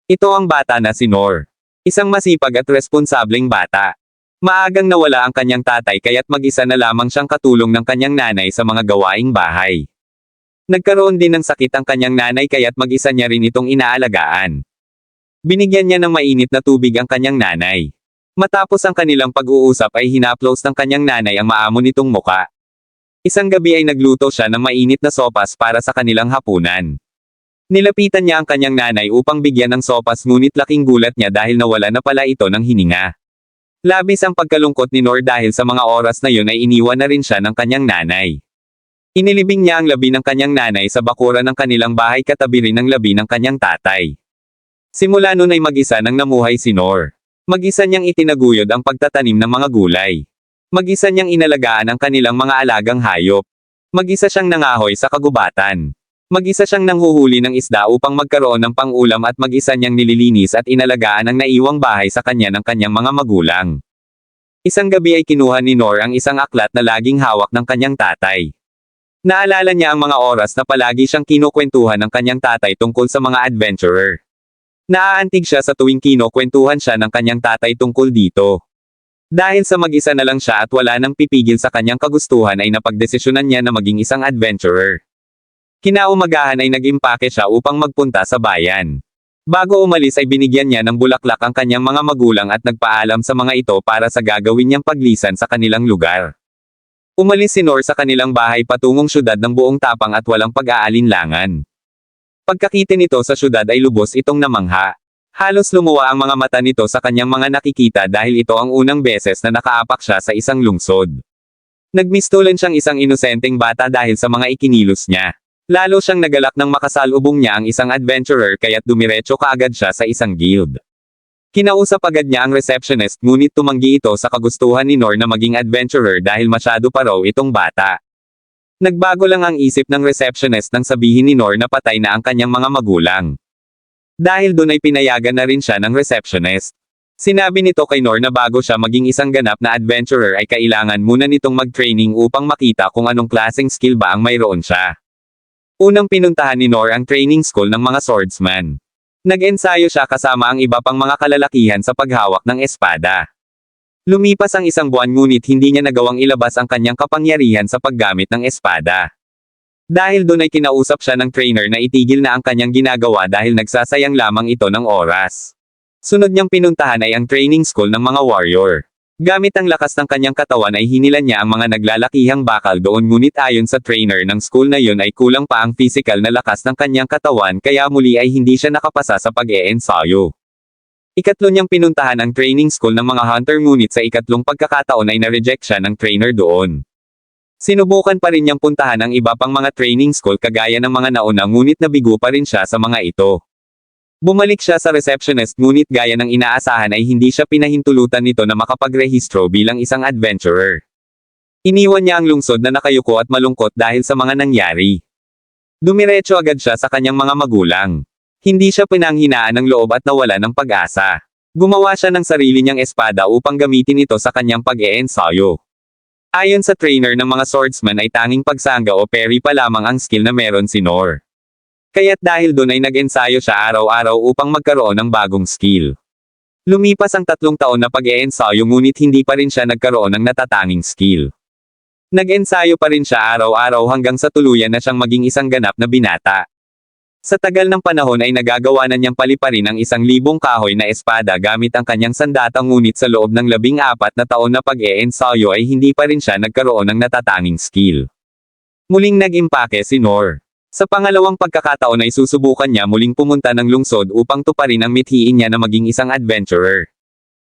Ito ang bata na si Noor. Isang masipag at responsableng bata. Maagang nawala ang kanyang tatay kaya't mag-isa na lamang siyang katulong ng kanyang nanay sa mga gawaing bahay. Nagkaroon din ng sakit ang kanyang nanay kaya't mag-isa niya rin itong inaalagaan. Binigyan niya ng mainit na tubig ang kanyang nanay. Matapos ang kanilang pag-uusap ay hinaplos ng kanyang nanay ang maamo nitong muka. Isang gabi ay nagluto siya ng mainit na sopas para sa kanilang hapunan. Nilapitan niya ang kanyang nanay upang bigyan ng sopas ngunit laking gulat niya dahil nawala na pala ito ng hininga. Labis ang pagkalungkot ni Noor dahil sa mga oras na yun ay iniwan na rin siya ng kanyang nanay. Inilibing niya ang labi ng kanyang nanay sa bakuran ng kanilang bahay katabi rin ng labi ng kanyang tatay. Simula nun ay mag-isa nang namuhay si Noor. Mag-isa niyang itinaguyod ang pagtatanim ng mga gulay. Mag-isa niyang inalagaan ang kanilang mga alagang hayop. Mag-isa siyang nangahoy sa kagubatan. Mag-isa siyang nanghuhuli ng isda upang magkaroon ng pang-ulam at mag-isa niyang nililinis at inalagaan ang naiwang bahay sa kanya ng kanyang mga magulang. Isang gabi ay kinuha ni Noor ang isang aklat na laging hawak ng kanyang tatay. Naalala niya ang mga oras na palagi siyang kinukwentuhan ng kanyang tatay tungkol sa mga adventurer. Naaantig siya sa tuwing kinukwentuhan siya ng kanyang tatay tungkol dito. Dahil sa mag-isa na lang siya at wala nang pipigil sa kanyang kagustuhan ay napagdesisyonan niya na maging isang adventurer. Kinaumagahan ay nag-impake siya upang magpunta sa bayan. Bago umalis ay binigyan niya ng bulaklak ang kanyang mga magulang at nagpaalam sa mga ito para sa gagawin niyang paglisan sa kanilang lugar. Umalis si Noor sa kanilang bahay patungong syudad ng buong tapang at walang pag-aalinlangan. Pagkakita nito sa syudad ay lubos itong namangha. Halos lumuwa ang mga mata nito sa kanyang mga nakikita dahil ito ang unang beses na nakaapak siya sa isang lungsod. Nagmistulan siyang isang inosenteng bata dahil sa mga ikinilos niya. Lalo siyang nagalak nang makasalubong niya ang isang adventurer kaya't dumiretso kaagad siya sa isang guild. Kinausap agad niya ang receptionist ngunit tumanggi ito sa kagustuhan ni Noor na maging adventurer dahil masyado pa raw itong bata. Nagbago lang ang isip ng receptionist nang sabihin ni Noor na patay na ang kanyang mga magulang. Dahil doon ay pinayagan na rin siya ng receptionist. Sinabi nito kay Noor na bago siya maging isang ganap na adventurer ay kailangan muna nitong mag-training upang makita kung anong klaseng skill ba ang mayroon siya. Unang pinuntahan ni Noor ang training school ng mga swordsman. Nag-ensayo siya kasama ang iba pang mga kalalakihan sa paghawak ng espada. Lumipas ang isang buwan ngunit hindi niya nagawang ilabas ang kanyang kapangyarihan sa paggamit ng espada. Dahil doon ay kinausap siya ng trainer na itigil na ang kanyang ginagawa dahil nagsasayang lamang ito ng oras. Sunod niyang pinuntahan ay ang training school ng mga warrior. Gamit ang lakas ng kanyang katawan ay hinilan niya ang mga naglalakihang bakal doon ngunit ayon sa trainer ng school na yun ay kulang pa ang physical na lakas ng kanyang katawan kaya muli ay hindi siya nakapasa sa pag-e-ensayo. Ikatlo niyang pinuntahan ang training school ng mga hunter ngunit sa ikatlong pagkakataon ay na-reject siya ng trainer doon. Sinubukan pa rin niyang puntahan ang iba pang mga training school kagaya ng mga nauna ngunit nabigo pa rin siya sa mga ito. Bumalik siya sa receptionist ngunit gaya ng inaasahan ay hindi siya pinahintulutan nito na makapagrehistro bilang isang adventurer. Iniwan niya ang lungsod na nakayuko at malungkot dahil sa mga nangyari. Dumiretso agad siya sa kanyang mga magulang. Hindi siya pinanghinaan ng loob at nawala ng pag-asa. Gumawa siya ng sarili niyang espada upang gamitin ito sa kanyang pag-e-ensayo. Ayon sa trainer ng mga swordsman ay tanging pagsangga o parry pa lamang ang skill na meron si Noor. Kaya't dahil doon ay nag-ensayo siya araw-araw upang magkaroon ng bagong skill. Lumipas ang 3 taon na pag-e-ensayo ngunit hindi pa rin siya nagkaroon ng natatanging skill. Nag-ensayo pa rin siya araw-araw hanggang sa tuluyan na siyang maging isang ganap na binata. Sa tagal ng panahon ay nagagawa na niyang paliparin ang 1,000 kahoy na espada gamit ang kanyang sandata ngunit sa loob ng 14 na taon na pag-e-ensayo ay hindi pa rin siya nagkaroon ng natatanging skill. Muling nag-impake si Noor. Sa pangalawang pagkakataon ay susubukan niya muling pumunta ng lungsod upang tuparin ang mithiin niya na maging isang adventurer.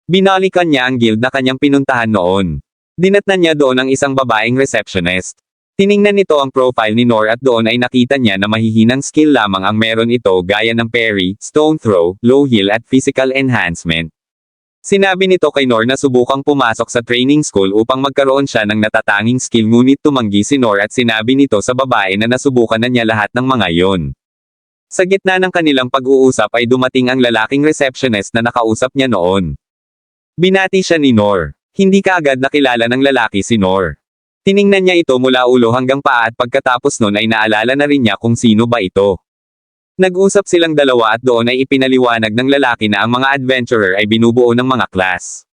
Binalikan niya ang guild na kanyang pinuntahan noon. Dinatnan niya doon ang isang babaeng receptionist. Tiningnan nito ang profile ni Noor at doon ay nakita niya na mahihinang skill lamang ang meron ito gaya ng parry, stone throw, low heal at physical enhancement. Sinabi nito kay Noor na subukang pumasok sa training school upang magkaroon siya ng natatanging skill ngunit tumanggi si Noor at sinabi nito sa babae na nasubukan na niya lahat ng mga yon. Sa gitna ng kanilang pag-uusap ay dumating ang lalaking receptionist na nakausap niya noon. Binati siya ni Noor. Hindi kaagad nakilala ng lalaki si Noor. Tiningnan niya ito mula ulo hanggang paa at pagkatapos nun ay naalala na rin niya kung sino ba ito. Nag-usap silang dalawa at doon ay ipinaliwanag ng lalaki na ang mga adventurer ay binubuo ng mga class.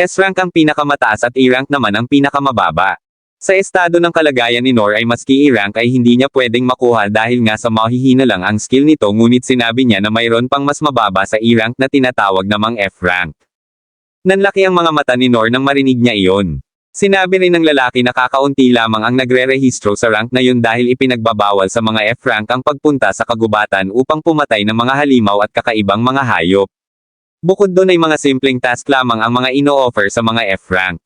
S-rank ang pinakamataas at E-rank naman ang pinakamababa. Sa estado ng kalagayan ni Nor ay maski E-rank ay hindi niya pwedeng makuha dahil nga sa mahihina lang ang skill nito, ngunit sinabi niya na mayroon pang mas mababa sa E-rank na tinatawag namang F-rank. Nanlaki ang mga mata ni Nor nang marinig niya iyon. Sinabi rin ng lalaki na kakaunti lamang ang nagre-rehistro sa rank na yun dahil ipinagbabawal sa mga F-rank ang pagpunta sa kagubatan upang pumatay ng mga halimaw at kakaibang mga hayop. Bukod doon ay mga simpleng task lamang ang mga ino-offer sa mga F-rank.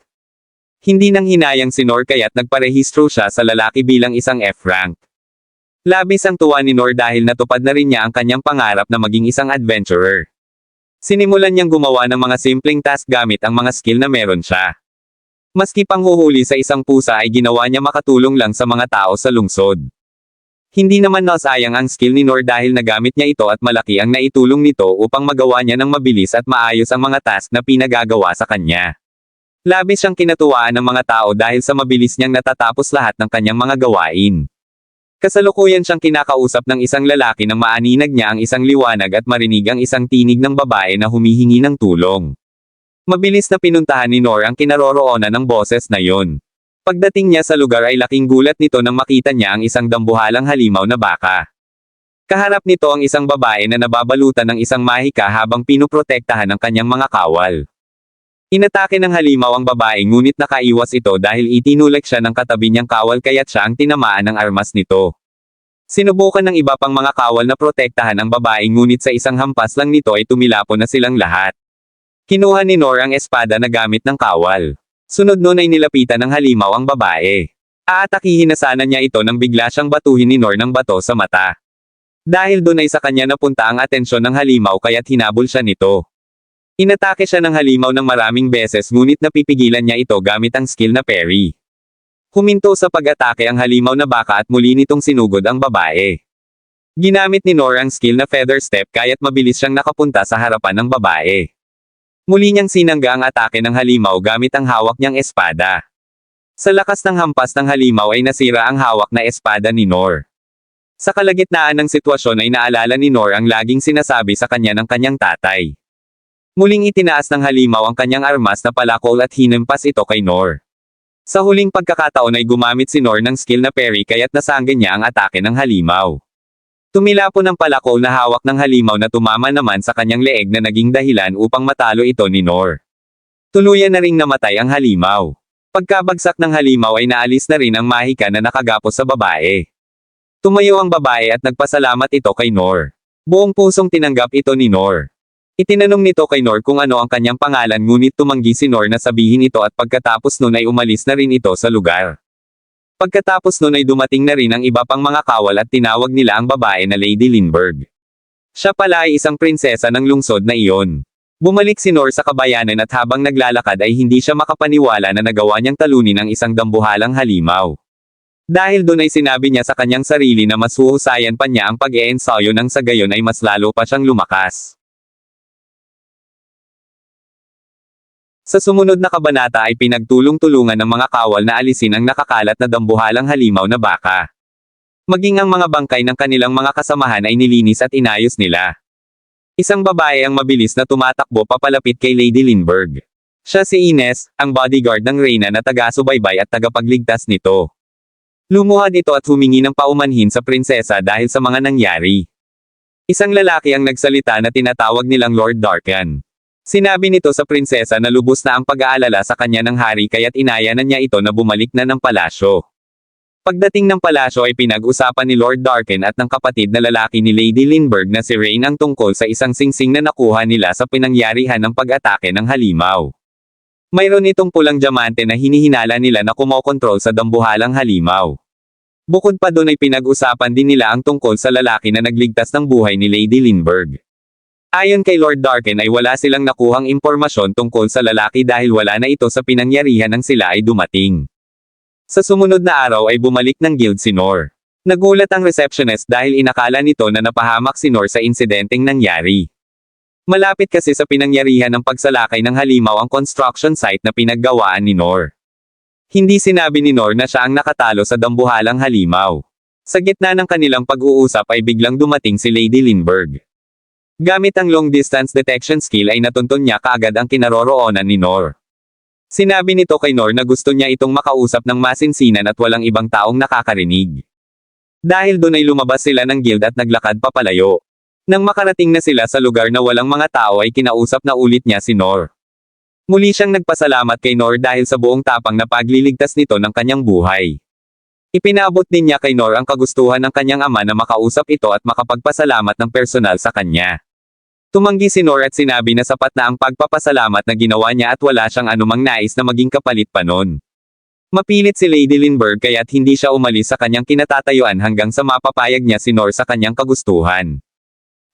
Hindi nang hinayang si Nor kaya't nagparehistro siya sa lalaki bilang isang F-rank. Labis ang tuwa ni Nor dahil natupad na rin niya ang kanyang pangarap na maging isang adventurer. Sinimulan niyang gumawa ng mga simpleng task gamit ang mga skill na meron siya. Maski panghuhuli sa isang pusa ay ginawa niya makatulong lang sa mga tao sa lungsod. Hindi naman nasayang ang skill ni Nor dahil nagamit niya ito at malaki ang naitulong nito upang magawa niya ng mabilis at maayos ang mga task na pinagagawa sa kanya. Labis siyang kinatuwaan ng mga tao dahil sa mabilis niyang natatapos lahat ng kanyang mga gawain. Kasalukuyan siyang kinakausap ng isang lalaki nang maaninag niya ang isang liwanag at marinig ang isang tinig ng babae na humihingi ng tulong. Mabilis na pinuntahan ni Nor ang kinaroroonan ng boses na yon. Pagdating niya sa lugar ay laking gulat nito nang makita niya ang isang dambuhalang halimaw na baka. Kaharap nito ang isang babae na nababalutan ng isang mahika habang pinoprotektahan ng kanyang mga kawal. Inatake ng halimaw ang babae ngunit nakaiwas ito dahil itinulak siya ng katabi niyang kawal kaya't siya ang tinamaan ng armas nito. Sinubukan ng iba pang mga kawal na protektahan ang babae ngunit sa isang hampas lang nito ay tumilapon na silang lahat. Kinuha ni Nor ang espada na gamit ng kawal. Sunod nun ay nilapitan ng halimaw ang babae. Aatakihin na sana niya ito nang bigla siyang batuhin ni Nor ng bato sa mata. Dahil doon ay sa kanya napunta ang atensyon ng halimaw kaya't hinabol siya nito. Inatake siya ng halimaw ng maraming beses ngunit napipigilan niya ito gamit ang skill na parry. Huminto sa pag-atake ang halimaw na baka at muli nitong sinugod ang babae. Ginamit ni Nor ang skill na feather step kaya't mabilis siyang nakapunta sa harapan ng babae. Muli niyang sinangga ang atake ng halimaw gamit ang hawak niyang espada. Sa lakas ng hampas ng halimaw ay nasira ang hawak na espada ni Nor. Sa kalagitnaan ng sitwasyon ay naalala ni Nor ang laging sinasabi sa kanya ng kanyang tatay. Muling itinaas ng halimaw ang kanyang armas na palakol at hinimpas ito kay Nor. Sa huling pagkakataon ay gumamit si Nor ng skill na parry kaya't nasangga niya ang atake ng halimaw. Tumilapon ang palakol na hawak ng halimaw na tumama naman sa kanyang leeg na naging dahilan upang matalo ito ni Nor. Tuluyan na ring namatay ang halimaw. Pagkabagsak ng halimaw ay naalis na rin ang mahika na nakagapos sa babae. Tumayo ang babae at nagpasalamat ito kay Nor. Buong pusong tinanggap ito ni Nor. Itinanong nito kay Nor kung ano ang kanyang pangalan ngunit tumanggi si Nor na sabihin ito at pagkatapos nun ay umalis na rin ito sa lugar. Pagkatapos nun ay dumating na rin ang iba pang mga kawal at tinawag nila ang babae na Lady Lindbergh. Siya pala ay isang prinsesa ng lungsod na iyon. Bumalik si Nor sa kabayanan at habang naglalakad ay hindi siya makapaniwala na nagawa niyang talunin ang isang dambuhalang halimaw. Dahil doon ay sinabi niya sa kanyang sarili na mas huhusayan pa niya ang pag-e-ensayo nang sa gayon ay mas lalo pa siyang lumakas. Sa sumunod na kabanata ay pinagtulong-tulungan ng mga kawal na alisin ang nakakalat na dambuhalang halimaw na baka. Maging ang mga bangkay ng kanilang mga kasamahan ay nilinis at inayos nila. Isang babae ang mabilis na tumatakbo papalapit kay Lady Lindbergh. Siya si Ines, ang bodyguard ng Reyna na taga-subaybay at tagapagligtas nito. Lumuhad ito at humingi ng paumanhin sa prinsesa dahil sa mga nangyari. Isang lalaki ang nagsalita na tinatawag nilang Lord Darkan. Sinabi nito sa prinsesa na lubos na ang pag-aalala sa kanya ng hari kaya't inayanan niya ito na bumalik na ng palasyo. Pagdating ng palasyo ay pinag-usapan ni Lord Darkan at ng kapatid na lalaki ni Lady Lindbergh na si Rain ang tungkol sa isang singsing na nakuha nila sa pinangyarihan ng pag-atake ng halimaw. Mayroon itong pulang diamante na hinihinala nila na kumokontrol sa dambuhalang halimaw. Bukod pa doon ay pinag-usapan din nila ang tungkol sa lalaki na nagligtas ng buhay ni Lady Lindbergh. Ayon kay Lord Darkan ay wala silang nakuhang impormasyon tungkol sa lalaki dahil wala na ito sa pinangyarihan nang sila ay dumating. Sa sumunod na araw ay bumalik ng guild si Nor. Nagulat ang receptionist dahil inakala nito na napahamak si Nor sa insidenteng nangyari. Malapit kasi sa pinangyarihan ng pagsalakay ng halimaw ang construction site na pinaggawaan ni Nor. Hindi sinabi ni Nor na siya ang nakatalo sa dambuhalang halimaw. Sa gitna ng kanilang pag-uusap ay biglang dumating si Lady Lindbergh. Gamit ang long-distance detection skill ay natunton niya kaagad ang kinaroroonan ni Nor. Sinabi nito kay Nor na gusto niya itong makausap ng masinsinan at walang ibang taong nakakarinig. Dahil doon ay lumabas sila ng guild at naglakad papalayo. Nang makarating na sila sa lugar na walang mga tao ay kinausap na ulit niya si Nor. Muli siyang nagpasalamat kay Nor dahil sa buong tapang na pagliligtas nito ng kanyang buhay. Ipinabot din niya kay Nor ang kagustuhan ng kanyang ama na makausap ito at makapagpasalamat ng personal sa kanya. Tumanggi si Nor at sinabi na sapat na ang pagpapasalamat na ginawa niya at wala siyang anumang nais na maging kapalit pa nun. Mapilit si Lady Lindbergh kaya't hindi siya umalis sa kanyang kinatatayuan hanggang sa mapapayag niya si Nor sa kanyang kagustuhan.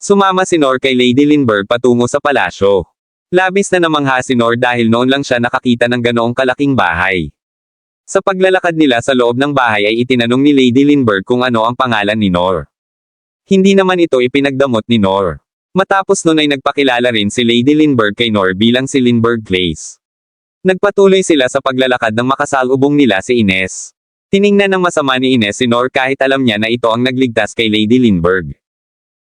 Sumama si Nor kay Lady Lindbergh patungo sa palasyo. Labis na namangha si Nor dahil noon lang siya nakakita ng ganoong kalaking bahay. Sa paglalakad nila sa loob ng bahay ay itinanong ni Lady Lindbergh kung ano ang pangalan ni Nor. Hindi naman ito ipinagdamot ni Nor. Matapos nun ay nagpakilala rin si Lady Lindbergh kay Nor bilang si Lindbergh Glaze. Nagpatuloy sila sa paglalakad ng makasalubong nila si Ines. Tiningnan ng masama ni Ines si Nor kahit alam niya na ito ang nagligtas kay Lady Lindbergh.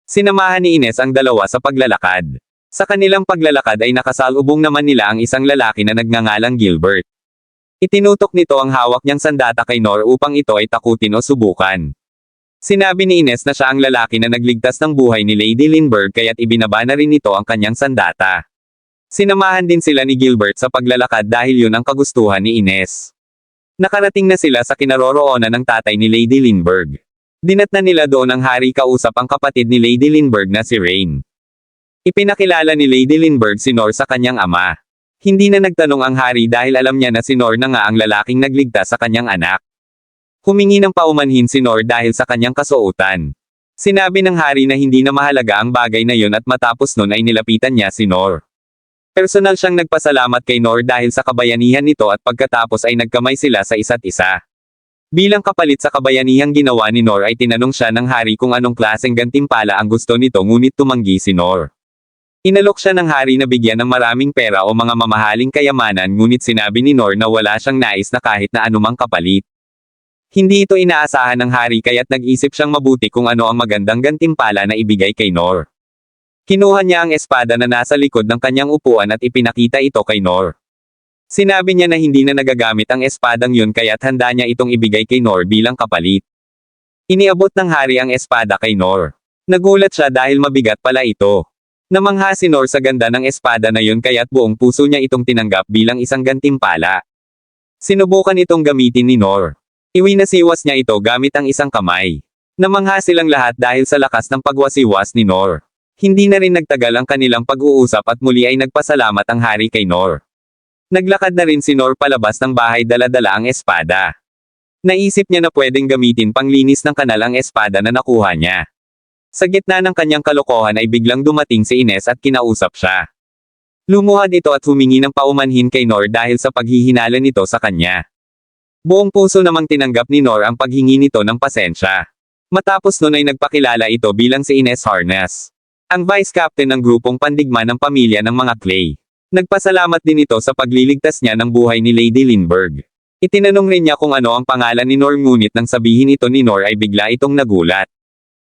Sinamahan ni Ines ang dalawa sa paglalakad. Sa kanilang paglalakad ay nakasalubong naman nila ang isang lalaki na nagngangalang Gilbert. Itinutok nito ang hawak niyang sandata kay Nor upang ito ay takutin o subukan. Sinabi ni Ines na siya ang lalaki na nagligtas ng buhay ni Lady Lindbergh kaya't ibinaba na rin nito ang kanyang sandata. Sinamahan din sila ni Gilbert sa paglalakad dahil yun ang kagustuhan ni Ines. Nakarating na sila sa kinaroroonan ng tatay ni Lady Lindbergh. Dinatnan nila doon ang hari kausap ang kapatid ni Lady Lindbergh na si Rain. Ipinakilala ni Lady Lindbergh si Nor sa kanyang ama. Hindi na nagtanong ang hari dahil alam niya na si Nor na nga ang lalaking nagligtas sa kanyang anak. Humingi ng paumanhin si Nor dahil sa kanyang kasuotan. Sinabi ng hari na hindi na mahalaga ang bagay na yun at matapos nun ay nilapitan niya si Nor. Personal siyang nagpasalamat kay Nor dahil sa kabayanihan nito at pagkatapos ay nagkamay sila sa isa't isa. Bilang kapalit sa kabayanihang ginawa ni Nor ay tinanong siya ng hari kung anong klaseng gantimpala ang gusto nito ngunit tumanggi si Nor. Inalok siya ng hari na bigyan ng maraming pera o mga mamahaling kayamanan ngunit sinabi ni Nor na wala siyang nais na kahit na anumang kapalit. Hindi ito inaasahan ng hari kaya't nag-isip siyang mabuti kung ano ang magandang gantimpala na ibigay kay Nor. Kinuha niya ang espada na nasa likod ng kanyang upuan at ipinakita ito kay Nor. Sinabi niya na hindi na nagagamit ang espadang yun kaya't handa niya itong ibigay kay Nor bilang kapalit. Iniabot ng hari ang espada kay Nor. Nagulat siya dahil mabigat pala ito. Namangha si Nor sa ganda ng espada na yun kaya't buong puso niya itong tinanggap bilang isang gantimpala. Sinubukan itong gamitin ni Nor. Iwinasiwas niya ito gamit ang isang kamay. Namangha silang lahat dahil sa lakas ng pagwasiwas ni Nor. Hindi na rin nagtagal ang kanilang pag-uusap at muli ay nagpasalamat ang hari kay Nor. Naglakad na rin si Nor palabas ng bahay dala-dala ang espada. Naisip niya na pwedeng gamitin panglinis ng kanal ang espada na nakuha niya. Sa gitna ng kanyang kalokohan ay biglang dumating si Ines at kinausap siya. Lumuhad ito at humingi ng paumanhin kay Nor dahil sa paghihinala nito sa kanya. Buong puso namang tinanggap ni Nor ang paghingi nito ng pasensya. Matapos nun ay nagpakilala ito bilang si Ines Harness, ang vice captain ng grupong pandigma ng pamilya ng mga Clay. Nagpasalamat din ito sa pagliligtas niya ng buhay ni Lady Lindbergh. Itinanong rin niya kung ano ang pangalan ni Nor ngunit nang sabihin ito ni Nor ay bigla itong nagulat.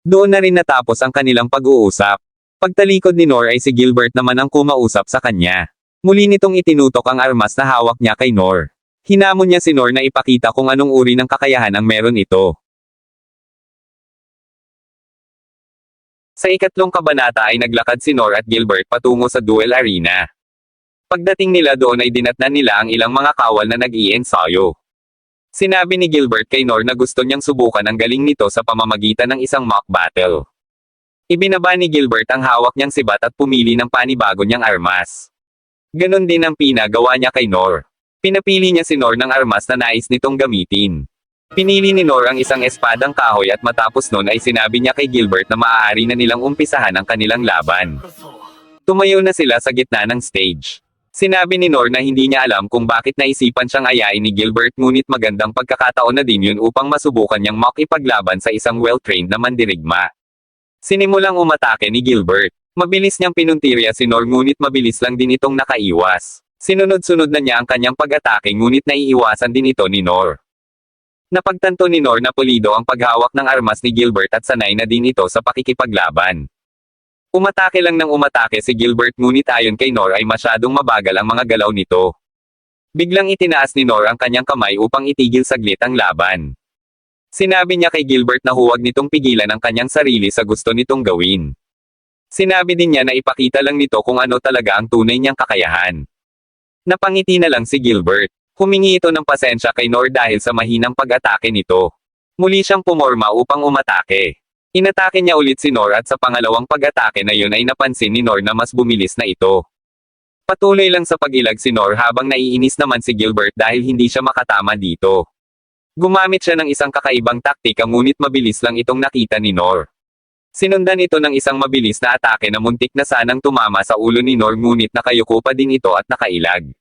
Doon na rin natapos ang kanilang pag-uusap. Pagtalikod ni Nor ay si Gilbert naman ang kumausap sa kanya. Muli nitong itinutok ang armas na hawak niya kay Nor. Hinamon niya si Nor na ipakita kung anong uri ng kakayahan ang meron ito. Sa ikatlong kabanata ay naglakad si Nor at Gilbert patungo sa duel arena. Pagdating nila doon ay dinatnan nila ang ilang mga kawal na nag-iensayo. Sinabi ni Gilbert kay Nor na gusto niyang subukan ang galing nito sa pamamagitan ng isang mock battle. Ibinaba ni Gilbert ang hawak niyang sibat at pumili ng panibago niyang armas. Ganon din ang pinagawa niya kay Nor. Pinapili niya si Nor ng armas na nais nitong gamitin. Pinili ni Nor ang isang espadang kahoy at matapos nun ay sinabi niya kay Gilbert na maaari na nilang umpisahan ang kanilang laban. Tumayo na sila sa gitna ng stage. Sinabi ni Nor na hindi niya alam kung bakit naisipan siyang ayain ni Gilbert ngunit magandang pagkakataon na din yun upang masubukan niyang makipaglaban sa isang well-trained na mandirigma. Sinimulang umatake ni Gilbert. Mabilis niyang pinuntirya si Nor ngunit mabilis lang din itong nakaiwas. Sinunod-sunod na niya ang kanyang pag-atake ngunit naiiwasan din ito ni Nor. Napagtanto ni Nor na pulido ang paghawak ng armas ni Gilbert at sanay na din ito sa pakikipaglaban. Umatake lang ng umatake si Gilbert ngunit ayon kay Nor ay masyadong mabagal ang mga galaw nito. Biglang itinaas ni Nor ang kanyang kamay upang itigil saglit ang laban. Sinabi niya kay Gilbert na huwag nitong pigilan ang kanyang sarili sa gusto nitong gawin. Sinabi din niya na ipakita lang nito kung ano talaga ang tunay niyang kakayahan. Napangiti na lang si Gilbert. Humingi ito ng pasensya kay Nor dahil sa mahinang pag-atake nito. Muli siyang pumorma upang umatake. Inatake niya ulit si Nor at sa pangalawang pag-atake na yun ay napansin ni Nor na mas bumilis na ito. Patuloy lang sa pag-ilag si Nor habang naiinis naman si Gilbert dahil hindi siya makatama dito. Gumamit siya ng isang kakaibang taktika ngunit mabilis lang itong nakita ni Nor. Sinundan ito ng isang mabilis na atake na muntik na sanang tumama sa ulo ni Nor ngunit nakayuko pa din ito at nakailag.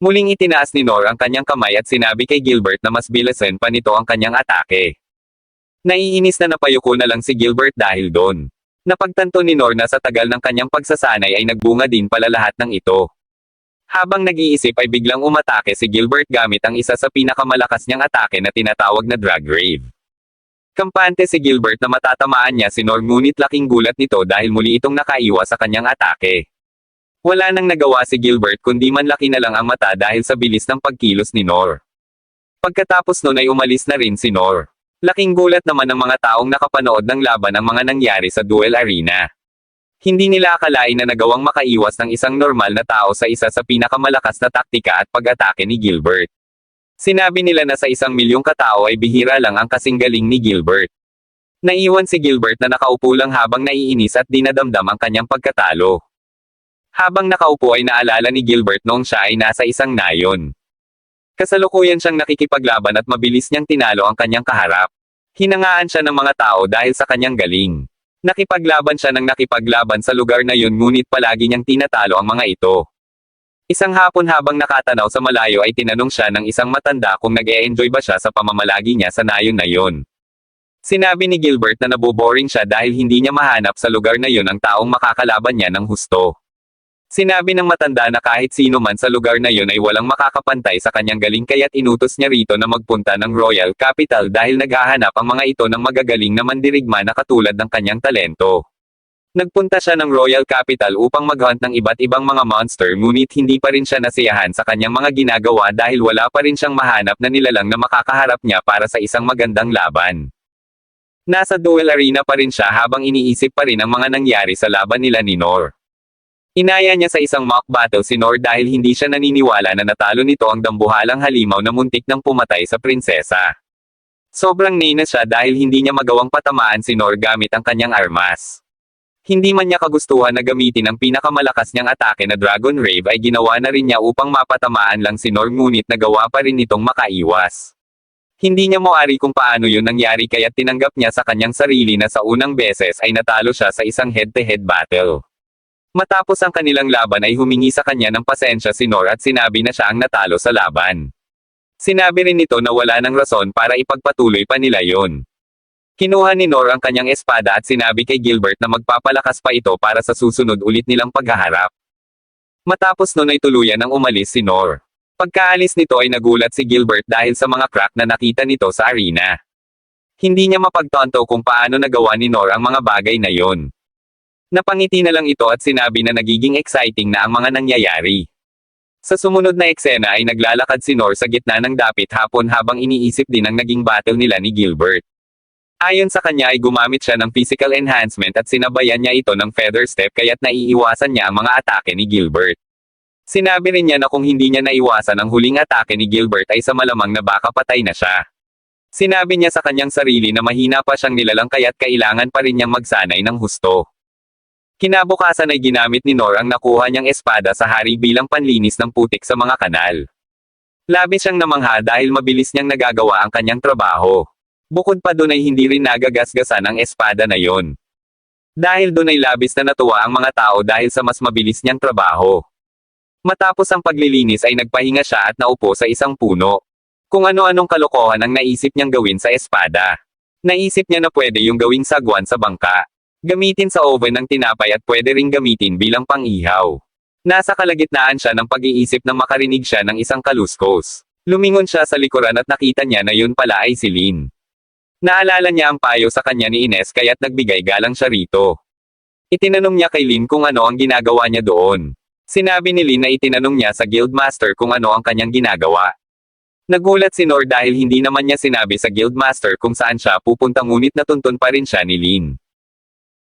Muling itinaas ni Nor ang kanyang kamay at sinabi kay Gilbert na mas bilasin pa nito ang kanyang atake. Naiinis na napayuko na lang si Gilbert dahil doon. Napagtanto ni Nor na sa tagal ng kanyang pagsasanay ay nagbunga din pala lahat ng ito. Habang nag-iisip ay biglang umatake si Gilbert gamit ang isa sa pinakamalakas niyang atake na tinatawag na drag rave. Kampante si Gilbert na matatamaan niya si Nor ngunit laking gulat nito dahil muli itong nakaiwas sa kanyang atake. Wala nang nagawa si Gilbert kundi manlaki na lang ang mata dahil sa bilis ng pagkilos ni Nor. Pagkatapos nun ay umalis na rin si Nor. Laking gulat naman ng mga taong nakapanood ng laban ang mga nangyari sa duel arena. Hindi nila akalain na nagawang makaiwas ng isang normal na tao sa isa sa pinakamalakas na taktika at pag-atake ni Gilbert. Sinabi nila na sa 1,000,000 katao ay bihira lang ang kasing galing ni Gilbert. Naiwan si Gilbert na nakaupo lang habang naiinis at dinadamdam ang kanyang pagkatalo. Habang nakaupo ay naalala ni Gilbert noong siya ay nasa isang nayon. Kasalukuyan siyang nakikipaglaban at mabilis niyang tinalo ang kanyang kaharap. Hinangaan siya ng mga tao dahil sa kanyang galing. Nakipaglaban siya ng nakipaglaban sa lugar na yun ngunit palagi niyang tinatalo ang mga ito. Isang hapon habang nakatanaw sa malayo ay tinanong siya ng isang matanda kung nag-e-enjoy ba siya sa pamamalagi niya sa nayon na yun. Sinabi ni Gilbert na naboboring siya dahil hindi niya mahanap sa lugar na yun ang taong makakalaban niya ng husto. Sinabi ng matanda na kahit sino man sa lugar na yun ay walang makakapantay sa kanyang galing kaya't inutos niya rito na magpunta ng Royal Capital dahil naghahanap ang mga ito ng magagaling na mandirigma na katulad ng kanyang talento. Nagpunta siya ng Royal Capital upang maghunt ng iba't ibang mga monster ngunit hindi pa rin siya nasiyahan sa kanyang mga ginagawa dahil wala pa rin siyang mahanap na nilalang na makakaharap niya para sa isang magandang laban. Nasa duel arena pa rin siya habang iniisip pa rin ang mga nangyari sa laban nila ni Nor. Inaya niya sa isang mock battle si Nor dahil hindi siya naniniwala na natalo nito ang dambuhalang halimaw na muntik nang pumatay sa prinsesa. Sobrang nainis siya dahil hindi niya magawang patamaan si Nor gamit ang kanyang armas. Hindi man niya kagustuhan na gamitin ang pinakamalakas niyang atake na Dragon Rave ay ginawa na rin niya upang mapatamaan lang si Nor ngunit nagawa pa rin nitong makaiwas. Hindi niya mawari kung paano yun nangyari kaya't tinanggap niya sa kanyang sarili na sa unang beses ay natalo siya sa isang head-to-head battle. Matapos ang kanilang laban ay humingi sa kanya ng pasensya si Nor at sinabi na siya ang natalo sa laban. Sinabi rin nito na wala ng rason para ipagpatuloy pa nila yon. Kinuha ni Nor ang kanyang espada at sinabi kay Gilbert na magpapalakas pa ito para sa susunod ulit nilang paghaharap. Matapos nun ay tuluyan ang umalis si Nor. Pagkaalis nito ay nagulat si Gilbert dahil sa mga crack na nakita nito sa arena. Hindi niya mapagtanto kung paano nagawa ni Nor ang mga bagay na yon. Napangiti na lang ito at sinabi na nagiging exciting na ang mga nangyayari. Sa sumunod na eksena ay naglalakad si Nor sa gitna ng dapit hapon habang iniisip din ang naging battle nila ni Gilbert. Ayon sa kanya ay gumamit siya ng physical enhancement at sinabayan niya ito ng feather step kaya't naiiwasan niya ang mga atake ni Gilbert. Sinabi rin niya na kung hindi niya naiwasan ang huling atake ni Gilbert ay sa malamang na baka patay na siya. Sinabi niya sa kanyang sarili na mahina pa siyang nilalang kaya't kailangan pa rin niyang magsanay ng husto. Kinabukasan ay ginamit ni Nor ang nakuha niyang espada sa hari bilang panlinis ng putik sa mga kanal. Labis siyang namangha dahil mabilis niyang nagagawa ang kanyang trabaho. Bukod pa doon ay hindi rin nagagasgasan ang espada na yon. Dahil doon ay labis na natuwa ang mga tao dahil sa mas mabilis niyang trabaho. Matapos ang paglilinis ay nagpahinga siya at naupo sa isang puno. Kung ano-anong kalokohan ang naisip niyang gawin sa espada. Naisip niya na pwede yung gawing sagwan sa bangka. Gamitin sa oven ng tinapay at pwede ring gamitin bilang pang-ihaw. Nasa kalagitnaan siya ng pag-iisip nang makarinig siya ng isang kaluskos. Lumingon siya sa likuran at nakita niya na yun pala ay si Lin. Naalala niya ang payo sa kanya ni Ines kaya't nagbigay galang siya rito. Itinanong niya kay Lin kung ano ang ginagawa niya doon. Sinabi ni Lin na itinanong niya sa Guildmaster kung ano ang kanyang ginagawa. Nagulat si Nor dahil hindi naman niya sinabi sa Guildmaster kung saan siya pupunta ngunit natuntun pa rin siya ni Lin.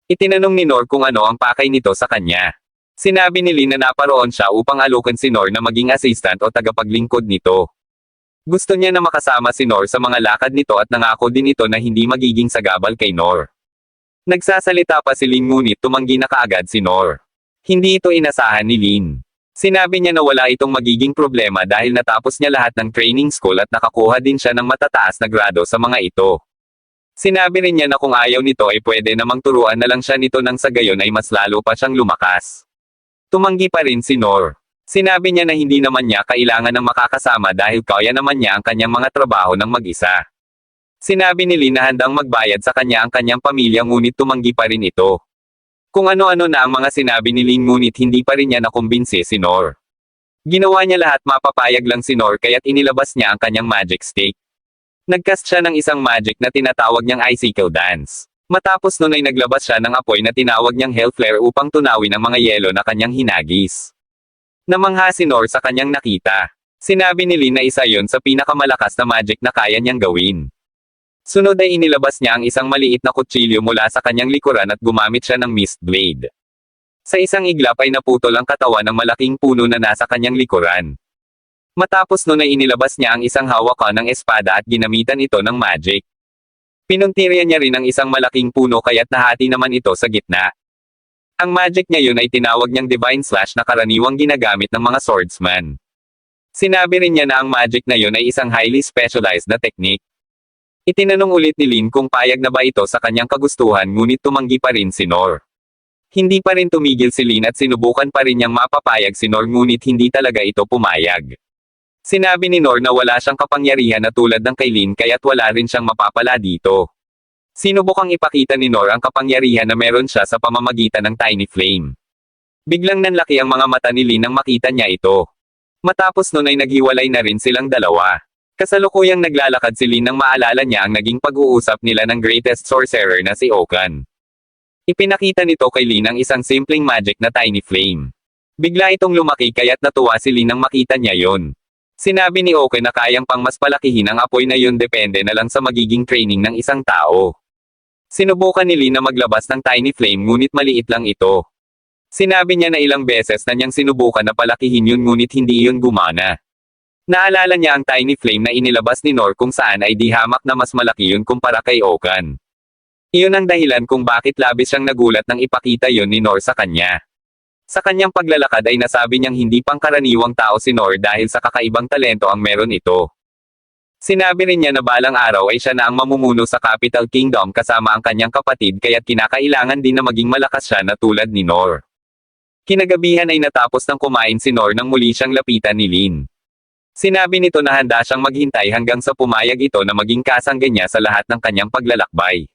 Itinanong ni Nor kung ano ang pakay nito sa kanya. Sinabi ni Lin na naparoon siya upang alukan si Nor na maging assistant o tagapaglingkod nito. Gusto niya na makasama si Nor sa mga lakad nito at nangako din ito na hindi magiging sagabal kay Nor. Nagsasalita pa si Lin ngunit tumanggi na kaagad si Nor. Hindi ito inasahan ni Lin. Sinabi niya na wala itong magiging problema dahil natapos niya lahat ng training school at nakakuha din siya ng matataas na grado sa mga ito. Sinabi rin niya na kung ayaw nito ay pwede namang turuan na lang siya nito nang sa gayon ay mas lalo pa siyang lumakas. Tumanggi pa rin si Nor. Sinabi niya na hindi naman niya kailangan ng makakasama dahil kaya naman niya ang kanyang mga trabaho ng mag-isa. Sinabi ni Lin na handang magbayad sa kanya ang kanyang pamilya ngunit tumanggi pa rin ito. Kung ano-ano na ang mga sinabi ni Lin ngunit hindi pa rin niya nakumbinsi si Nor. Ginawa niya lahat mapapayag lang si Nor kaya't inilabas niya ang kanyang magic stick. Nagcast siya ng isang magic na tinatawag niyang icicle dance. Matapos nun ay naglabas siya ng apoy na tinawag niyang hell flare upang tunawin ang mga yelo na kanyang hinagis. Namangha si Nor sa kanyang nakita. Sinabi ni Lin na isa yon sa pinakamalakas na magic na kaya niyang gawin. Sunod ay inilabas niya ang isang maliit na kutsilyo mula sa kanyang likuran at gumamit siya ng mist blade. Sa isang iglap ay naputol ang katawan ng malaking puno na nasa kanyang likuran. Matapos nun ay inilabas niya ang isang hawakan ng espada at ginamitan ito ng magic. Pinuntirya niya rin ang isang malaking puno kaya't nahati naman ito sa gitna. Ang magic niya yun ay tinawag niyang Divine Slash na karaniwang ginagamit ng mga swordsman. Sinabi rin niya na ang magic na yun ay isang highly specialized na technique. Itinanong ulit ni Lin kung payag na ba ito sa kanyang kagustuhan ngunit tumanggi pa rin si Nor. Hindi pa rin tumigil si Lin at sinubukan pa rin niyang mapapayag si Nor ngunit hindi talaga ito pumayag. Sinabi ni Nor na wala siyang kapangyarihan na tulad ng kay Lin kaya't wala rin siyang mapapala dito. Sinubukang ipakita ni Nor ang kapangyarihan na meron siya sa pamamagitan ng tiny flame. Biglang nanlaki ang mga mata ni Lin nang makita niya ito. Matapos nun ay naghiwalay na rin silang dalawa. Kasalukuyang naglalakad si Lin nang maalala niya ang naging pag-uusap nila ng greatest sorcerer na si Okan. Ipinakita nito kay Lin ang isang simpleng magic na tiny flame. Bigla itong lumaki kaya't natuwa si Lin nang makita niya yon. Sinabi ni Okan na kayang pang mas palakihin ang apoy na yun depende na lang sa magiging training ng isang tao. Sinubukan ni Lin na maglabas ng tiny flame ngunit maliit lang ito. Sinabi niya na ilang beses na niyang sinubukan na palakihin yun ngunit hindi yun gumana. Naalala niya ang tiny flame na inilabas ni Nor kung saan ay di hamak na mas malaki yun kumpara kay Okan. Iyon ang dahilan kung bakit labis siyang nagulat nang ipakita yun ni Nor sa kanya. Sa kanyang paglalakad ay nasabi niyang hindi pangkaraniwang tao si Nor dahil sa kakaibang talento ang meron ito. Sinabi rin niya na balang araw ay siya na ang mamumuno sa Capital Kingdom kasama ang kanyang kapatid kaya't kinakailangan din na maging malakas siya na tulad ni Nor. Kinagabihan ay natapos ng kumain si Nor nang muli siyang lapitan ni Lin. Sinabi nito na handa siyang maghintay hanggang sa pumayag ito na maging kasangga niya sa lahat ng kanyang paglalakbay.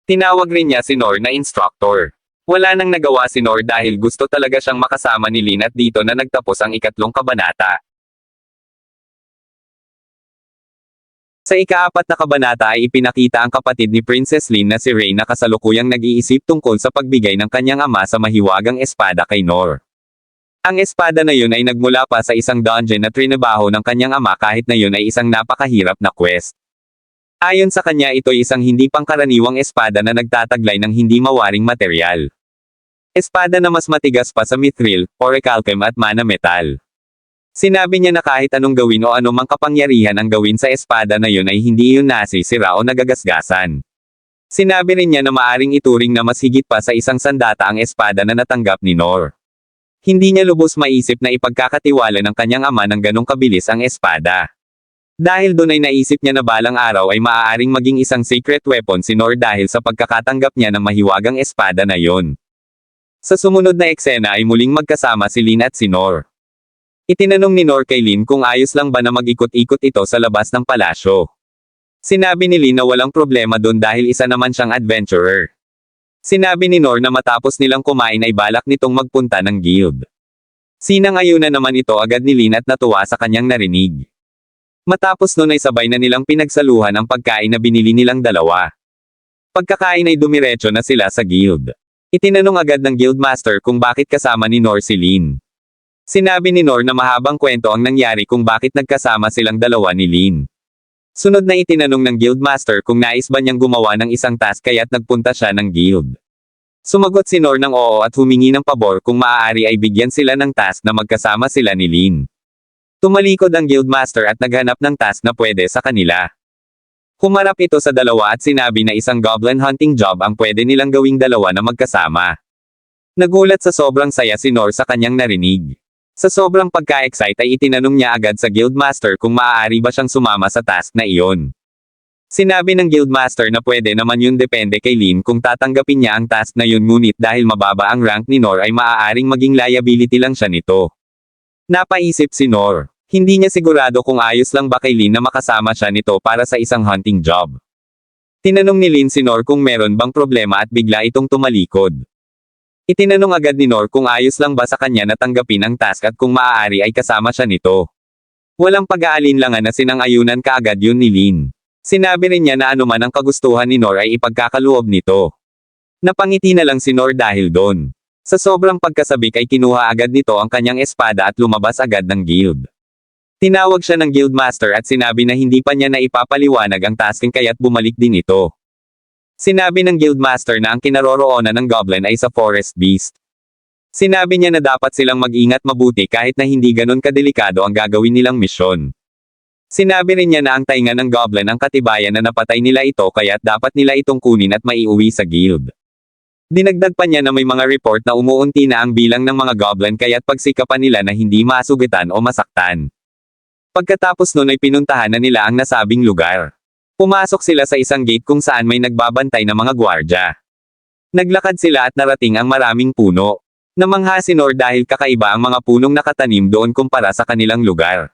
Tinawag rin niya si Nor na instructor. Wala nang nagawa si Nor dahil gusto talaga siyang makasama ni Lin at dito na nagtapos ang 3 kabanata. Sa 4 na kabanata ay ipinakita ang kapatid ni Princess Lin na si Rey na kasalukuyang nag-iisip tungkol sa pagbigay ng kanyang ama sa mahiwagang espada kay Nor. Ang espada na yun ay nagmula pa sa isang dungeon na trinabaho ng kanyang ama kahit na yun ay isang napakahirap na quest. Ayon sa kanya ito'y isang hindi pangkaraniwang espada na nagtataglay ng hindi mawaring material. Espada na mas matigas pa sa mithril, orichalcum at mana metal. Sinabi niya na kahit anong gawin o anumang kapangyarihan ang gawin sa espada na yun ay hindi yun nasisira o nagagasgasan. Sinabi rin niya na maaring ituring na mas higit pa sa 100 sandata ang espada na natanggap ni Nor. Hindi niya lubos maisip na ipagkakatiwala ng kanyang ama ng ganong kabilis ang espada. Dahil doon ay naisip niya na balang araw ay maaaring maging isang secret weapon si Nor dahil sa pagkakatanggap niya ng mahiwagang espada na yon. Sa sumunod na eksena ay muling magkasama si Lin at si Nor. Itinanong ni Nor kay Lin kung ayos lang ba na mag-ikot-ikot ito sa labas ng palasyo. Sinabi ni Lin na walang problema doon dahil isa naman siyang adventurer. Sinabi ni Nor na matapos nilang kumain ay balak nitong magpunta ng guild. Sinang-ayunan naman ito agad ni Lin at natuwa sa kanyang narinig. Matapos nun ay sabay na nilang pinagsaluhan ang pagkain na binili nilang dalawa. Pagkakain ay dumiretso na sila sa guild. Itinanong agad ng guildmaster kung bakit kasama ni Nor si Lin. Sinabi ni Nor na mahabang kwento ang nangyari kung bakit nagkasama silang dalawa ni Lin. Sunod na itinanong ng guildmaster kung nais ba niyang gumawa ng isang task kaya't nagpunta siya ng guild. Sumagot si Nor ng oo at humingi ng pabor kung maaari ay bigyan sila ng task na magkasama sila ni Lin. Tumalikod ang guildmaster at naghanap ng task na pwede sa kanila. Humarap ito sa dalawa at sinabi na isang goblin hunting job ang pwede nilang gawing dalawa na magkasama. Nagulat sa sobrang saya si Nor sa kanyang narinig. Sa sobrang pagka-excite ay itinanong niya agad sa guildmaster kung maaari ba siyang sumama sa task na iyon. Sinabi ng guildmaster na pwede naman yun depende kay Lin kung tatanggapin niya ang task na yun ngunit dahil mababa ang rank ni Nor ay maaaring maging liability lang siya nito. Napaisip si Nor. Hindi niya sigurado kung ayos lang ba kay Lin na makasama siya nito para sa isang hunting job. Tinanong ni Lin si Nor kung meron bang problema at bigla itong tumalikod. Itinanong agad ni Nor kung ayos lang ba sa kanya na tanggapin ang task at kung maaari ay kasama siya nito. Walang pag-aalinlangan na sinang-ayunan kaagad yun ni Lin. Sinabi rin niya na anuman ang kagustuhan ni Nor ay ipagkakaloob nito. Napangiti na lang si Nor dahil doon. Sa sobrang pagkasabik ay kinuha agad nito ang kanyang espada at lumabas agad ng guild. Tinawag siya ng guildmaster at sinabi na hindi pa niya na ipapaliwanag ang tasking kaya't bumalik din ito. Sinabi ng guildmaster na ang kinaroroonan ng goblin ay sa forest beast. Sinabi niya na dapat silang mag-ingat mabuti kahit na hindi ganon kadelikado ang gagawin nilang misyon. Sinabi rin niya na ang tainga ng goblin ang katibayan na napatay nila ito kaya't dapat nila itong kunin at maiuwi sa guild. Dinagdag pa niya na may mga report na umuunti na ang bilang ng mga goblin kaya't pagsikapan nila na hindi masugitan o masaktan. Pagkatapos nun ay pinuntahan na nila ang nasabing lugar. Pumasok sila sa isang gate kung saan may nagbabantay na mga gwardya. Naglakad sila at narating ang maraming puno. Namangha si Nor dahil kakaiba ang mga punong nakatanim doon kumpara sa kanilang lugar.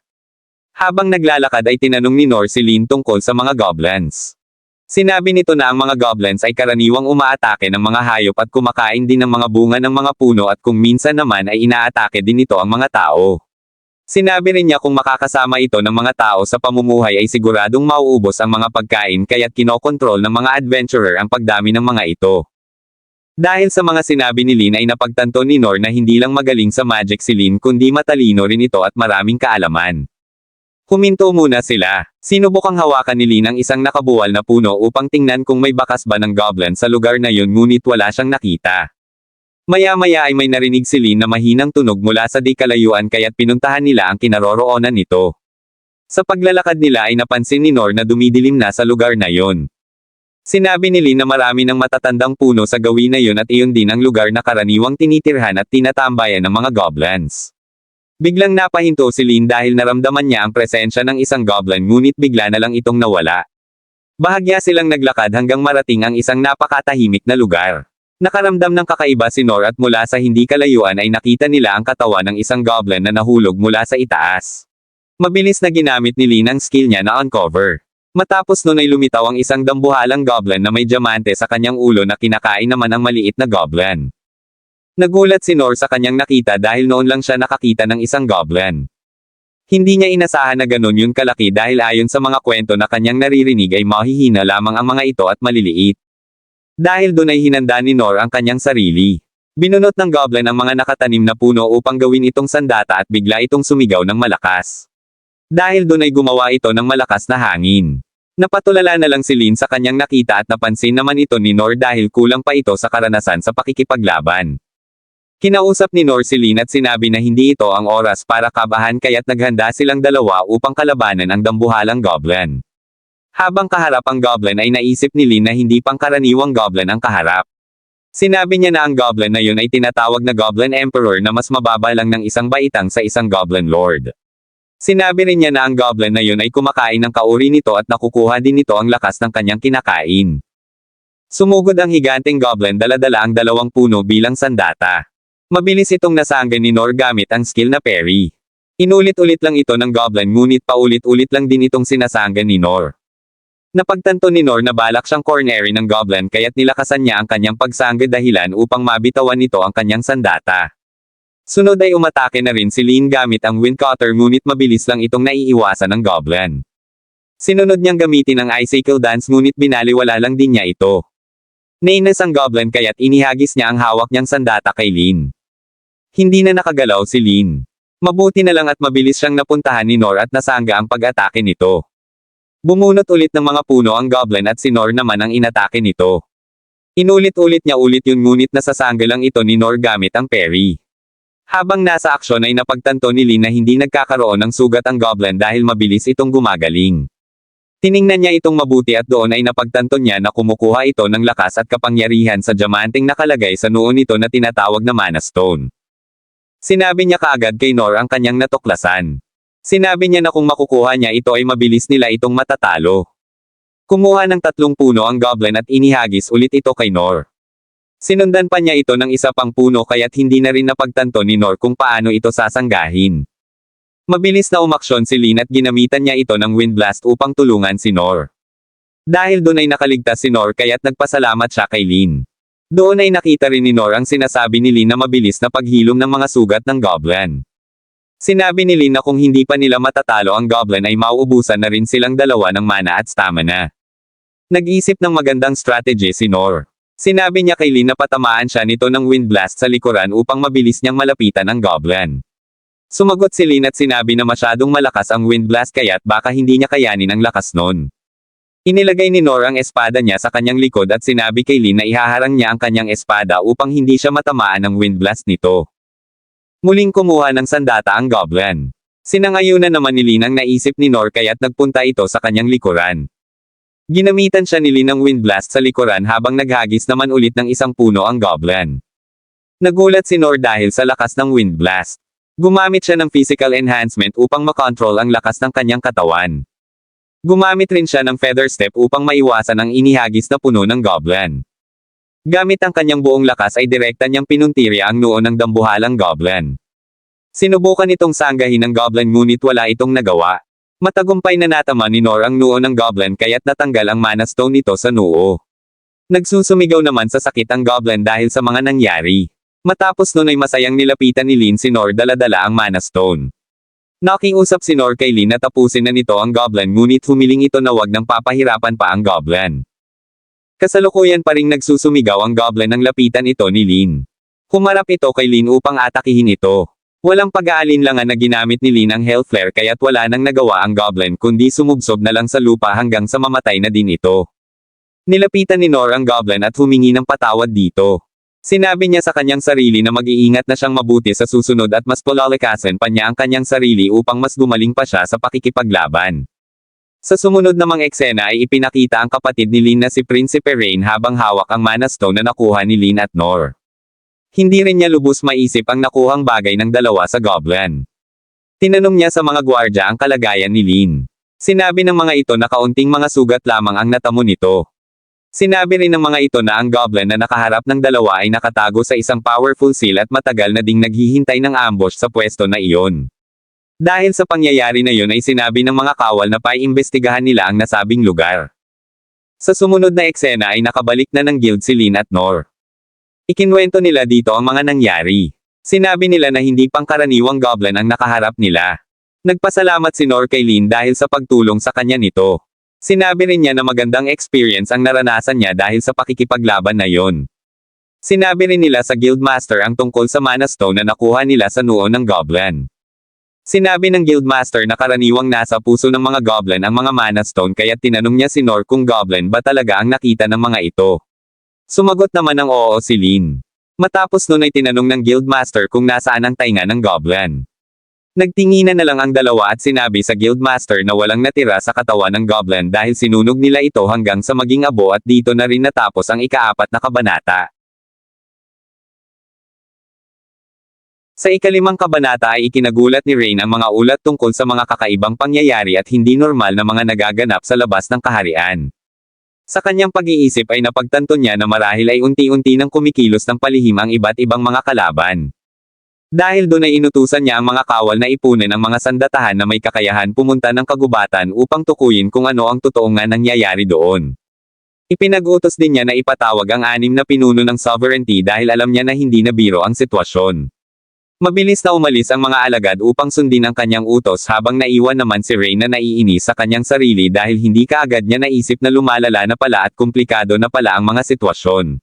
Habang naglalakad ay tinanong ni Nor si Lin tungkol sa mga goblins. Sinabi nito na ang mga goblins ay karaniwang umaatake ng mga hayop at kumakain din ng mga bunga ng mga puno at kung minsan naman ay inaatake din ito ang mga tao. Sinabi rin niya kung makakasama ito ng mga tao sa pamumuhay ay siguradong mauubos ang mga pagkain kaya't kinokontrol ng mga adventurer ang pagdami ng mga ito. Dahil sa mga sinabi ni Lin ay napagtanto ni Nor na hindi lang magaling sa magic si Lin kundi matalino rin ito at maraming kaalaman. Huminto muna sila. Sinubukang hawakan ni Lin ang isang nakabuwal na puno upang tingnan kung may bakas ba ng goblin sa lugar na yun ngunit wala siyang nakita. Maya-maya ay may narinig si Lin na mahinang tunog mula sa di kalayuan kaya't pinuntahan nila ang kinaroroonan nito. Sa paglalakad nila ay napansin ni Nor na dumidilim na sa lugar na yon. Sinabi ni Lin na marami ng matatandang puno sa gawin na yun at iyon din ang lugar na karaniwang tinitirhan at tinatambayan ng mga goblins. Biglang napahinto si Lin dahil naramdaman niya ang presensya ng isang goblin ngunit bigla na lang itong nawala. Bahagya silang naglakad hanggang marating ang isang napakatahimik na lugar. Nakaramdam ng kakaiba si Nor at mula sa hindi kalayuan ay nakita nila ang katawan ng isang goblin na nahulog mula sa itaas. Mabilis na ginamit ni Lin ang skill niya na uncover. Matapos nun ay lumitaw ang isang dambuhalang goblin na may diamante sa kanyang ulo na kinakain naman ang maliit na goblin. Nagulat si Nor sa kanyang nakita dahil noon lang siya nakakita ng isang goblin. Hindi niya inasahan na ganun yun kalaki dahil ayon sa mga kwento na kanyang naririnig ay mahihina lamang ang mga ito at maliliit. Dahil doon ay hinanda ni Nor ang kanyang sarili. Binunot ng goblin ang mga nakatanim na puno upang gawin itong sandata at bigla itong sumigaw ng malakas. Dahil doon ay gumawa ito ng malakas na hangin. Napatulala na lang si Lin sa kanyang nakita at napansin naman ito ni Nor dahil kulang pa ito sa karanasan sa pakikipaglaban. Kinausap ni Nor si Lin at sinabi na hindi ito ang oras para kabahan kaya't naghanda silang dalawa upang kalabanan ang dambuhalang goblin. Habang kaharap ang goblin ay naisip ni Lin na hindi pangkaraniwang goblin ang kaharap. Sinabi niya na ang goblin na yun ay tinatawag na Goblin Emperor na mas mababa lang ng isang baitang sa isang Goblin Lord. Sinabi rin niya na ang goblin na yun ay kumakain ng kauri nito at nakukuha din nito ang lakas ng kanyang kinakain. Sumugod ang higanteng goblin dala-dala ang dalawang puno bilang sandata. Mabilis itong nasanggan ni Nor gamit ang skill na parry. Inulit-ulit lang ito ng goblin ngunit paulit-ulit lang din itong sinasanggan ni Nor. Napagtanto ni Nor na balak siyang cornery ng goblin kaya't nilakasan niya ang kanyang pagsangga dahilan upang mabitawan nito ang kanyang sandata. Sunod ay umatake na rin si Lin gamit ang Wind Cutter ngunit mabilis lang itong naiiwasan ng Goblin. Sinunod niyang gamitin ang Icicle Dance ngunit binaliwala lang din niya ito. Nainis ang Goblin kaya't inihagis niya ang hawak niyang sandata kay Lin. Hindi na nakagalaw si Lin. Mabuti na lang at mabilis siyang napuntahan ni Nor at nasangga ang pag-atake nito. Bumunot ulit ng mga puno ang Goblin at si Nor naman ang inatake nito. Inulit-ulit niya ulit yun ngunit nasasangga lang ito ni Nor gamit ang parry. Habang nasa aksyon ay napagtanto ni Lin na hindi nagkakaroon ng sugat ang Goblin dahil mabilis itong gumagaling. Tiningnan niya itong mabuti at doon ay napagtanto niya na kumukuha ito ng lakas at kapangyarihan sa diamanteng nakalagay sa noo nito na tinatawag na Mana Stone. Sinabi niya kaagad kay Nor ang kanyang natuklasan. Sinabi niya na kung makukuha niya ito ay mabilis nila itong matatalo. Kumuha ng 3 puno ang Goblin at inihagis ulit ito kay Nor. Sinundan pa niya ito ng isa pang puno kaya't hindi na rin napagtanto ni Nor kung paano ito sasanggahin. Mabilis na umaksyon si Lin at ginamitan niya ito ng Wind Blast upang tulungan si Nor. Dahil doon ay nakaligtas si Nor kaya't nagpasalamat siya kay Lin. Doon ay nakita rin ni Nor ang sinasabi ni Lin na mabilis na paghilom ng mga sugat ng Goblin. Sinabi ni Lin na kung hindi pa nila matatalo ang Goblin ay mauubusan na rin silang dalawa ng mana at stamina. Nag-isip ng magandang strategy si Nor. Sinabi niya kay Lin na patamaan siya nito ng Wind Blast sa likuran upang mabilis niyang malapitan ang Goblin. Sumagot si Lin at sinabi na masyadong malakas ang Wind Blast kaya't baka hindi niya kayanin ang lakas nun. Inilagay ni Nor ang espada niya sa kanyang likod at sinabi kay Lin na ihaharang niya ang kanyang espada upang hindi siya matamaan ng Wind Blast nito. Muling kumuha ng sandata ang Goblin. Sinangayunan naman ni Lin ang naisip ni Nor kaya't nagpunta ito sa kanyang likuran. Ginamitan siya ni Lin ng Wind Blast sa likuran habang naghagis naman ulit ng isang puno ang Goblin. Nagulat si Nor dahil sa lakas ng Wind Blast. Gumamit siya ng physical enhancement upang makontrol ang lakas ng kanyang katawan. Gumamit rin siya ng Feather Step upang maiwasan ang inihagis na puno ng Goblin. Gamit ang kanyang buong lakas ay direkta niyang pinuntirya ang noo ng dambuhalang Goblin. Sinubukan itong sanggahin ng Goblin ngunit wala itong nagawa. Matagumpay na natama ni Nor ang noo ng Goblin kaya't natanggal ang Mana Stone nito sa noo. Nagsusumigaw naman sa sakit ang Goblin dahil sa mga nangyari. Matapos nun ay masayang nilapitan ni Lin si Nor dala-dala ang Mana Stone. Nakiusap si Nor kay Lin na tapusin na nito ang Goblin ngunit humiling ito na wag nang papahirapan pa ang Goblin. Kasalukuyan pa ring nagsusumigaw ang Goblin nang lapitan ito ni Lin. Humarap ito kay Lin upang atakihin ito. Walang pag-aalinlangan na ginamit ni Lin ang Hell Flare kaya't wala nang nagawa ang Goblin kundi sumubsob na lang sa lupa hanggang sa mamatay na din ito. Nilapitan ni Nor ang Goblin at humingi ng patawad dito. Sinabi niya sa kanyang sarili na mag-iingat na siyang mabuti sa susunod at mas palalakasin pa niya ang kanyang sarili upang mas gumaling pa siya sa pakikipaglaban. Sa sumunod namang eksena ay ipinakita ang kapatid ni Lin na si Prinsipe Rain habang hawak ang Mana Stone na nakuha ni Lin at Nor. Hindi rin niya lubos maisip ang nakuhang bagay ng dalawa sa Goblin. Tinanong niya sa mga gwardya ang kalagayan ni Lin. Sinabi ng mga ito na kaunting mga sugat lamang ang natamo nito. Sinabi rin ng mga ito na ang Goblin na nakaharap ng dalawa ay nakatago sa isang powerful seal at matagal na ding naghihintay ng ambush sa pwesto na iyon. Dahil sa pangyayari na yun ay sinabi ng mga kawal na paiimbestigahan nila ang nasabing lugar. Sa sumunod na eksena ay nakabalik na ng guild si Lin at Nor. Ikinwento nila dito ang mga nangyari. Sinabi nila na hindi pangkaraniwang Goblin ang nakaharap nila. Nagpasalamat si Nor kay Lin dahil sa pagtulong sa kanya nito. Sinabi rin niya na magandang experience ang naranasan niya dahil sa pakikipaglaban na yon. Sinabi rin nila sa Guildmaster ang tungkol sa Mana Stone na nakuha nila sa noo ng Goblin. Sinabi ng Guildmaster na karaniwang nasa puso ng mga Goblin ang mga Mana Stone kaya tinanong niya si Nor kung Goblin ba talaga ang nakita ng mga ito. Sumagot naman ng oo si Lin. Matapos nun ay tinanong ng Guildmaster kung nasaan ang tainga ng Goblin. Nagtinginan na lang ang dalawa at sinabi sa Guildmaster na walang natira sa katawan ng Goblin dahil sinunog nila ito hanggang sa maging abo at dito na rin natapos ang ika-4 na kabanata. Sa ika-5 kabanata ay ikinagulat ni Rain ang mga ulat tungkol sa mga kakaibang pangyayari at hindi normal na mga nagaganap sa labas ng kaharian. Sa kanyang pag-iisip ay napagtanto niya na marahil ay unti-unti nang kumikilos ng palihim ang iba't ibang mga kalaban. Dahil doon ay inutusan niya ang mga kawal na ipunin ang mga sandatahan na may kakayahan pumunta ng kagubatan upang tukuyin kung ano ang totoong nga nangyayari doon. Ipinag-utos din niya na ipatawag ang 6 na pinuno ng sovereignty dahil alam niya na hindi na biro ang sitwasyon. Mabilis na umalis ang mga alagad upang sundin ang kanyang utos habang naiwan naman si Rain na naiinis sa kanyang sarili dahil hindi kaagad niya naisip na lumalala na pala at komplikado na pala ang mga sitwasyon.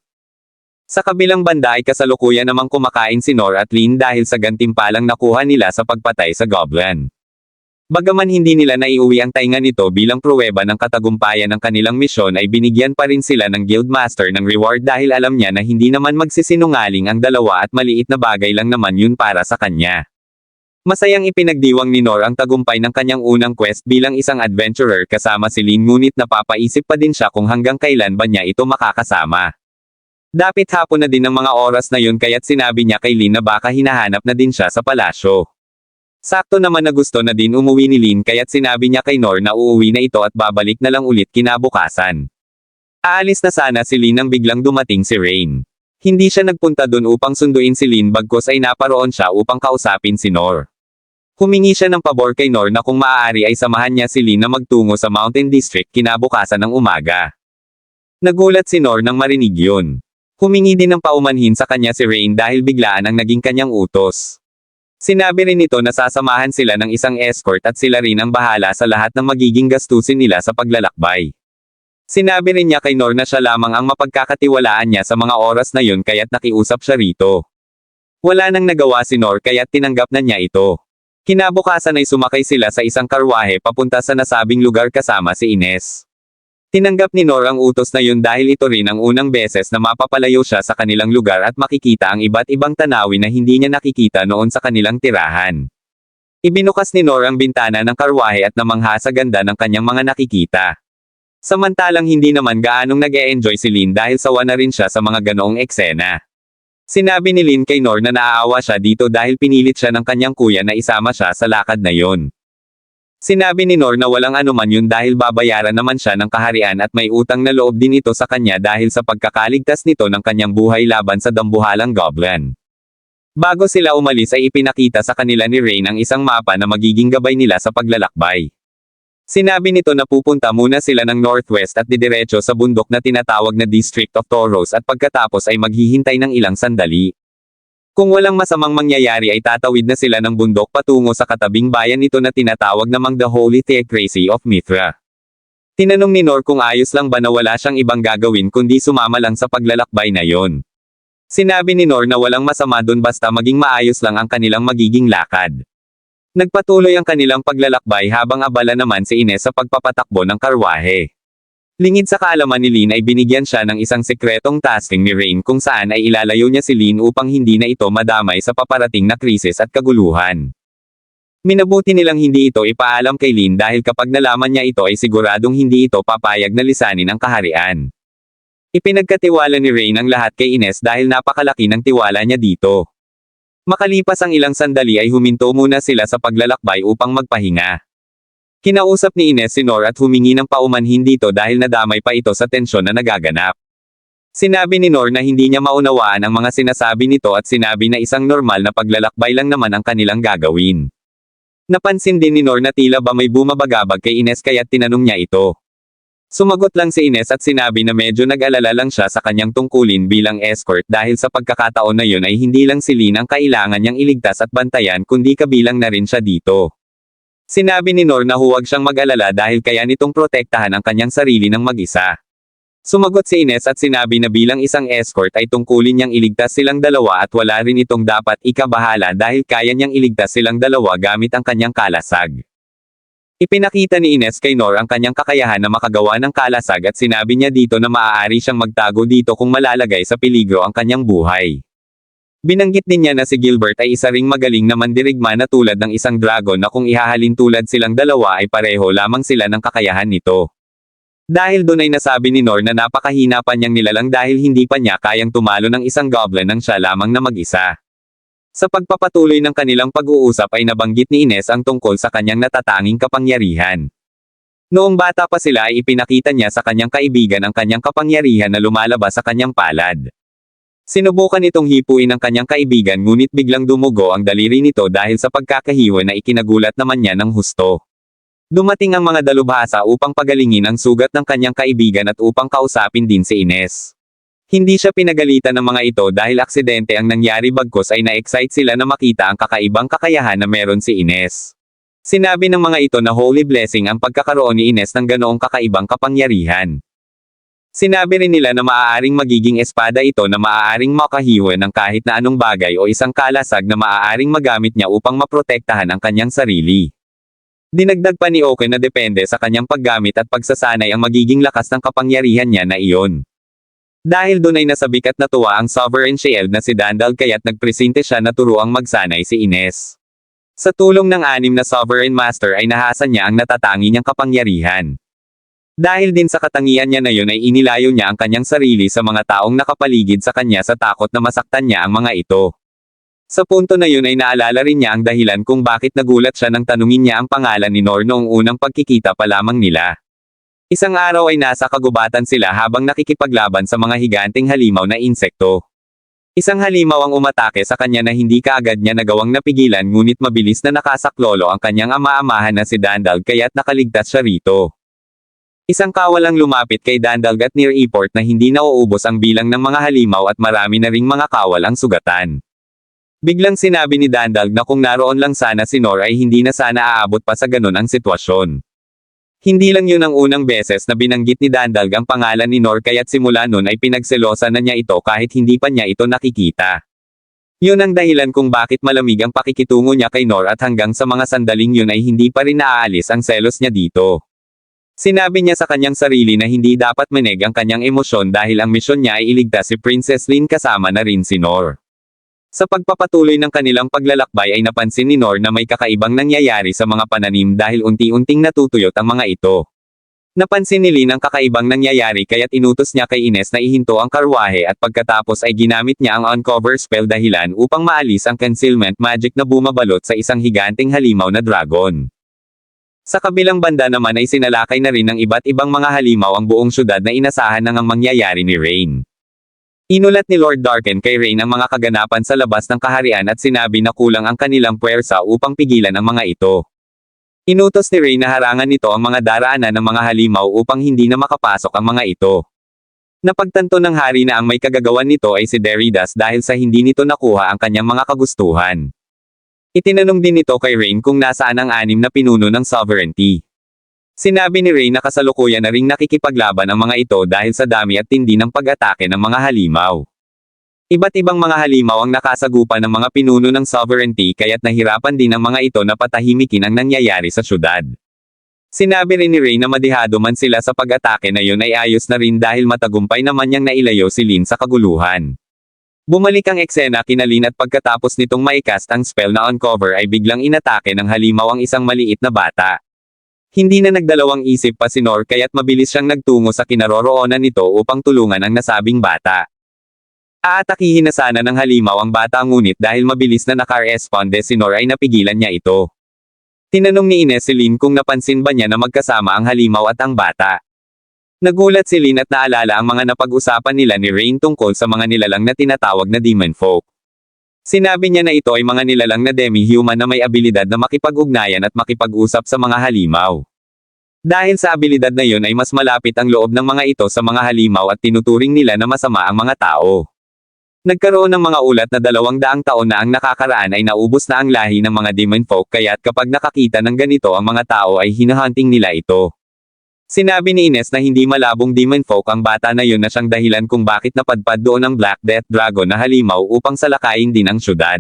Sa kabilang banda ay kasalukuyan namang kumakain si Nor at Lin dahil sa gantimpalang nakuha nila sa pagpatay sa Goblin. Bagaman hindi nila naiuwi ang tainga nito bilang pruweba ng katagumpayan ng kanilang misyon ay binigyan pa rin sila ng Guildmaster ng reward dahil alam niya na hindi naman magsisinungaling ang dalawa at maliit na bagay lang naman yun para sa kanya. Masayang ipinagdiwang ni Nor ang tagumpay ng kanyang unang quest bilang isang adventurer kasama si Lin ngunit napapaisip pa din siya kung hanggang kailan ba niya ito makakasama. Dapit hapon na din ng mga oras na yun kaya't sinabi niya kay Lin na baka hinahanap na din siya sa palasyo. Sakto naman na gusto na din umuwi ni Lin kaya't sinabi niya kay Nor na uuwi na ito at babalik na lang ulit kinabukasan. Aalis na sana si Lin nang biglang dumating si Rain. Hindi siya nagpunta dun upang sunduin si Lin bagkus ay naparoon siya upang kausapin si Nor. Humingi siya ng pabor kay Nor na kung maaari ay samahan niya si Lin na magtungo sa Mountain District kinabukasan ng umaga. Nagulat si Nor nang marinig yun. Humingi din ng paumanhin sa kanya si Rain dahil biglaan ang naging kanyang utos. Sinabi rin nito na sasamahan sila ng isang escort at sila rin ang bahala sa lahat ng magiging gastusin nila sa paglalakbay. Sinabi rin niya kay Nor na siya lamang ang mapagkakatiwalaan niya sa mga oras na yun kaya't nakiusap siya rito. Wala nang nagawa si Nor kaya't tinanggap na niya ito. Kinabukasan ay sumakay sila sa isang karwahe papunta sa nasabing lugar kasama si Ines. Tinanggap ni Nor ang utos na yun dahil ito rin ang unang beses na mapapalayo siya sa kanilang lugar at makikita ang iba't ibang tanawin na hindi niya nakikita noon sa kanilang tirahan. Ibinukas ni Nor ang bintana ng karwahe at namangha sa ganda ng kanyang mga nakikita. Samantalang hindi naman gaanong nag-e-enjoy si Lin dahil sawa na rin siya sa mga ganoong eksena. Sinabi ni Lin kay Nor na naaawa siya dito dahil pinilit siya ng kanyang kuya na isama siya sa lakad na yon. Sinabi ni Nor na walang anuman yun dahil babayaran naman siya ng kaharian at may utang na loob din ito sa kanya dahil sa pagkakaligtas nito ng kanyang buhay laban sa dambuhalang Goblin. Bago sila umalis ay ipinakita sa kanila ni Rain ang isang mapa na magiging gabay nila sa paglalakbay. Sinabi nito na pupunta muna sila ng northwest at didiretso sa bundok na tinatawag na District of Tauros at pagkatapos ay maghihintay ng ilang sandali. Kung walang masamang mangyayari ay tatawid na sila ng bundok patungo sa katabing bayan nito na tinatawag namang The Holy Theocracy of Mithra. Tinanong ni Nor kung ayos lang ba na wala siyang ibang gagawin kundi sumama lang sa paglalakbay na yon. Sinabi ni Nor na walang masama dun basta maging maayos lang ang kanilang magiging lakad. Nagpatuloy ang kanilang paglalakbay habang abala naman si Ines sa pagpapatakbo ng karwahe. Lingid sa kaalaman ni Lin ay binigyan siya ng isang sekretong tasking ni Rain kung saan ay ilalayo niya si Lin upang hindi na ito madamay sa paparating na krisis at kaguluhan. Minabuti nilang hindi ito ipaalam kay Lin dahil kapag nalaman niya ito ay siguradong hindi ito papayag na lisanin ang kaharian. Ipinagkatiwala ni Rain ang lahat kay Ines dahil napakalaki ng tiwala niya dito. Makalipas ang ilang sandali ay huminto muna sila sa paglalakbay upang magpahinga. Kinausap ni Ines si Nor at humingi ng paumanhin dito dahil nadamay pa ito sa tensyon na nagaganap. Sinabi ni Nor na hindi niya maunawaan ang mga sinasabi nito at sinabi na isang normal na paglalakbay lang naman ang kanilang gagawin. Napansin din ni Nor na tila ba may bumabagabag kay Ines kaya't tinanong niya ito. Sumagot lang si Ines at sinabi na medyo nag-alala lang siya sa kanyang tungkulin bilang escort dahil sa pagkakataon na yun ay hindi lang si Lin ang kailangan niyang iligtas at bantayan kundi kabilang na rin siya dito. Sinabi ni Nor na huwag siyang mag-alala dahil kaya nitong protektahan ang kanyang sarili ng mag-isa. Sumagot si Ines at sinabi na bilang isang escort ay tungkulin niyang iligtas silang dalawa at wala rin itong dapat ikabahala dahil kaya niyang iligtas silang dalawa gamit ang kanyang kalasag. Ipinakita ni Ines kay Nor ang kanyang kakayahan na makagawa ng kalasag at sinabi niya dito na maaari siyang magtago dito kung malalagay sa peligro ang kanyang buhay. Binanggit din niya na si Gilbert ay isa ring magaling na mandirigma na tulad ng isang dragon na kung ihahalin tulad silang dalawa ay pareho lamang sila ng kakayahan nito. Dahil doon ay nasabi ni Nor na napakahina pa niyang nilalang dahil hindi pa niya kayang tumalo ng isang goblin nang siya lamang na mag-isa. Sa pagpapatuloy ng kanilang pag-uusap ay nabanggit ni Ines ang tungkol sa kanyang natatanging kapangyarihan. Noong bata pa sila ay ipinakita niya sa kanyang kaibigan ang kanyang kapangyarihan na lumalabas sa kanyang palad. Sinubukan itong hipuin ng kanyang kaibigan ngunit biglang dumugo ang daliri nito dahil sa pagkakahiwa na ikinagulat naman niya ng husto. Dumating ang mga dalubhasa upang pagalingin ang sugat ng kanyang kaibigan at upang kausapin din si Ines. Hindi siya pinagalitan ng mga ito dahil aksidente ang nangyari bagkus ay na-excite sila na makita ang kakaibang kakayahan na meron si Ines. Sinabi ng mga ito na holy blessing ang pagkakaroon ni Ines ng ganoong kakaibang kapangyarihan. Sinabi rin nila na maaaring magiging espada ito na maaaring makahiwa ng kahit na anong bagay o isang kalasag na maaaring magamit niya upang maprotektahan ang kanyang sarili. Dinagdag pa ni Oki na depende sa kanyang paggamit at pagsasanay ang magiging lakas ng kapangyarihan niya na iyon. Dahil doon ay nasabik at natuwa ang Sovereign Shield na si Dandal kaya't nagpresente siya na turuang magsanay si Ines. Sa tulong ng 6 na Sovereign Master ay nahasan niya ang natatangi niyang kapangyarihan. Dahil din sa katangian niya na yun ay inilayo niya ang kanyang sarili sa mga taong nakapaligid sa kanya sa takot na masaktan niya ang mga ito. Sa punto na yun ay naalala rin niya ang dahilan kung bakit nagulat siya nang tanungin niya ang pangalan ni Nor noong unang pagkikita pa lamang nila. Isang araw ay nasa kagubatan sila habang nakikipaglaban sa mga higanting halimaw na insekto. Isang halimaw ang umatake sa kanya na hindi kaagad niya nagawang napigilan ngunit mabilis na nakasaklolo ang kanyang ama-amahan na si Dandal kaya't nakaligtas siya rito. Isang kawal ang lumapit kay Dandal at near airport na hindi nauubos ang bilang ng mga halimaw at marami na ring mga kawal ang sugatan. Biglang sinabi ni Dandal na kung naroon lang sana si Nor ay hindi na sana aabot pa sa ganun ang sitwasyon. Hindi lang yun ang unang beses na binanggit ni Dandal ang pangalan ni Nor kaya't simula nun ay pinagselosa na niya ito kahit hindi pa niya ito nakikita. Yun ang dahilan kung bakit malamig ang pakikitungo niya kay Nor at hanggang sa mga sandaling yun ay hindi pa rin naaalis ang selos niya dito. Sinabi niya sa kanyang sarili na hindi dapat manig ang kanyang emosyon dahil ang misyon niya ay iligtas si Princess Lin kasama na rin si Nor. Sa pagpapatuloy ng kanilang paglalakbay ay napansin ni Nor na may kakaibang nangyayari sa mga pananim dahil unti-unting natutuyot ang mga ito. Napansin ni Lin ang kakaibang nangyayari kaya't inutos niya kay Ines na ihinto ang karwahe at pagkatapos ay ginamit niya ang uncover spell dahilan upang maalis ang concealment magic na bumabalot sa isang higanting halimaw na dragon. Sa kabilang banda naman ay sinalakay na rin ng iba't ibang mga halimaw ang buong syudad na inasahan ng ang mangyayari ni Rain. Inulat ni Lord Darken kay Rain ang mga kaganapan sa labas ng kaharian at sinabi na kulang ang kanilang puwersa upang pigilan ang mga ito. Inutos ni Rain na harangan nito ang mga daraanan ng mga halimaw upang hindi na makapasok ang mga ito. Napagtanto ng hari na ang may kagagawan nito ay si Deridas dahil sa hindi nito nakuha ang kanyang mga kagustuhan. Itinanong din nito kay Rain kung nasaan ang 6 na pinuno ng sovereignty. Sinabi ni Rain na kasalukuyan na ring nakikipaglaban ang mga ito dahil sa dami at tindi ng pag-atake ng mga halimaw. Iba't ibang mga halimaw ang nakasagupan ng mga pinuno ng sovereignty kaya't nahirapan din ang mga ito na patahimikin ang nangyayari sa syudad. Sinabi rin ni Rain na madihado man sila sa pag-atake na yun ay ayos na rin dahil matagumpay naman niyang nailayo si Lin sa kaguluhan. Bumalik ang eksena kina Lin at pagkatapos nitong maikast ang spell na uncover ay biglang inatake ng halimaw ang isang maliit na bata. Hindi na nagdalawang isip pa si Nor kaya't mabilis siyang nagtungo sa kinaroroonan nito upang tulungan ang nasabing bata. Aatakihin na sana ng halimaw ang bata ngunit dahil mabilis na naka-responde si Nor ay napigilan niya ito. Tinanong ni Ines si Lin kung napansin ba niya na magkasama ang halimaw at ang bata. Nagulat si Lin at naalala ang mga napag-usapan nila ni Rain tungkol sa mga nilalang na tinatawag na demon folk. Sinabi niya na ito ay mga nilalang na demi-human na may abilidad na makipag-ugnayan at makipag-usap sa mga halimaw. Dahil sa abilidad na yun ay mas malapit ang loob ng mga ito sa mga halimaw at tinuturing nila na masama ang mga tao. Nagkaroon ng mga ulat na 200 taon na ang nakakaraan ay naubos na ang lahi ng mga demon folk kaya't kapag nakakita ng ganito ang mga tao ay hinahunting nila ito. Sinabi ni Ines na hindi malabong demon folk ang bata na yun na siyang dahilan kung bakit napadpad doon ang Black Death Dragon na halimaw upang salakayin din ang syudad.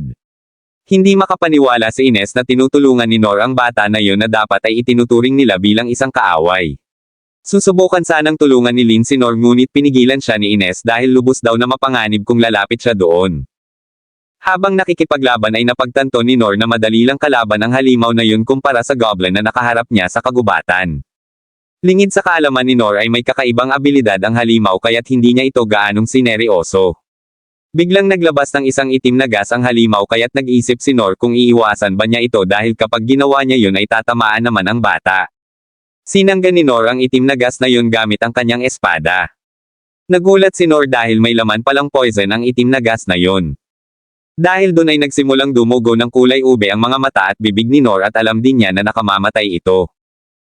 Hindi makapaniwala si Ines na tinutulungan ni Nor ang bata na yun na dapat ay itinuturing nila bilang isang kaaway. Susubukan sanang tulungan ni Lin si Nor ngunit pinigilan siya ni Ines dahil lubos daw na mapanganib kung lalapit siya doon. Habang nakikipaglaban ay napagtanto ni Nor na madali lang kalaban ang halimaw na yun kumpara sa goblin na nakaharap niya sa kagubatan. Lingid sa kaalaman ni Nor ay may kakaibang abilidad ang halimaw kaya't hindi niya ito gaanong sineryoso. Biglang naglabas ng isang itim na gas ang halimaw kaya't nag-isip si Nor kung iiwasan ba niya ito dahil kapag ginawa niya yun ay tatamaan naman ang bata. Sinangga ni Nor ang itim na gas na yun gamit ang kanyang espada. Nagulat si Nor dahil may laman palang poison ang itim na gas na yun. Dahil doon ay nagsimulang dumugo ng kulay ube ang mga mata at bibig ni Nor at alam din niya na nakamamatay ito.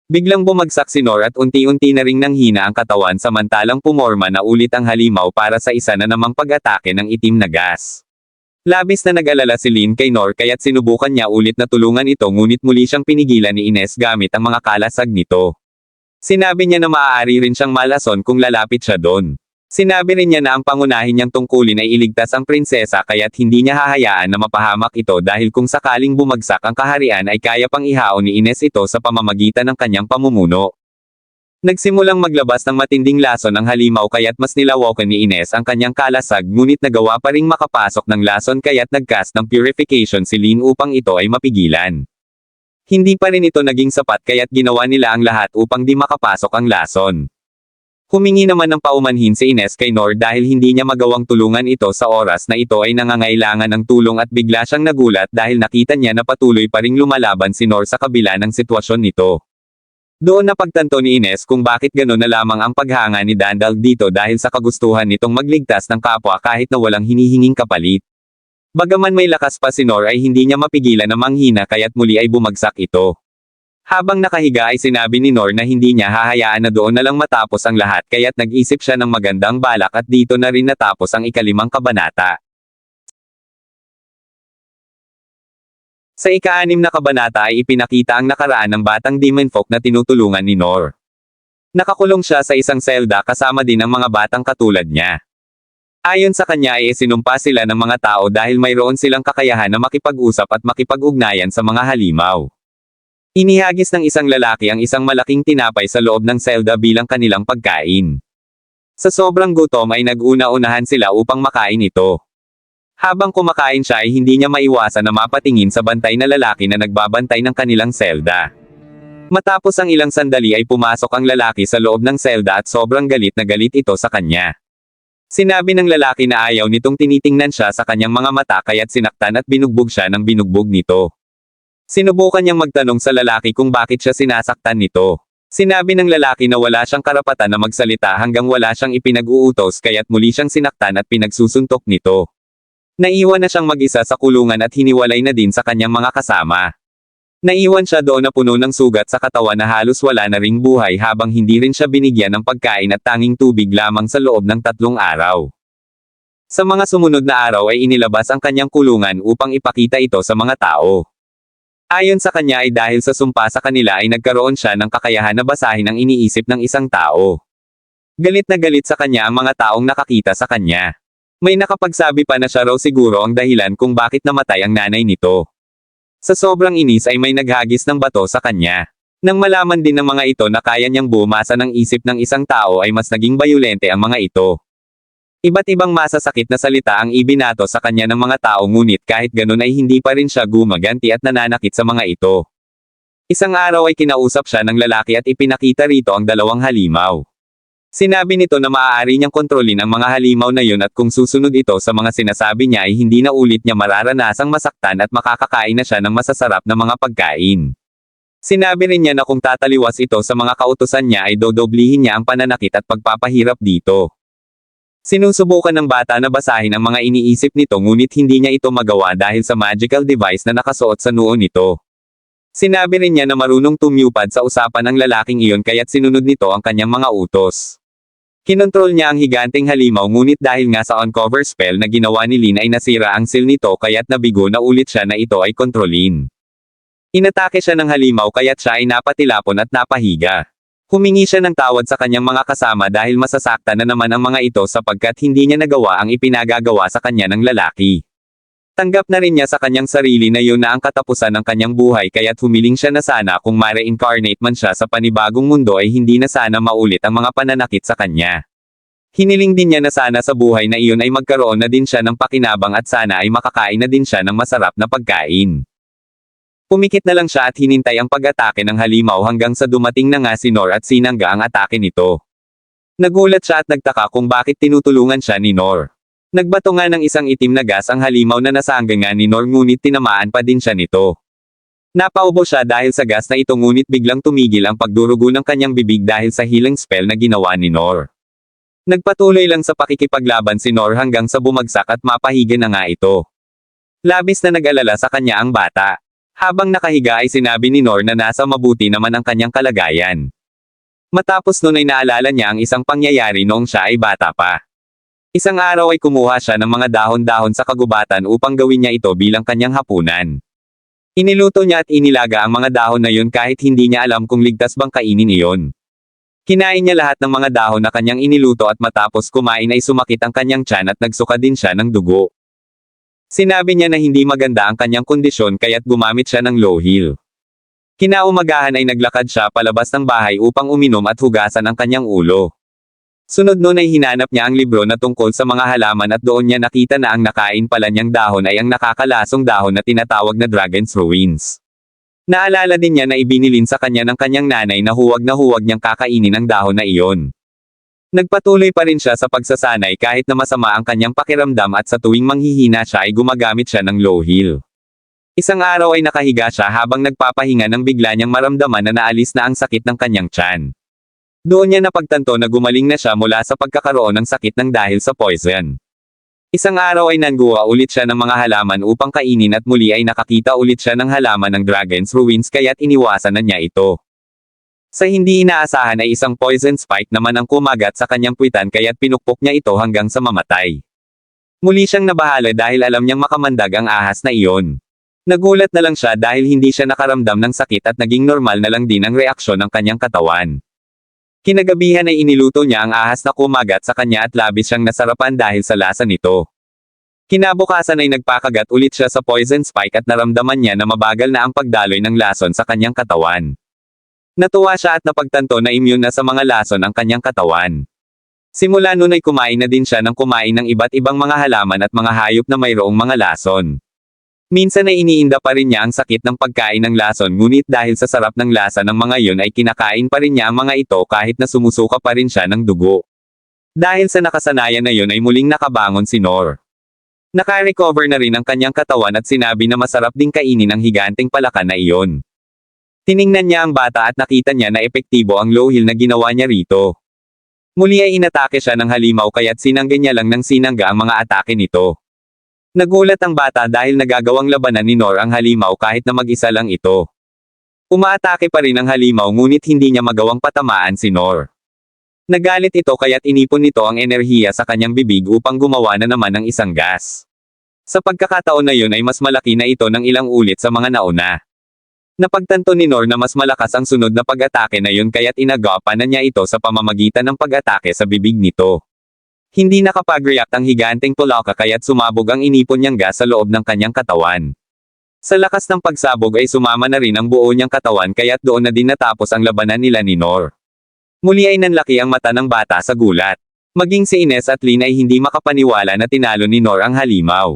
Biglang bumagsak si Nor at unti-unti na ring nanghina ang katawan samantalang pumorma na ulit ang halimaw para sa isa na namang pag-atake ng itim na gas. Labis na nag-alala si Lin kay Nor kaya't sinubukan niya ulit na tulungan ito ngunit muli siyang pinigilan ni Ines gamit ang mga kalasag nito. Sinabi niya na maaari rin siyang malason kung lalapit siya doon. Sinabi rin niya na ang pangunahin niyang tungkulin ay iligtas ang prinsesa kaya't hindi niya hahayaan na mapahamak ito dahil kung sakaling bumagsak ang kaharian ay kaya pang ihaon ni Ines ito sa pamamagitan ng kanyang pamumuno. Nagsimulang maglabas ng matinding lason ang halimaw kaya't mas nilawakan ni Ines ang kanyang kalasag ngunit nagawa pa ring makapasok ng lason kaya't nagcast ng purification si Lin upang ito ay mapigilan. Hindi pa rin ito naging sapat kaya't ginawa nila ang lahat upang di makapasok ang lason. Humingi naman ng paumanhin si Ines kay Nor dahil hindi niya magawang tulungan ito sa oras na ito ay nangangailangan ng tulong at bigla siyang nagulat dahil nakita niya na patuloy pa ring lumalaban si Nor sa kabila ng sitwasyon nito. Doon napagtanto ni Ines kung bakit gano'n na lamang ang paghanga ni Dandal dito dahil sa kagustuhan nitong magligtas ng kapwa kahit na walang hinihinging kapalit. Bagaman may lakas pa si Nor ay hindi niya mapigilan na manghina kaya't muli ay bumagsak ito. Habang nakahiga ay sinabi ni Nor na hindi niya hahayaan na doon na lang matapos ang lahat kaya't nag-isip siya ng magandang balak at dito na rin natapos ang ika-5 kabanata. Sa ika-6 na kabanata ay ipinakita ang nakaraan ng batang demon folk na tinutulungan ni Nor. Nakakulong siya sa isang selda kasama din ang mga batang katulad niya. Ayon sa kanya ay sinumpa sila ng mga tao dahil mayroon silang kakayahan na makipag-usap at makipag-ugnayan sa mga halimaw. Inihagis ng isang lalaki ang isang malaking tinapay sa loob ng selda bilang kanilang pagkain. Sa sobrang gutom ay nag-una-unahan sila upang makain ito. Habang kumakain siya ay hindi niya maiwasan na mapatingin sa bantay na lalaki na nagbabantay ng kanilang selda. Matapos ang ilang sandali ay pumasok ang lalaki sa loob ng selda at sobrang galit na galit ito sa kanya. Sinabi ng lalaki na ayaw nitong tinitingnan siya sa kanyang mga mata kaya't sinaktan at binugbog siya ng binugbog nito. Sinubukan niyang magtanong sa lalaki kung bakit siya sinasaktan nito. Sinabi ng lalaki na wala siyang karapatan na magsalita hanggang wala siyang ipinag-uutos kaya't muli siyang sinaktan at pinagsusuntok nito. Naiwan na siyang mag-isa sa kulungan at hiniwalay na din sa kanyang mga kasama. Naiwan siya doon na puno ng sugat sa katawan na halos wala na ring buhay habang hindi rin siya binigyan ng pagkain at tanging tubig lamang sa loob ng 3 araw. Sa mga sumunod na araw ay inilabas ang kanyang kulungan upang ipakita ito sa mga tao. Ayon sa kanya ay dahil sa sumpa sa kanila ay nagkaroon siya ng kakayahan na basahin ang iniisip ng isang tao. Galit na galit sa kanya ang mga taong nakakita sa kanya. May nakapagsabi pa na siya raw siguro ang dahilan kung bakit namatay ang nanay nito. Sa sobrang inis ay may naghagis ng bato sa kanya. Nang malaman din ng mga ito na kaya niyang bumasa ng isip ng isang tao ay mas naging bayolente ang mga ito. Iba't ibang masasakit na salita ang ibinato sa kanya ng mga tao ngunit kahit ganun ay hindi pa rin siya gumaganti at nananakit sa mga ito. Isang araw ay kinausap siya ng lalaki at ipinakita rito ang 2 halimaw. Sinabi nito na maaari niyang kontrolin ang mga halimaw na yun at kung susunod ito sa mga sinasabi niya ay hindi na ulit niya mararanasang masaktan at makakakain na siya ng masasarap na mga pagkain. Sinabi rin niya na kung tataliwas ito sa mga kautusan niya ay dodoblihin niya ang pananakit at pagpapahirap dito. Sinusubukan ng bata na basahin ang mga iniisip nito ngunit hindi niya ito magawa dahil sa magical device na nakasuot sa noo nito. Sinabi rin niya na marunong tumyupad sa usapan ng lalaking iyon kaya't sinunod nito ang kanyang mga utos. Kinontrol niya ang higanteng halimaw ngunit dahil nga sa uncover spell na ginawa ni Lin ay nasira ang seal nito kaya't nabigo na ulit siya na ito ay kontrolin. Inatake siya ng halimaw kaya't siya ay napatilapon at napahiga. Humingi siya ng tawad sa kanyang mga kasama dahil masasaktan na naman ang mga ito sapagkat hindi niya nagawa ang ipinagagawa sa kanya ng lalaki. Tanggap na rin niya sa kanyang sarili na yun na ang katapusan ng kanyang buhay kaya't humiling siya na sana kung ma-reincarnate man siya sa panibagong mundo ay hindi na sana maulit ang mga pananakit sa kanya. Hiniling din niya na sana sa buhay na iyon ay magkaroon na din siya ng pakinabang at sana ay makakain na din siya ng masarap na pagkain. Pumikit na lang siya at hinintay ang pag-atake ng halimaw hanggang sa dumating na nga si Nor at sinangga ang atake nito. Nagulat siya at nagtaka kung bakit tinutulungan siya ni Nor. Nagbato nga ng isang itim na gas ang halimaw na nasangga nga ni Nor ngunit tinamaan pa din siya nito. Napaubo siya dahil sa gas na ito ngunit biglang tumigil ang pagdurugo ng kanyang bibig dahil sa healing spell na ginawa ni Nor. Nagpatuloy lang sa pakikipaglaban si Nor hanggang sa bumagsak at mapahiga na nga ito. Labis na nag-alala sa kanya ang bata. Habang nakahiga ay sinabi ni Nor na nasa mabuti naman ang kanyang kalagayan. Matapos nun ay naalala niya ang isang pangyayari noong siya ay bata pa. Isang araw ay kumuha siya ng mga dahon-dahon sa kagubatan upang gawin niya ito bilang kanyang hapunan. Iniluto niya at inilaga ang mga dahon na yun kahit hindi niya alam kung ligtas bang kainin iyon. Kinain niya lahat ng mga dahon na kanyang iniluto at matapos kumain ay sumakit ang kanyang tiyan at nagsuka din siya ng dugo. Sinabi niya na hindi maganda ang kanyang kondisyon kaya't gumamit siya ng Lohil. Kinaumagahan ay naglakad siya palabas ng bahay upang uminom at hugasan ang kanyang ulo. Sunod nun ay hinanap niya ang libro na tungkol sa mga halaman at doon niya nakita na ang nakain pala niyang dahon ay ang nakakalasong dahon na tinatawag na Dragon's Ruins. Naalala din niya na ibinilin sa kanya ng kanyang nanay na huwag niyang kakainin ang dahon na iyon. Nagpatuloy pa rin siya sa pagsasanay kahit na masama ang kanyang pakiramdam at sa tuwing manghihina siya ay gumagamit siya ng Lohil. Isang araw ay nakahiga siya habang nagpapahinga nang bigla niyang maramdaman na naalis na ang sakit ng kanyang tiyan. Doon niya napagtanto na gumaling na siya mula sa pagkakaroon ng sakit ng dahil sa poison. Isang araw ay nanguha ulit siya ng mga halaman upang kainin at muli ay nakakita ulit siya ng halaman ng Dragon's Ruins kaya't iniwasan na niya ito. Sa hindi inaasahan ay isang poison spike naman ang kumagat sa kanyang puwitan kaya't pinukpok niya ito hanggang sa mamatay. Muli siyang nabahala dahil alam niyang makamandag ang ahas na iyon. Nagulat na lang siya dahil hindi siya nakaramdam ng sakit at naging normal na lang din ang reaksyon ng kanyang katawan. Kinagabihan ay iniluto niya ang ahas na kumagat sa kanya at labis siyang nasarapan dahil sa lasa nito. Kinabukasan ay nagpakagat ulit siya sa poison spike at naramdaman niya na mabagal na ang pagdaloy ng lason sa kanyang katawan. Natuwa siya at napagtanto na immune na sa mga lason ang kanyang katawan. Simula nun ay kumain na din siya ng kumain ng iba't ibang mga halaman at mga hayop na mayroong mga lason. Minsan ay iniinda pa rin niya ang sakit ng pagkain ng lason ngunit dahil sa sarap ng lasa ng mga yun ay kinakain pa rin niya ang mga ito kahit na sumusuka pa rin siya ng dugo. Dahil sa nakasanayan na yun ay muling nakabangon si Nor. Naka-recover na rin ang kanyang katawan at sinabi na masarap ding kainin ang higanteng palaka na iyon. Tiningnan niya ang bata at nakita niya na epektibo ang Lohil na ginawa niya rito. Muli ay inatake siya ng halimaw kaya't sinangga niya lang ng sinangga ang mga atake nito. Nagulat ang bata dahil nagagawang labanan ni Nor ang halimaw kahit na mag-isa lang ito. Umaatake pa rin ang halimaw ngunit hindi niya magawang patamaan si Nor. Nagalit ito kaya't inipon nito ang enerhiya sa kanyang bibig upang gumawa na naman ng isang gas. Sa pagkakataon na yun ay mas malaki na ito ng ilang ulit sa mga nauna. Napagtanto ni Nor na mas malakas ang sunod na pag-atake na yun kaya't inagapan na niya ito sa pamamagitan ng pag-atake sa bibig nito. Hindi nakapag-react ang higanteng palaka kaya't sumabog ang inipon niyang gas sa loob ng kanyang katawan. Sa lakas ng pagsabog ay sumama na rin ang buo niyang katawan kaya't doon na din natapos ang labanan nila ni Nor. Muli ay nanlaki ang mata ng bata sa gulat. Maging si Ines at Lynn ay hindi makapaniwala na tinalo ni Nor ang halimaw.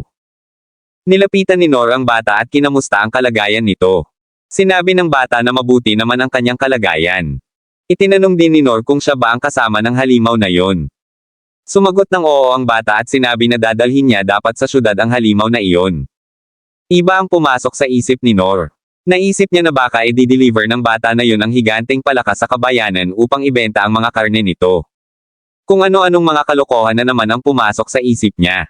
Nilapitan ni Nor ang bata at kinamusta ang kalagayan nito. Sinabi ng bata na mabuti naman ang kanyang kalagayan. Itinanong din ni Nor kung siya ba ang kasama ng halimaw na yon. Sumagot ng oo ang bata at sinabi na dadalhin niya dapat sa syudad ang halimaw na iyon. Iba ang pumasok sa isip ni Nor. Naisip niya na baka i-deliver ng bata na yun ang higanteng palaka sa kabayanan upang ibenta ang mga karne nito. Kung ano-anong mga kalokohan na naman ang pumasok sa isip niya.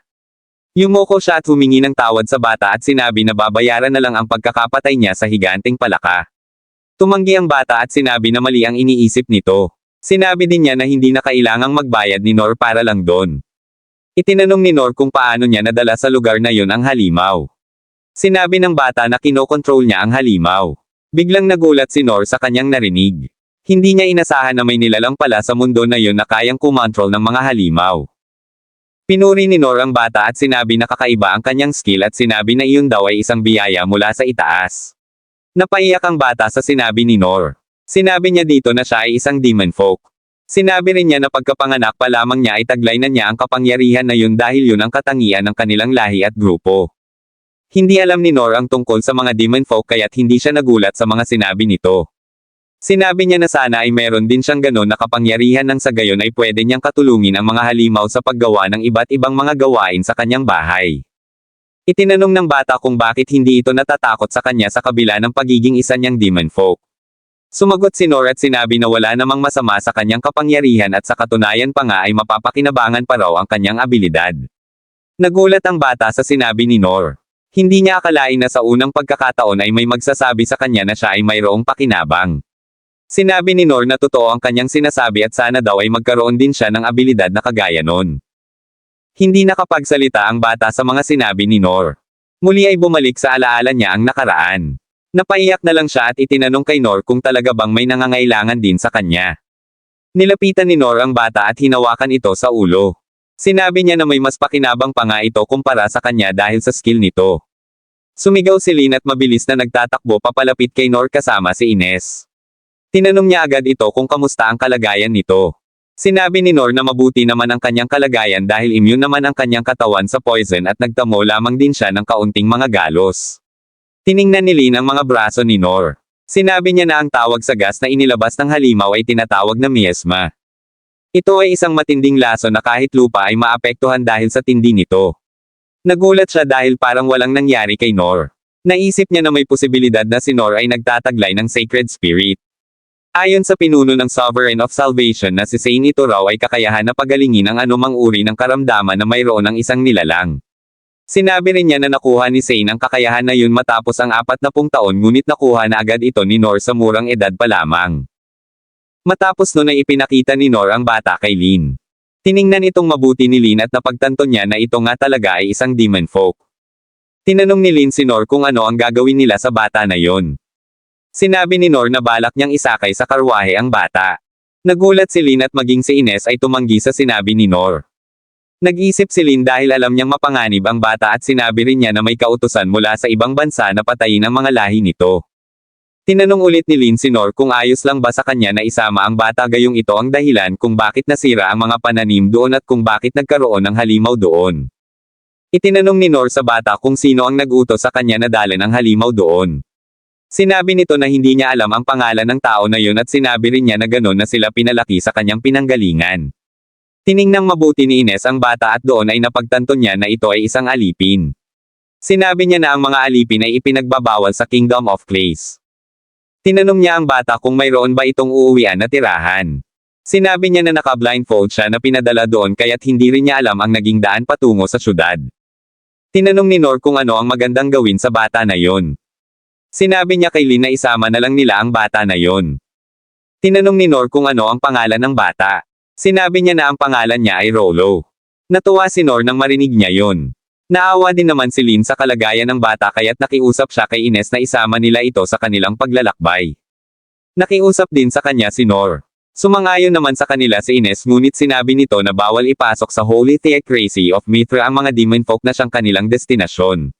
Yumoko siya at humingi ng tawad sa bata at sinabi na babayaran na lang ang pagkakapatay niya sa higanteng palaka. Tumanggi ang bata at sinabi na mali ang iniisip nito. Sinabi din niya na hindi na kailangang magbayad ni Nor para lang doon. Itinanong ni Nor kung paano niya nadala sa lugar na yun ang halimaw. Sinabi ng bata na kinokontrol niya ang halimaw. Biglang nagulat si Nor sa kanyang narinig. Hindi niya inasahan na may nilalang pala sa mundo na yun na kayang kumontrol ng mga halimaw. Pinuri ni Nor ang bata at sinabi na kakaiba ang kanyang skill at sinabi na iyon daw ay isang biyaya mula sa itaas. Napaiyak ang bata sa sinabi ni Nor. Sinabi niya dito na siya ay isang demon folk. Sinabi rin niya na pagkapanganak pa lamang niya ay taglay na niya ang kapangyarihan na yun dahil yun ang katangian ng kanilang lahi at grupo. Hindi alam ni Nor ang tungkol sa mga demon folk kaya't hindi siya nagulat sa mga sinabi nito. Sinabi niya na sana ay meron din siyang ganon na kapangyarihan nang sa gayon ay pwede niyang katulungin ang mga halimaw sa paggawa ng iba't ibang mga gawain sa kanyang bahay. Itinanong ng bata kung bakit hindi ito natatakot sa kanya sa kabila ng pagiging isa niyang demon folk. Sumagot si Nor at sinabi na wala namang masama sa kanyang kapangyarihan at sa katunayan pa nga ay mapapakinabangan pa raw ang kanyang abilidad. Nagulat ang bata sa sinabi ni Nor. Hindi niya akalain na sa unang pagkakataon ay may magsasabi sa kanya na siya ay mayroong pakinabang. Sinabi ni Nor na totoo ang kanyang sinasabi at sana daw ay magkaroon din siya ng abilidad na kagaya nun. Hindi nakapagsalita ang bata sa mga sinabi ni Nor. Muli ay bumalik sa alaala niya ang nakaraan. Napaiyak na lang siya at itinanong kay Nor kung talaga bang may nangangailangan din sa kanya. Nilapitan ni Nor ang bata at hinawakan ito sa ulo. Sinabi niya na may mas pakinabang pa nga ito kumpara sa kanya dahil sa skill nito. Sumigaw si Lin at mabilis na nagtatakbo papalapit kay Nor kasama si Ines. Tinanong niya agad ito kung kamusta ang kalagayan nito. Sinabi ni Nor na mabuti naman ang kanyang kalagayan dahil immune naman ang kanyang katawan sa poison at nagtamo lamang din siya ng kaunting mga galos. Tiningnan ni Lin ang mga braso ni Nor. Sinabi niya na ang tawag sa gas na inilabas ng halimaw ay tinatawag na miasma. Ito ay isang matinding laso na kahit lupa ay maapektuhan dahil sa tindi nito. Nagulat siya dahil parang walang nangyari kay Nor. Naisip niya na may posibilidad na si Nor ay nagtataglay ng sacred spirit. Ayon sa pinuno ng Sovereign of Salvation na si Saint, ito raw ay kakayahan na pagalingin ang anumang uri ng karamdaman na mayroon ng isang nilalang. Sinabi rin niya na nakuha ni Saint ang kakayahan na yun matapos ang 40 taon ngunit nakuha na agad ito ni Nor sa murang edad pa lamang. Matapos nun ay ipinakita ni Nor ang bata kay Lin. Tiningnan itong mabuti ni Lin at napagtanto niya na ito nga talaga ay isang demon folk. Tinanong ni Lin si Nor kung ano ang gagawin nila sa bata na yon. Sinabi ni Nor na balak niyang isakay sa karwahe ang bata. Nagulat si Lin at maging si Ines ay tumanggi sa sinabi ni Nor. Nag-isip si Lin dahil alam niyang mapanganib ang bata at sinabi rin niya na may kautusan mula sa ibang bansa na patayin ang mga lahi nito. Tinanong ulit ni Lin si Nor kung ayos lang ba sa kanya na isama ang bata gayong ito ang dahilan kung bakit nasira ang mga pananim doon at kung bakit nagkaroon ng halimaw doon. Itinanong ni Nor sa bata kung sino ang nag-utos sa kanya na dalhin ang halimaw doon. Sinabi nito na hindi niya alam ang pangalan ng tao na yun at sinabi rin niya na gano'n na sila pinalaki sa kanyang pinanggalingan. Tiningnang mabuti ni Ines ang bata at doon ay napagtanto niya na ito ay isang alipin. Sinabi niya na ang mga alipin ay ipinagbabawal sa Kingdom of Clays. Tinanong niya ang bata kung mayroon ba itong uuwian na tirahan. Sinabi niya na naka-blindfold siya na pinadala doon kaya't hindi rin niya alam ang naging daan patungo sa syudad. Tinanong ni Nor kung ano ang magandang gawin sa bata na yon. Sinabi niya kay Lin na isama na lang nila ang bata na yon. Tinanong ni Nor kung ano ang pangalan ng bata. Sinabi niya na ang pangalan niya ay Rollo. Natuwa si Nor nang marinig niya yon. Naawa din naman si Lin sa kalagayan ng bata kaya't nakiusap siya kay Ines na isama nila ito sa kanilang paglalakbay. Nakiusap din sa kanya si Nor. Sumang-ayon naman sa kanila si Ines ngunit sinabi nito na bawal ipasok sa Holy Theocracy of Mithra ang mga demon folk na siyang kanilang destinasyon.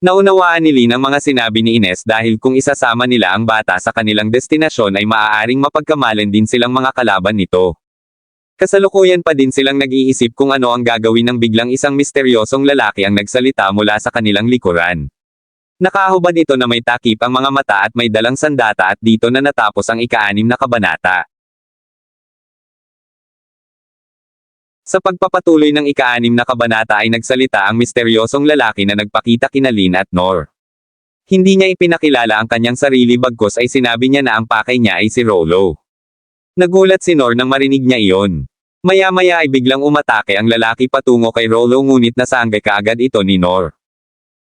Naunawaan ni Lin ang mga sinabi ni Ines dahil kung isasama nila ang bata sa kanilang destinasyon ay maaaring mapagkamalan din silang mga kalaban nito. Kasalukuyan pa din silang nag-iisip kung ano ang gagawin ng biglang isang misteryosong lalaki ang nagsalita mula sa kanilang likuran. Nakahubad ito na may takip ang mga mata at may dalang sandata at dito na natapos ang ika-6 na kabanata. Sa pagpapatuloy ng ika-6 na kabanata ay nagsalita ang misteryosong lalaki na nagpakita kina Lin at Nor. Hindi niya ipinakilala ang kanyang sarili bagkus ay sinabi niya na ang pakay niya ay si Rollo. Nagulat si Nor nang marinig niya iyon. Maya-maya ay biglang umatake ang lalaki patungo kay Rollo ngunit nasanggay kaagad ito ni Nor.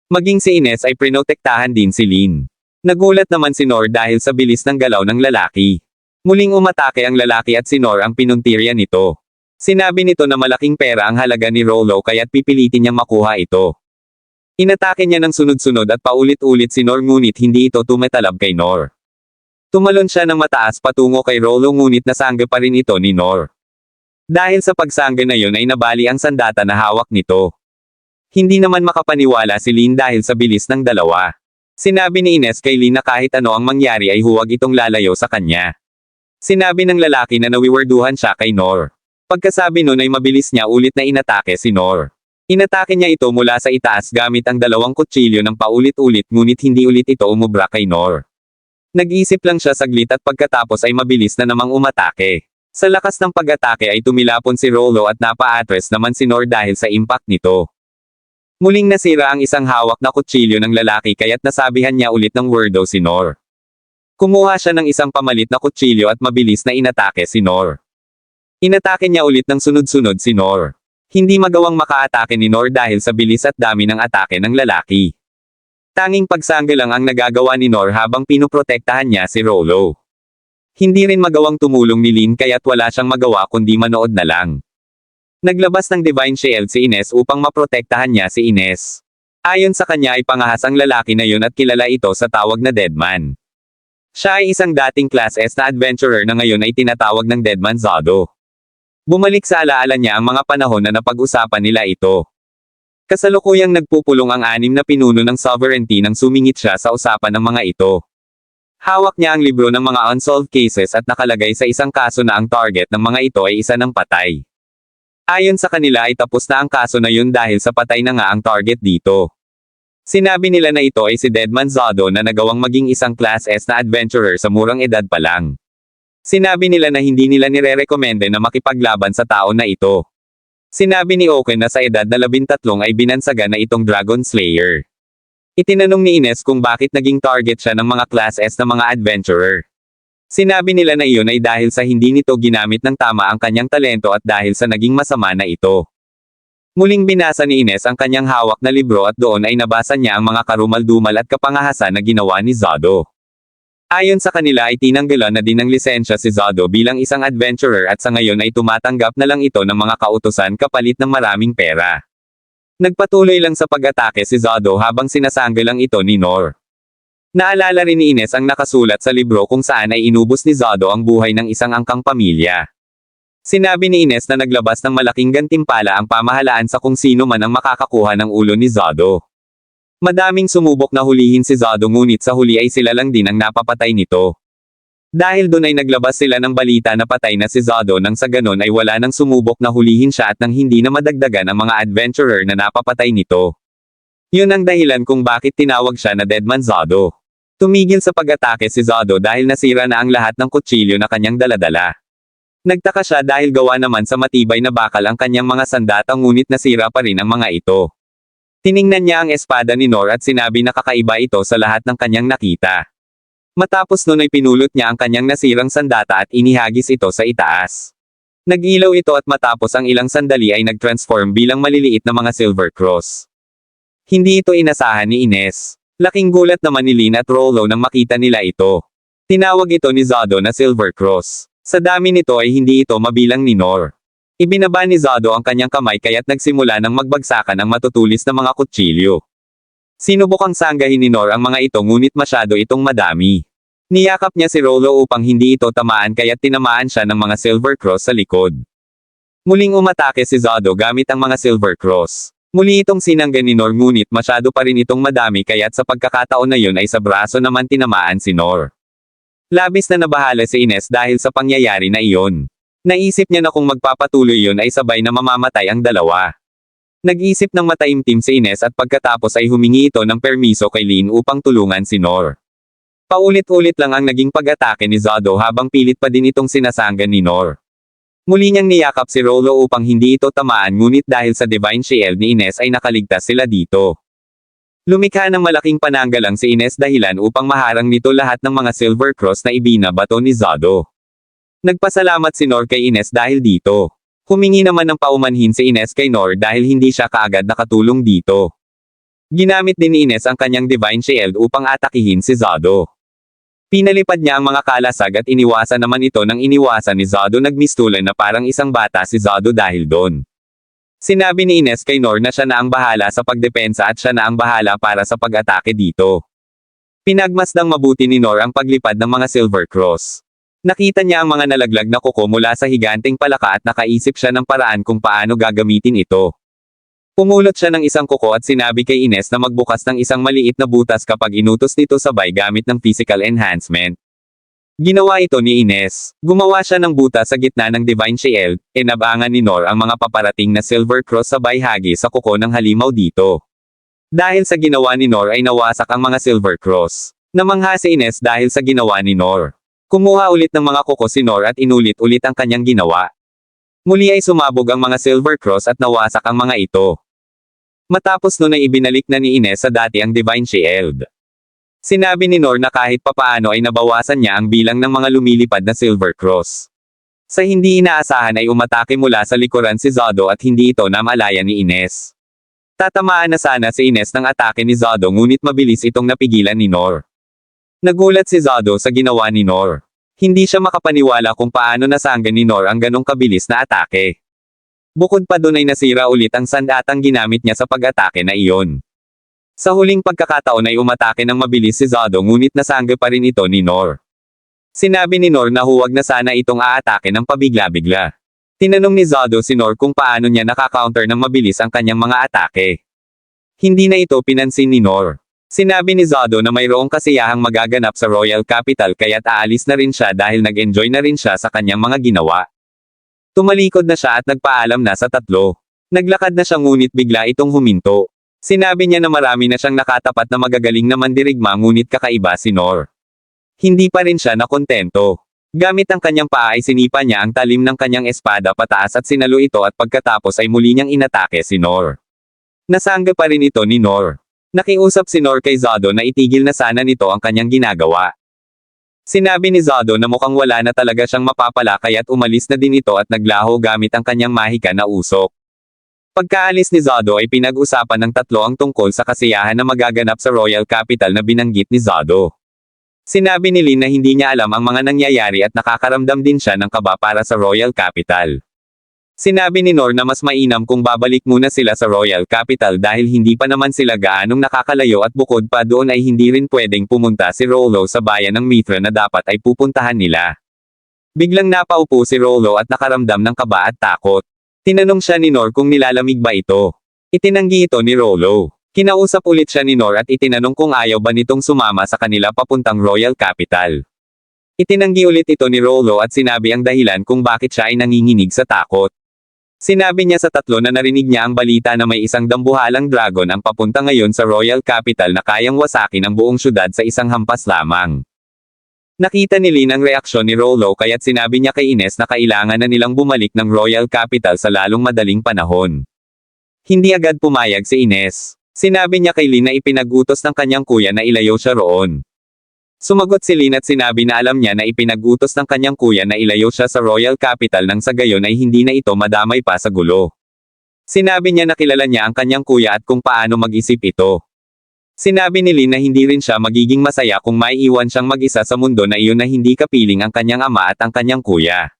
Maging si Ines ay prinotektahan din si Lin. Nagulat naman si Nor dahil sa bilis ng galaw ng lalaki. Muling umatake ang lalaki at si Nor ang pinuntirya nito. Sinabi nito na malaking pera ang halaga ni Rollo kaya't pipilitin niyang makuha ito. Inatake niya ng sunod-sunod at paulit-ulit si Nor ngunit hindi ito tumatalab kay Nor. Tumalon siya ng mataas patungo kay Rollo ngunit nasangga pa rin ito ni Nor. Dahil sa pagsangga na yun ay nabali ang sandata na hawak nito. Hindi naman makapaniwala si Lin dahil sa bilis ng dalawa. Sinabi ni Ines kay Lin na kahit ano ang mangyari ay huwag itong lalayo sa kanya. Sinabi ng lalaki na nawiwarduhan siya kay Nor. Pagkasabi nun ay mabilis niya ulit na inatake si Nor. Inatake niya ito mula sa itaas gamit ang dalawang kutsilyo ng paulit-ulit ngunit hindi ulit ito umubra kay Nor. Nag-isip lang siya saglit at pagkatapos ay mabilis na namang umatake. Sa lakas ng pag-atake ay tumilapon si Rollo at napa-atres naman si Nor dahil sa impact nito. Muling nasira ang isang hawak na kutsilyo ng lalaki kaya't nasabihan niya ulit ng wordo si Nor. Kumuha siya ng isang pamalit na kutsilyo at mabilis na inatake si Nor. Inatake niya ulit ng sunod-sunod si Nor. Hindi magawang makaatake ni Nor dahil sa bilis at dami ng atake ng lalaki. Tanging pagsangga lang ang nagagawa ni Nor habang pinoprotektahan niya si Rolo. Hindi rin magawang tumulong ni Lin kaya't wala siyang magawa kundi manood na lang. Naglabas ng Divine Shield si Ines upang maprotektahan niya si Ines. Ayon sa kanya ay pangahas ang lalaki na yun at kilala ito sa tawag na Deadman. Siya ay isang dating Class S na adventurer na ngayon ay tinatawag ng Deadman Zado. Bumalik sa alaala niya ang mga panahon na napag-usapan nila ito. Kasalukuyang nagpupulong ang 6 na pinuno ng sovereignty nang sumingit siya sa usapan ng mga ito. Hawak niya ang libro ng mga unsolved cases at nakalagay sa isang kaso na ang target ng mga ito ay isa ng patay. Ayon sa kanila ay tapos na ang kaso na yun dahil sa patay na nga ang target dito. Sinabi nila na ito ay si Deadman Zado na nagawang maging isang Class S na adventurer sa murang edad pa lang. Sinabi nila na hindi nila nire-recommende na makipaglaban sa tao na ito. Sinabi ni Oken na sa edad na 13 ay binansaga na itong Dragon Slayer. Itinanong ni Ines kung bakit naging target siya ng mga Class S na mga adventurer. Sinabi nila na iyon ay dahil sa hindi nito ginamit ng tama ang kanyang talento at dahil sa naging masama na ito. Muling binasa ni Ines ang kanyang hawak na libro at doon ay nabasa niya ang mga karumal-dumal at kapangahasan na ginawa ni Zado. Ayon sa kanila ay tinanggalan na din ng lisensya si Zado bilang isang adventurer at sa ngayon ay tumatanggap na lang ito ng mga kautusan kapalit ng maraming pera. Nagpatuloy lang sa pag-atake si Zado habang sinasanggalang ito ni Nor. Naalala rin ni Ines ang nakasulat sa libro kung saan ay inubos ni Zado ang buhay ng isang angkang pamilya. Sinabi ni Ines na naglabas ng malaking gantimpala ang pamahalaan sa kung sino man ang makakakuha ng ulo ni Zado. Madaming sumubok na hulihin si Zado ngunit sa huli ay sila lang din ang napapatay nito. Dahil doon ay naglabas sila ng balita na patay na si Zado nang sa ganon ay wala nang sumubok na hulihin siya at nang hindi na madagdagan ang mga adventurer na napapatay nito. Yun ang dahilan kung bakit tinawag siya na Deadman Zado. Tumigil sa pag-atake si Zado dahil nasira na ang lahat ng kutsilyo na kanyang daladala. Nagtaka siya dahil gawa naman sa matibay na bakal ang kanyang mga sandata ngunit nasira pa rin ang mga ito. Tiningnan niya ang espada ni Nor at sinabi na kakaiba ito sa lahat ng kanyang nakita. Matapos nun ay pinulot niya ang kanyang nasirang sandata at inihagis ito sa itaas. Nag-ilaw ito at matapos ang ilang sandali ay nag-transform bilang maliliit na mga silver cross. Hindi ito inasahan ni Ines. Laking gulat naman ni Lin at Rolo nang makita nila ito. Tinawag ito ni Zado na Silver Cross. Sa dami nito ay hindi ito mabilang ni Nor. Ibinaba ni Zado ang kanyang kamay kaya't nagsimula ng magbagsakan ang matutulis na mga kutsilyo. Sinubukang sanggahin ni Nor ang mga ito ngunit masyado itong madami. Niyakap niya si Rolo upang hindi ito tamaan kaya't tinamaan siya ng mga Silver Cross sa likod. Muling umatake si Zado gamit ang mga Silver Cross. Muli itong sinangga ni Nor ngunit masyado pa rin itong madami kaya't sa pagkakataon na yun ay sa braso naman tinamaan si Nor. Labis na nabahala si Ines dahil sa pangyayari na iyon. Naisip niya na kung magpapatuloy yun ay sabay na mamamatay ang dalawa. Nag-isip ng mataimtim si Ines at pagkatapos ay humingi ito ng permiso kay Lin upang tulungan si Nor. Paulit-ulit lang ang naging pag-atake ni Zado habang pilit pa din itong sinasangga ni Nor. Muli niyang niyakap si Rolo upang hindi ito tamaan ngunit dahil sa Divine Shield ni Ines ay nakaligtas sila dito. Lumikha ng malaking pananggalang si Ines dahilan upang maharang nito lahat ng mga Silver Cross na ibinabato ni Zado. Nagpasalamat si Nor kay Ines dahil dito. Humingi naman ng paumanhin si Ines kay Nor dahil hindi siya kaagad nakatulong dito. Ginamit din ni Ines ang kanyang Divine Shield upang atakihin si Zado. Pinalipad niya ang mga kalasag at iniwasan naman ito nang iniwasan ni Zado nagmistulan na parang isang bata si Zado dahil doon. Sinabi ni Ines kay Nor na siya na ang bahala sa pagdepensa at siya na ang bahala para sa pag-atake dito. Pinagmasdang mabuti ni Nor ang paglipad ng mga Silver Cross. Nakita niya ang mga nalaglag na kuko mula sa higanteng palaka at nakaisip siya ng paraan kung paano gagamitin ito. Pumulot siya ng isang kuko at sinabi kay Ines na magbukas ng isang maliit na butas kapag inutos nito sabay gamit ng physical enhancement. Ginawa ito ni Ines. Gumawa siya ng butas sa gitna ng Divine Shield, inabangan ni Nor ang mga paparating na Silver Cross sabay hagi sa kuko ng halimaw dito. Dahil sa ginawa ni Nor ay nawasak ang mga Silver Cross. Namangha si Ines dahil sa ginawa ni Nor. Kumuha ulit ng mga kuko si Nor at inulit-ulit ang kanyang ginawa. Muli ay sumabog ang mga Silver Cross at nawasak ang mga ito. Matapos nun ay ibinalik na ni Ines sa dati ang Divine Shield. Sinabi ni Nor na kahit papaano ay nabawasan niya ang bilang ng mga lumilipad na Silver Cross. Sa hindi inaasahan ay umatake mula sa likuran si Zado at hindi ito namalayan ni Ines. Tatamaan na sana si Ines ng atake ni Zado ngunit mabilis itong napigilan ni Nor. Nagulat si Zado sa ginawa ni Nor. Hindi siya makapaniwala kung paano nasangga ni Nor ang ganong kabilis na atake. Bukod pa doon ay nasira ulit ang sandatang ginamit niya sa pag-atake na iyon. Sa huling pagkakataon ay umatake ng mabilis si Zado ngunit nasangga pa rin ito ni Nor. Sinabi ni Nor na huwag na sana itong aatake ng pabigla-bigla. Tinanong ni Zado si Nor kung paano niya nakaka-counter ng mabilis ang kanyang mga atake. Hindi na ito pinansin ni Nor. Sinabi ni Zado na mayroong kasiyahang magaganap sa Royal Capital kaya't aalis na rin siya dahil nag-enjoy na rin siya sa kanyang mga ginawa. Tumalikod na siya at nagpaalam na sa tatlo. Naglakad na siya ngunit bigla itong huminto. Sinabi niya na marami na siyang nakatapat na magagaling na mandirigma ngunit kakaiba si Nor. Hindi pa rin siya nakontento. Gamit ang kanyang paa ay sinipa niya ang talim ng kanyang espada pataas at sinalo ito at pagkatapos ay muli niyang inatake si Nor. Nasangga pa rin ito ni Nor. Nakiusap si Nor kay Zado na itigil na sana nito ang kanyang ginagawa. Sinabi ni Zado na mukhang wala na talaga siyang mapapala kaya't umalis na din ito at naglaho gamit ang kanyang mahika na usok. Pagkaalis ni Zado ay pinag-usapan ng tatlo ang tungkol sa kasiyahan na magaganap sa Royal Capital na binanggit ni Zado. Sinabi ni Lin na hindi niya alam ang mga nangyayari at nakakaramdam din siya ng kaba para sa Royal Capital. Sinabi ni Nor na mas mainam kung babalik muna sila sa Royal Capital dahil hindi pa naman sila gaanong nakakalayo at bukod pa doon ay hindi rin pwedeng pumunta si Rollo sa bayan ng Mithra na dapat ay pupuntahan nila. Biglang napaupo si Rollo at nakaramdam ng kaba at takot. Tinanong siya ni Nor kung nilalamig ba ito. Itinanggi ito ni Rollo. Kinausap ulit siya ni Nor at itinanong kung ayaw ba nitong sumama sa kanila papuntang Royal Capital. Itinanggi ulit ito ni Rollo at sinabi ang dahilan kung bakit siya ay nanginginig sa takot. Sinabi niya sa tatlo na narinig niya ang balita na may isang dambuhalang dragon ang papunta ngayon sa Royal Capital na kayang wasakin ang buong syudad sa isang hampas lamang. Nakita ni Lin ang reaksyon ni Rollo kaya't sinabi niya kay Ines na kailangan na nilang bumalik ng Royal Capital sa lalong madaling panahon. Hindi agad pumayag si Ines. Sinabi niya kay Lin na ipinag-utos ng kanyang kuya na ilayo siya roon. Sumagot si Lin at sinabi na alam niya na ipinag-utos ng kanyang kuya na ilayo siya sa Royal Capital nang sa gayon ay hindi na ito madamay pa sa gulo. Sinabi niya na kilala niya ang kanyang kuya at kung paano mag-isip ito. Sinabi ni Lin na hindi rin siya magiging masaya kung maiiwan siyang mag-isa sa mundo na iyon na hindi kapiling ang kanyang ama at ang kanyang kuya.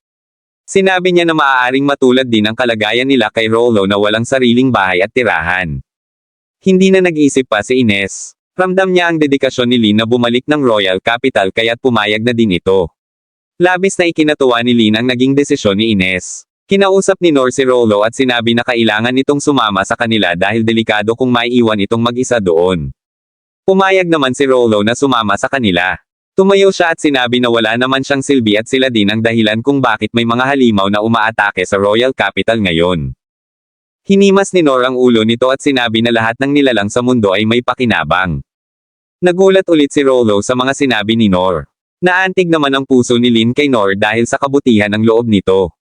Sinabi niya na maaaring matulad din ang kalagayan nila kay Rollo na walang sariling bahay at tirahan. Hindi na nag-isip pa si Ines. Ramdam niya ang dedikasyon ni Lin na bumalik ng Royal Capital kaya't pumayag na din ito. Labis na ikinatuwa ni Lin ang naging desisyon ni Ines. Kinausap ni Nor si Rollo at sinabi na kailangan nitong sumama sa kanila dahil delikado kung maiiwan itong mag-isa doon. Pumayag naman si Rollo na sumama sa kanila. Tumayo siya at sinabi na wala naman siyang silbi at sila din ang dahilan kung bakit may mga halimaw na umaatake sa Royal Capital ngayon. Hinimas ni Nor ang ulo nito at sinabi na lahat ng nilalang sa mundo ay may pakinabang. Nagulat ulit si Rollo sa mga sinabi ni Nor. Naantig naman ang puso ni Lin kay Nor dahil sa kabutihan ng loob nito.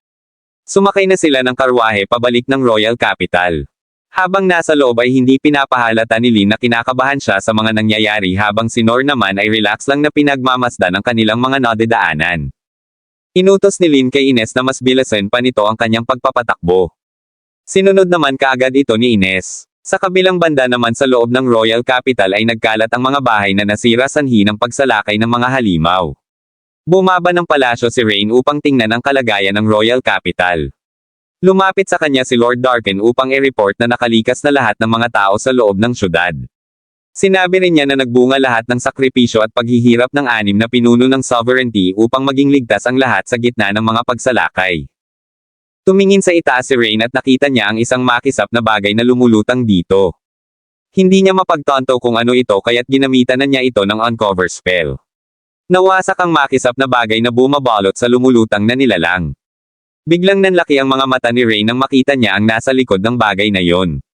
Sumakay na sila ng karwahe pabalik ng Royal Capital. Habang nasa loob ay hindi pinapahalata ni Lin na kinakabahan siya sa mga nangyayari habang si Nor naman ay relax lang na pinagmamasdan ang kanilang mga nadadaanan. Inutos ni Lin kay Ines na mas bilasin pa nito ang kanyang pagpapatakbo. Sinunod naman kaagad ito ni Ines. Sa kabilang banda naman sa loob ng Royal Capital ay nagkalat ang mga bahay na nasira sanhi ng pagsalakay ng mga halimaw. Bumaba ng palasyo si Rain upang tingnan ang kalagayan ng Royal Capital. Lumapit sa kanya si Lord Darken upang i-report na nakalikas na lahat ng mga tao sa loob ng syudad. Sinabi rin niya na nagbunga lahat ng sakripisyo at paghihirap ng 6 na pinuno ng sovereignty upang maging ligtas ang lahat sa gitna ng mga pagsalakay. Tumingin sa itaas si Rain at nakita niya ang isang makisap na bagay na lumulutang dito. Hindi niya mapagtanto kung ano ito kaya't ginamitan na niya ito ng uncover spell. Nawasak ang makisap na bagay na bumabalot sa lumulutang na nilalang. Biglang nanlaki ang mga mata ni Rain nang makita niya ang nasa likod ng bagay na yon.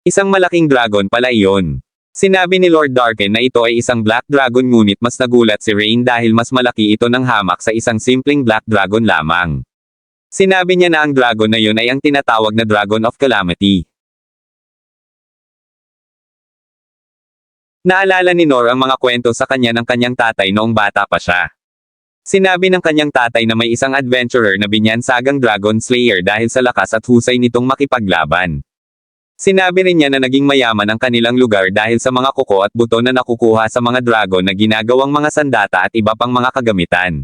Isang malaking dragon pala iyon. Sinabi ni Lord Darken na ito ay isang black dragon ngunit mas nagulat si Rain dahil mas malaki ito ng hamak sa isang simpleng black dragon lamang. Sinabi niya na ang dragon na yun ay ang tinatawag na Dragon of Calamity. Naalala ni Nor ang mga kwento sa kanya ng kanyang tatay noong bata pa siya. Sinabi ng kanyang tatay na may isang adventurer na binyansagang Dragon Slayer dahil sa lakas at husay nitong makipaglaban. Sinabi rin niya na naging mayaman ang kanilang lugar dahil sa mga kuko at buto na nakukuha sa mga dragon na ginagawang mga sandata at iba pang mga kagamitan.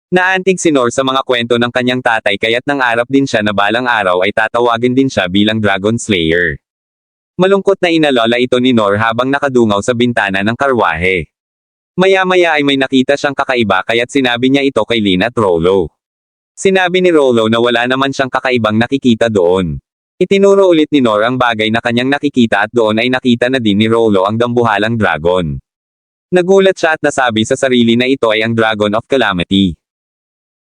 Naantig si Nor sa mga kwento ng kanyang tatay kaya't nangarap din siya na balang araw ay tatawagin din siya bilang Dragon Slayer. Malungkot na inalala ito ni Nor habang nakadungaw sa bintana ng karwahe. Maya-maya ay may nakita siyang kakaiba kaya't sinabi niya ito kay Lin at Rollo. Sinabi ni Rollo na wala naman siyang kakaibang nakikita doon. Itinuro ulit ni Nor ang bagay na kanyang nakikita at doon ay nakita na din ni Rollo ang dambuhalang dragon. Nagulat siya at nasabi sa sarili na ito ay ang Dragon of Calamity.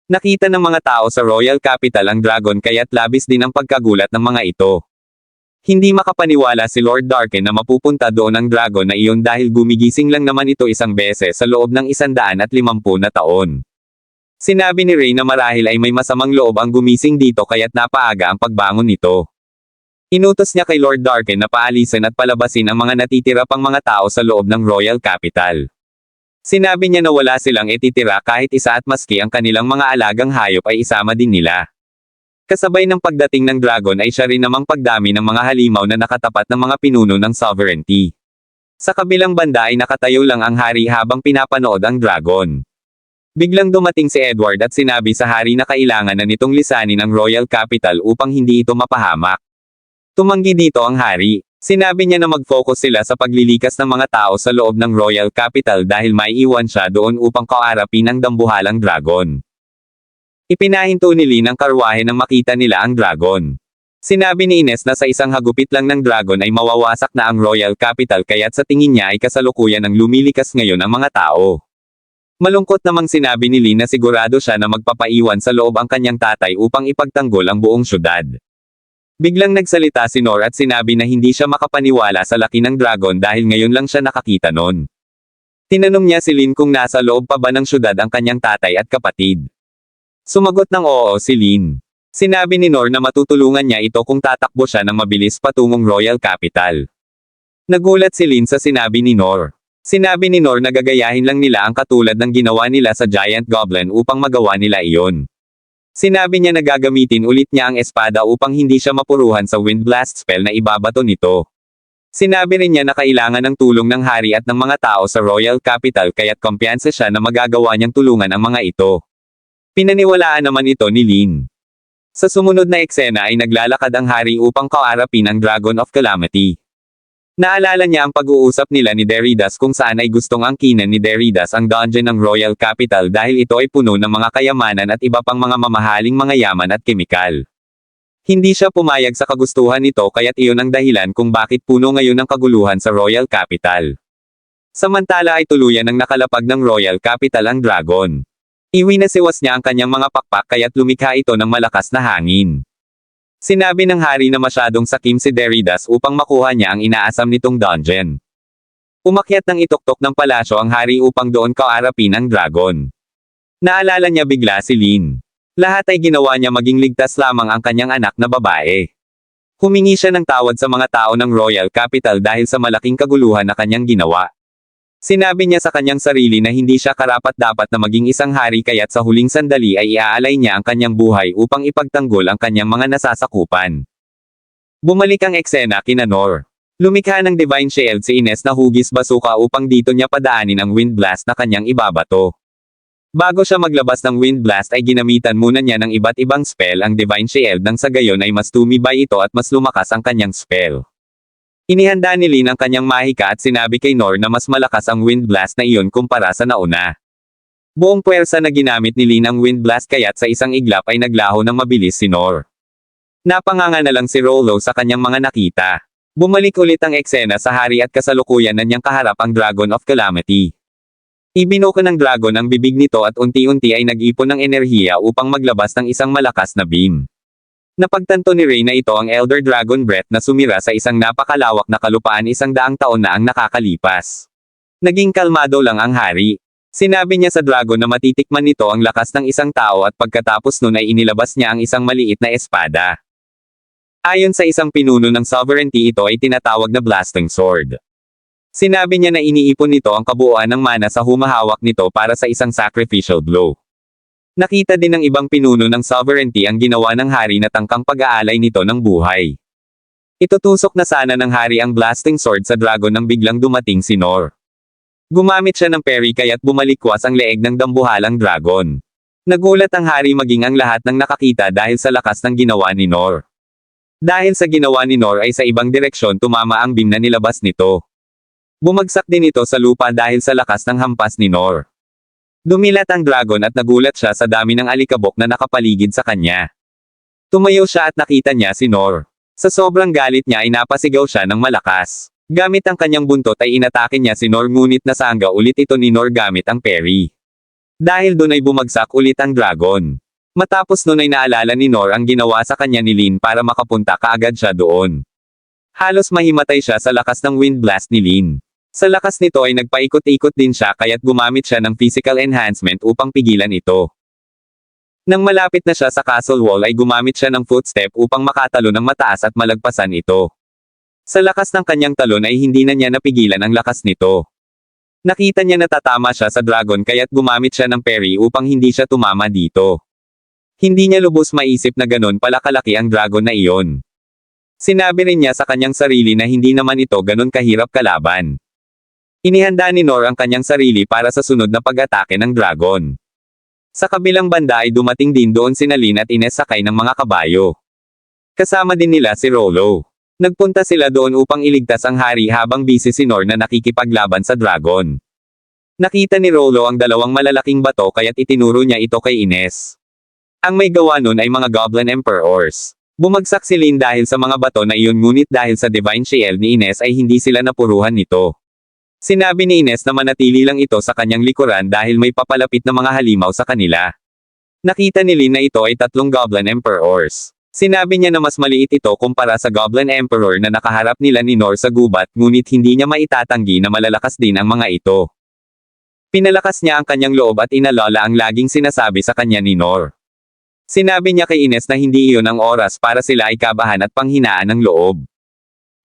Nakita ng mga tao sa Royal Capital ang dragon kaya't labis din ang pagkagulat ng mga ito. Hindi makapaniwala si Lord Darken na mapupunta doon ang dragon na iyon dahil gumigising lang naman ito isang beses sa loob ng 150 na taon. Sinabi ni Ray na marahil ay may masamang loob ang gumising dito kaya't napaaga ang pagbangon nito. Inutos niya kay Lord Darken na paalisin at palabasin ang mga natitira pang mga tao sa loob ng Royal Capital. Sinabi niya na wala silang ititira kahit isa at maski ang kanilang mga alagang hayop ay isama din nila. Kasabay ng pagdating ng dragon ay siya rin namang pagdami ng mga halimaw na nakatapat ng mga pinuno ng sovereignty. Sa kabilang banda ay nakatayo lang ang hari habang pinapanood ang dragon. Biglang dumating si Edward at sinabi sa hari na kailangan na nitong lisanin ang Royal Capital upang hindi ito mapahamak. Tumanggi dito ang hari. Sinabi niya na mag-focus sila sa paglilikas ng mga tao sa loob ng Royal Capital dahil may iwan siya doon upang kaarapin ang dambuhalang dragon. Ipinahinto ni Lin ang karwahe nang makita nila ang dragon. Sinabi ni Ines na sa isang hagupit lang ng dragon ay mawawasak na ang Royal Capital kaya't sa tingin niya ay kasalukuyan ng lumilikas ngayon ang mga tao. Malungkot namang sinabi ni Lin na sigurado siya na magpapaiwan sa loob ang kanyang tatay upang ipagtanggol ang buong syudad. Biglang nagsalita si Nor at sinabi na hindi siya makapaniwala sa laki ng dragon dahil ngayon lang siya nakakita nun. Tinanong niya si Lin kung nasa loob pa ba ng syudad ang kanyang tatay at kapatid. Sumagot ng oo si Lin. Sinabi ni Nor na matutulungan niya ito kung tatakbo siya ng mabilis patungong Royal Capital. Nagulat si Lin sa sinabi ni Nor. Sinabi ni Nor na gagayahin lang nila ang katulad ng ginawa nila sa Giant Goblin upang magawa nila iyon. Sinabi niya na gagamitin ulit niya ang espada upang hindi siya mapuruhan sa Wind Blast spell na ibabato nito. Sinabi rin niya na kailangan ng tulong ng hari at ng mga tao sa Royal Capital kaya't kumpiyansa siya na magagawa niyang tulungan ang mga ito. Pinaniwalaan naman ito ni Lin. Sa sumunod na eksena ay naglalakad ang hari upang kaarapin ang Dragon of Calamity. Naalala niya ang pag-uusap nila ni Deridas kung saan ay gustong angkinan ni Deridas ang dungeon ng Royal Capital dahil ito ay puno ng mga kayamanan at iba pang mga mamahaling mga yaman at kemikal. Hindi siya pumayag sa kagustuhan nito kaya't iyon ang dahilan kung bakit puno ngayon ang kaguluhan sa Royal Capital. Samantala ay tuluyan ng nakalapag ng Royal Capital ang dragon. Iwinasiwas niya ang kanyang mga pakpak kaya't lumikha ito ng malakas na hangin. Sinabi ng hari na masyadong sakim si Deridas upang makuha niya ang inaasam nitong dungeon. Umakyat ng ituktok ng palasyo ang hari upang doon kaarapin ang dragon. Naalala niya bigla si Lin. Lahat ay ginawa niya maging ligtas lamang ang kanyang anak na babae. Humingi siya ng tawad sa mga tao ng Royal Capital dahil sa malaking kaguluhan na kanyang ginawa. Sinabi niya sa kanyang sarili na hindi siya karapat-dapat na maging isang hari kaya't sa huling sandali ay iaalay niya ang kanyang buhay upang ipagtanggol ang kanyang mga nasasakupan. Bumalik ang eksena kina Nor. Lumikha ng Divine Shield si Ines na hugis basuka upang dito niya padaanin ang Wind Blast na kanyang ibabato. Bago siya maglabas ng Wind Blast ay ginamitan muna niya ng iba't ibang spell ang Divine Shield nang sa gayon ay mas tumibay ito at mas lumakas ang kanyang spell. Inihanda ni Lin ang kanyang mahika at sinabi kay Nor na mas malakas ang Wind Blast na iyon kumpara sa nauna. Buong puwersa na ginamit ni Lin ang Wind Blast kaya't sa isang iglap ay naglaho ng mabilis si Nor. Napanganga na lang si Rollo sa kanyang mga nakita. Bumalik ulit ang eksena sa hari at kasalukuyan na niyang kaharap ang Dragon of Calamity. Ibinuka ng dragon ang bibig nito at unti-unti ay nag-ipon ng enerhiya upang maglabas ng isang malakas na beam. Napagtanto ni Ray na ito ang Elder Dragon Breath na sumira sa isang napakalawak na kalupaan 100 taon na ang nakakalipas. Naging kalmado lang ang hari. Sinabi niya sa dragon na matitikman nito ang lakas ng isang tao at pagkatapos nun ay inilabas niya ang isang maliit na espada. Ayon sa isang pinuno ng sovereignty ito ay tinatawag na Blasting Sword. Sinabi niya na iniipon nito ang kabuuan ng mana sa humahawak nito para sa isang sacrificial blow. Nakita din ng ibang pinuno ng sovereignty ang ginawa ng hari na tangkang pag-aalay nito ng buhay. Itutusok na sana ng hari ang blasting sword sa dragon nang biglang dumating si Nor. Gumamit siya ng parry kaya't bumalikwas ang leeg ng dambuhalang dragon. Nagulat ang hari maging ang lahat ng nakakita dahil sa lakas ng ginawa ni Nor. Dahil sa ginawa ni Nor ay sa ibang direksyon tumama ang beam na nilabas nito. Bumagsak din ito sa lupa dahil sa lakas ng hampas ni Nor. Dumilat ang dragon at nagulat siya sa dami ng alikabok na nakapaligid sa kanya. Tumayo siya at nakita niya si Nor. Sa sobrang galit niya ay napasigaw siya ng malakas. Gamit ang kanyang buntot ay inatake niya si Nor ngunit nasangga ulit ito ni Nor gamit ang parry. Dahil doon ay bumagsak ulit ang dragon. Matapos noon ay naalala ni Nor ang ginawa sa kanya ni Lin para makapunta kaagad siya doon. Halos mahimatay siya sa lakas ng wind blast ni Lin. Sa lakas nito ay nagpaikot-ikot din siya kaya't gumamit siya ng physical enhancement upang pigilan ito. Nang malapit na siya sa castle wall ay gumamit siya ng footstep upang makatalo ng mataas at malagpasan ito. Sa lakas ng kanyang talon ay hindi na niya napigilan ang lakas nito. Nakita niya na tatama siya sa dragon kaya't gumamit siya ng parry upang hindi siya tumama dito. Hindi niya lubos maisip na ganon pala kalaki ang dragon na iyon. Sinabi rin niya sa kanyang sarili na hindi naman ito ganon kahirap kalaban. Inihanda ni Nor ang kanyang sarili para sa sunod na pag-atake ng dragon. Sa kabilang banda ay dumating din doon sina Lin at Ines sakay ng mga kabayo. Kasama din nila si Rollo. Nagpunta sila doon upang iligtas ang hari habang busy si Nor na nakikipaglaban sa dragon. Nakita ni Rollo ang dalawang malalaking bato kaya't itinuro niya ito kay Ines. Ang may gawa nun ay mga Goblin Emperors. Bumagsak si Lin dahil sa mga bato na iyon ngunit dahil sa Divine Shield ni Ines ay hindi sila napuruhan nito. Sinabi ni Ines na manatili lang ito sa kanyang likuran dahil may papalapit na mga halimaw sa kanila. Nakita ni Lin na ito ay 3 Goblin Emperors. Sinabi niya na mas maliit ito kumpara sa Goblin Emperor na nakaharap nila ni Nor sa gubat ngunit hindi niya maitatanggi na malalakas din ang mga ito. Pinalakas niya ang kanyang loob at inalala ang laging sinasabi sa kanya ni Nor. Sinabi niya kay Ines na hindi iyon ang oras para sila ay kabahan at panghinaan ng loob.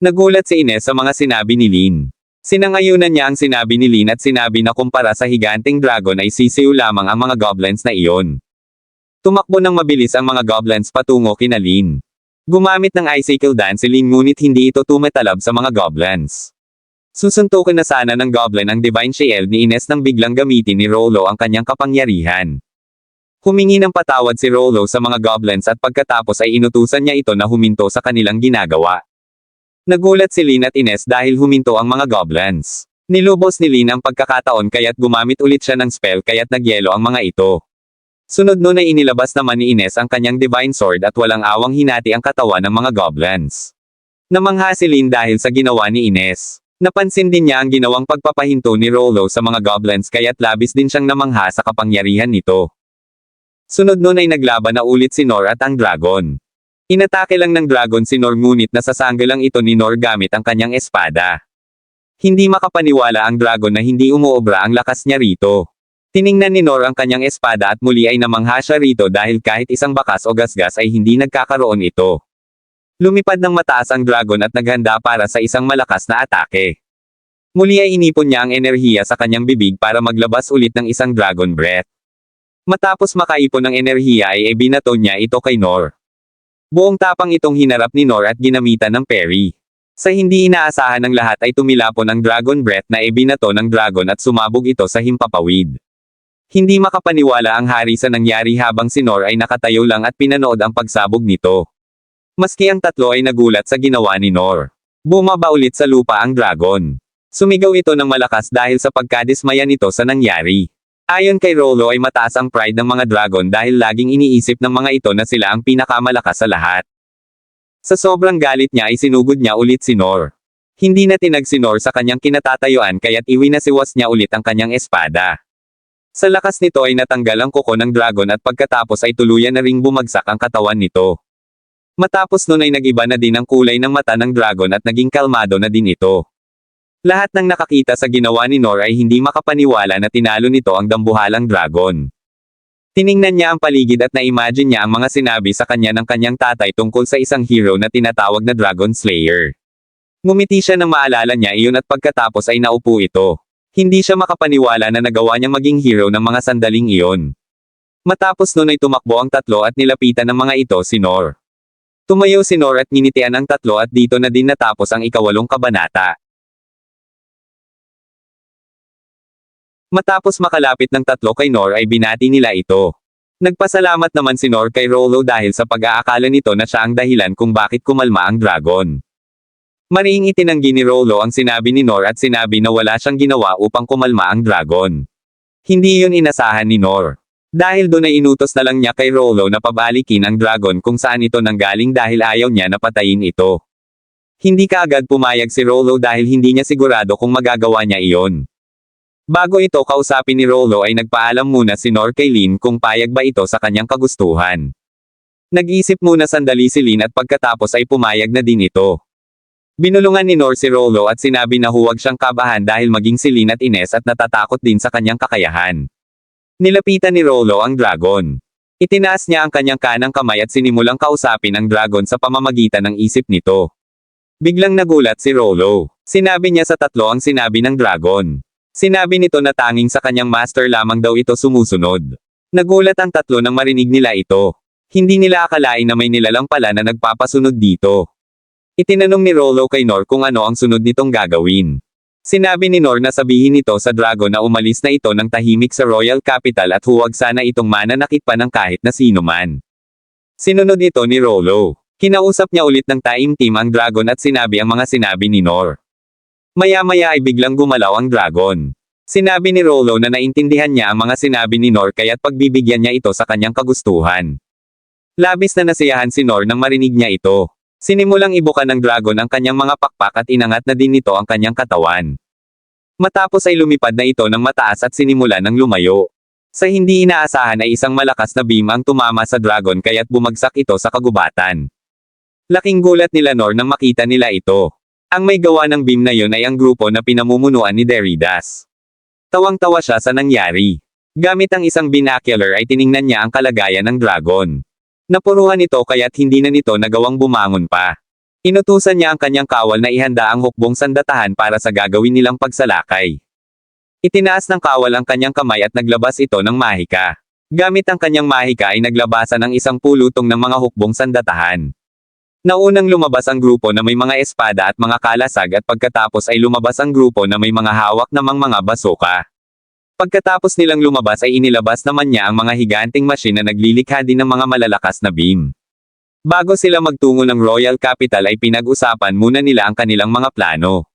Nagulat si Ines sa mga sinabi ni Lin. Sinangayunan niya ang sinabi ni Lin at sinabi na kumpara sa higanting dragon ay sisiw lamang ang mga goblins na iyon. Tumakbo ng mabilis ang mga goblins patungo kina Lin. Gumamit ng icicle dance si Lin ngunit hindi ito tumatalab sa mga goblins. Susuntukin na sana ng goblin ang Divine Shield ni Ines nang biglang gamitin ni Rollo ang kanyang kapangyarihan. Humingi ng patawad si Rollo sa mga goblins at pagkatapos ay inutusan niya ito na huminto sa kanilang ginagawa. Nagulat si Lin at Ines dahil huminto ang mga goblins. Nilubos ni Lin ang pagkakataon kaya't gumamit ulit siya ng spell kaya't nagyelo ang mga ito. Sunod nun ay inilabas naman ni Ines ang kanyang Divine Sword at walang awang hinati ang katawan ng mga goblins. Namangha si Lin dahil sa ginawa ni Ines. Napansin din niya ang ginawang pagpapahinto ni Rollo sa mga goblins kaya't labis din siyang namangha sa kapangyarihan nito. Sunod nun ay naglaban na ulit si Nor at ang dragon. Inatake lang ng dragon si Nor ngunit nasasangga lang ito ni Nor gamit ang kanyang espada. Hindi makapaniwala ang dragon na hindi umuobra ang lakas niya rito. Tiningnan ni Nor ang kanyang espada at muli ay namangha siya rito dahil kahit isang bakas o gasgas ay hindi nagkakaroon ito. Lumipad ng mataas ang dragon at naghanda para sa isang malakas na atake. Muli ay inipon niya ang enerhiya sa kanyang bibig para maglabas ulit ng isang dragon breath. Matapos makaipon ng enerhiya ay ibinato niya ito kay Nor. Buong tapang itong hinarap ni Nor at ginamitan ng parry. Sa hindi inaasahan ng lahat ay tumilapon ang dragon breath na ibinato ng dragon at sumabog ito sa himpapawid. Hindi makapaniwala ang hari sa nangyari habang si Nor ay nakatayo lang at pinanood ang pagsabog nito. Maski ang tatlo ay nagulat sa ginawa ni Nor. Bumaba ulit sa lupa ang dragon. Sumigaw ito ng malakas dahil sa pagkadismaya nito sa nangyari. Ayon kay Rollo ay mataas ang pride ng mga dragon dahil laging iniisip ng mga ito na sila ang pinakamalakas sa lahat. Sa sobrang galit niya ay sinugod niya ulit si Nor. Hindi na tinag si Nor sa kanyang kinatatayuan kaya't iwinasiwas niya ulit ang kanyang espada. Sa lakas nito ay natanggal ang kuko ng dragon at pagkatapos ay tuluyan na ring bumagsak ang katawan nito. Matapos nun ay nagiba na din ang kulay ng mata ng dragon at naging kalmado na din ito. Lahat ng nakakita sa ginawa ni Nor ay hindi makapaniwala na tinalo nito ang dambuhalang dragon. Tiningnan niya ang paligid at na-imagine niya ang mga sinabi sa kanya ng kanyang tatay tungkol sa isang hero na tinatawag na Dragon Slayer. Ngumiti siya nang maalala niya iyon at pagkatapos ay naupo ito. Hindi siya makapaniwala na nagawa niyang maging hero ng mga sandaling iyon. Matapos nun ay tumakbo ang tatlo at nilapitan ng mga ito si Nor. Tumayo si Nor at nginitian ang tatlo at dito na din natapos ang ikawalong kabanata. Matapos makalapit ng tatlo kay Nor ay binati nila ito. Nagpasalamat naman si Nor kay Rollo dahil sa pag-aakala nito na siya ang dahilan kung bakit kumalma ang dragon. Mariing itinanggi ni Rollo ang sinabi ni Nor at sinabi na wala siyang ginawa upang kumalma ang dragon. Hindi yun inasahan ni Nor. Dahil doon ay inutos na lang niya kay Rollo na pabalikin ang dragon kung saan ito nanggaling dahil ayaw niya na patayin ito. Hindi kaagad pumayag si Rollo dahil hindi niya sigurado kung magagawa niya iyon. Bago ito kausapin ni Rollo ay nagpaalam muna si Nor kay Lin kung payag ba ito sa kanyang kagustuhan. Nag-isip muna sandali si Lin at pagkatapos ay pumayag na din ito. Binulungan ni Nor si Rollo at sinabi na huwag siyang kabahan dahil maging si Lin at Ines at natatakot din sa kanyang kakayahan. Nilapitan ni Rollo ang dragon. Itinaas niya ang kanyang kanang kamay at sinimulang kausapin ang dragon sa pamamagitan ng isip nito. Biglang nagulat si Rollo. Sinabi niya sa tatlo ang sinabi ng dragon. Sinabi nito na tanging sa kanyang master lamang daw ito sumusunod. Nagulat ang tatlo nang marinig nila ito. Hindi nila akalain na may nilalang pala na nagpapasunod dito. Itinanong ni Rollo kay Nor kung ano ang sunod nitong gagawin. Sinabi ni Nor na sabihin nito sa dragon na umalis na ito ng tahimik sa Royal Capital at huwag sana itong mananakit pa ng kahit na sino man. Sinunod ito ni Rollo. Kinausap niya ulit ng taimtim ang dragon at sinabi ang mga sinabi ni Nor. Maya-maya ay biglang gumalaw ang dragon. Sinabi ni Rollo na naintindihan niya ang mga sinabi ni Nor kaya't pagbibigyan niya ito sa kanyang kagustuhan. Labis na nasiyahan si Nor nang marinig niya ito. Sinimulang ibukan ng dragon ang kanyang mga pakpak at inangat na din nito ang kanyang katawan. Matapos ay lumipad na ito ng mataas at sinimula ng lumayo. Sa hindi inaasahan ay isang malakas na beam ang tumama sa dragon kaya't bumagsak ito sa kagubatan. Laking gulat nila Nor nang makita nila ito. Ang may gawa ng beam na yon ay ang grupo na pinamumunuan ni Deridas. Tawang-tawa siya sa nangyari. Gamit ang isang binocular ay tiningnan niya ang kalagayan ng dragon. Napuruhan ito kaya't hindi na nito nagawang bumangon pa. Inutusan niya ang kanyang kawal na ihanda ang hukbong sandatahan para sa gagawin nilang pagsalakay. Itinaas ng kawal ang kanyang kamay at naglabas ito ng mahika. Gamit ang kanyang mahika ay naglabasan ang isang pulutong ng mga hukbong sandatahan. Naunang lumabas ang grupo na may mga espada at mga kalasag at pagkatapos ay lumabas ang grupo na may mga hawak namang mga basuka. Pagkatapos nilang lumabas ay inilabas naman niya ang mga higanting machine na naglilikha din ng mga malalakas na beam. Bago sila magtungo ng Royal Capital ay pinag-usapan muna nila ang kanilang mga plano.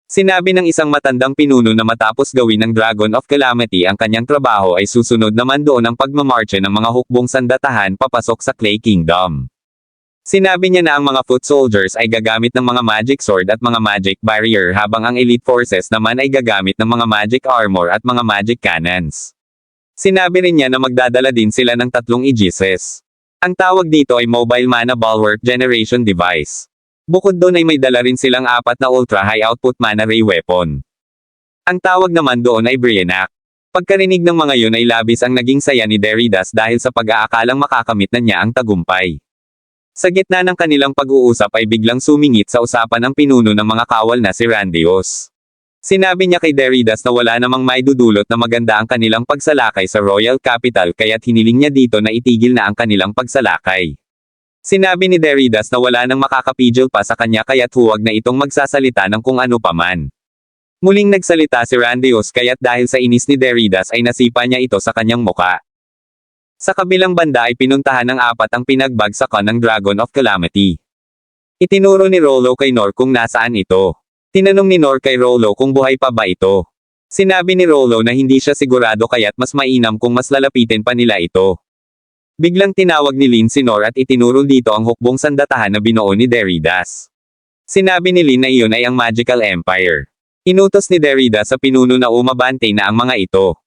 Sinabi ng isang matandang pinuno na matapos gawin ng Dragon of Calamity ang kanyang trabaho ay susunod naman doon ang pagmamarche ng mga hukbong sandatahan papasok sa Clay Kingdom. Sinabi niya na ang mga foot soldiers ay gagamit ng mga magic sword at mga magic barrier habang ang elite forces naman ay gagamit ng mga magic armor at mga magic cannons. Sinabi rin niya na magdadala din sila ng 3 Aegises. Ang tawag dito ay Mobile Mana Bulwark Generation Device. Bukod doon ay may dala rin silang 4 na ultra high output mana ray weapon. Ang tawag naman doon ay Brienak. Pagkarinig ng mga yun ay labis ang naging saya ni Deridas dahil sa pag-aakalang makakamit na niya ang tagumpay. Sa gitna ng kanilang pag-uusap ay biglang sumingit sa usapan ang pinuno ng mga kawal na si Randios. Sinabi niya kay Deridas na wala namang maidudulot na maganda ang kanilang pagsalakay sa Royal Capital kaya't hiniling niya dito na itigil na ang kanilang pagsalakay. Sinabi ni Deridas na wala nang makakapigil pa sa kanya kaya't huwag na itong magsasalita ng kung ano paman. Muling nagsalita si Randios kaya't dahil sa inis ni Deridas ay nasipa niya ito sa kanyang muka. Sa kabilang banda ay pinuntahan ng 4 ang pinagbagsakan ng Dragon of Calamity. Itinuro ni Rollo kay Nor kung nasaan ito. Tinanong ni Nor kay Rollo kung buhay pa ba ito. Sinabi ni Rollo na hindi siya sigurado kaya't mas mainam kung mas lalapitin pa nila ito. Biglang tinawag ni Lin si Nor at itinuro dito ang hukbong sandatahan na binuo ni Deridas. Sinabi ni Lin na iyon ay ang Magical Empire. Inutos ni Deridas sa pinuno na umabante na ang mga ito.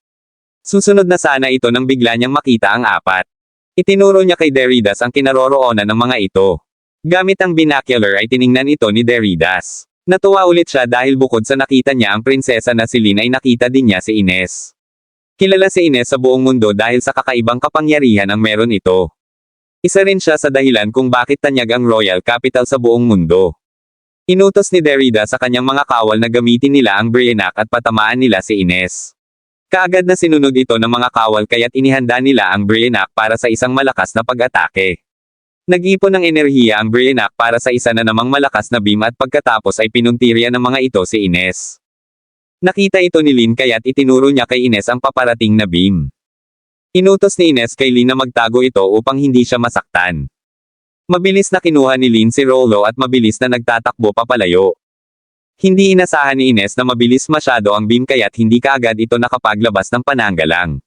Susunod na sana ito nang bigla niyang makita ang 4. Itinuro niya kay Deridas ang kinaroroonan ng mga ito. Gamit ang binocular ay tiningnan ito ni Deridas. Natuwa ulit siya dahil bukod sa nakita niya ang prinsesa na si Lin ay nakita din niya si Ines. Kilala si Ines sa buong mundo dahil sa kakaibang kapangyarihan ang meron ito. Isa rin siya sa dahilan kung bakit tanyag ang Royal Capital sa buong mundo. Inutos ni Deridas sa kanyang mga kawal na gamitin nila ang Brienak at patamaan nila si Ines. Kaagad na sinunod ito ng mga kawal kaya't inihanda nila ang Brienak para sa isang malakas na pag-atake. Nag-ipon ng enerhiya ang Brainiac para sa isa na namang malakas na beam at pagkatapos ay pinuntirya ng mga ito si Ines. Nakita ito ni Lin kaya't itinuro niya kay Ines ang paparating na beam. Inutos ni Ines kay Lin na magtago ito upang hindi siya masaktan. Mabilis na kinuha ni Lin si Rollo at mabilis na nagtatakbo papalayo. Hindi inasahan ni Ines na mabilis masyado ang beam kaya't hindi kaagad ito nakapaglabas ng pananggalang.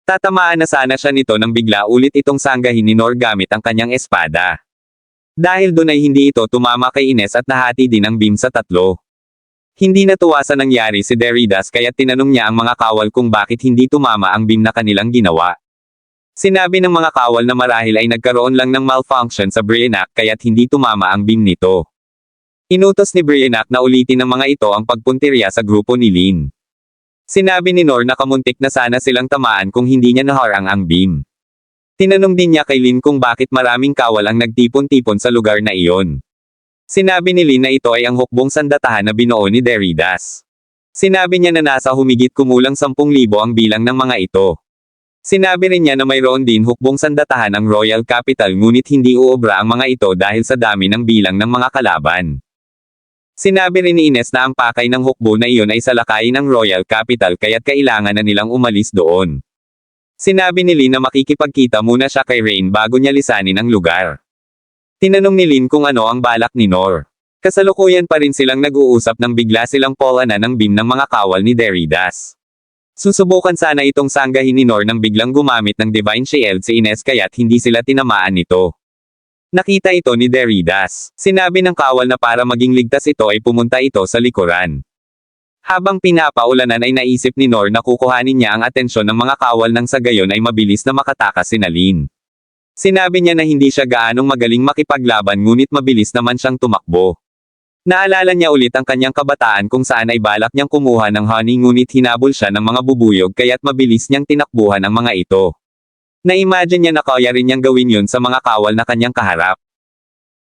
Tatamaan na sana siya nito nang bigla ulit itong sanggahin ni Nor gamit ang kanyang espada. Dahil doon ay hindi ito tumama kay Ines at nahati din ang beam sa tatlo. Hindi natuwa sa nangyari si Deridas kaya't tinanong niya ang mga kawal kung bakit hindi tumama ang beam na kanilang ginawa. Sinabi ng mga kawal na marahil ay nagkaroon lang ng malfunction sa Brainiac kaya't hindi tumama ang beam nito. Inutos ni Brainiac na ulitin ng mga ito ang pagpuntirya sa grupo ni Lin. Sinabi ni Nor na kamuntik na sana silang tamaan kung hindi niya naharang ang beam. Tinanong din niya kay Lin kung bakit maraming kawal ang nagtipon-tipon sa lugar na iyon. Sinabi ni Lin na ito ay ang hukbong sandatahan na binuo ni Deridas. Sinabi niya na nasa humigit kumulang 10,000 ang bilang ng mga ito. Sinabi rin niya na mayroon din hukbong sandatahan ang Royal Capital ngunit hindi uobra ang mga ito dahil sa dami ng bilang ng mga kalaban. Sinabi rin ni Ines na ang pakay ng hukbo na iyon ay salakayin ng Royal Capital kaya't kailangan na nilang umalis doon. Sinabi ni Lin na makikipagkita muna siya kay Rain bago niya lisanin ang lugar. Tinanong ni Lin kung ano ang balak ni Nor. Kasalukuyan pa rin silang nag-uusap nang bigla silang polanan ng beam ng mga kawal ni Deridas. Susubukan sana itong sanggahin ni Nor nang biglang gumamit ng Divine Shield si Ines kaya't hindi sila tinamaan nito. Nakita ito ni Deridas. Sinabi ng kawal na para maging ligtas ito ay pumunta ito sa likuran. Habang pinapaulanan ay naisip ni Nor na kukuhanin niya ang atensyon ng mga kawal nang sa gayon ay mabilis na makatakas si Lin. Sinabi niya na hindi siya gaanong magaling makipaglaban ngunit mabilis naman siyang tumakbo. Naalala niya ulit ang kanyang kabataan kung saan ay balak niyang kumuha ng honey ngunit hinabol siya ng mga bubuyog kaya't mabilis niyang tinakbuhan ang mga ito. Na-imagine niya na kaya rin niyang gawin yun sa mga kawal na kanyang kaharap.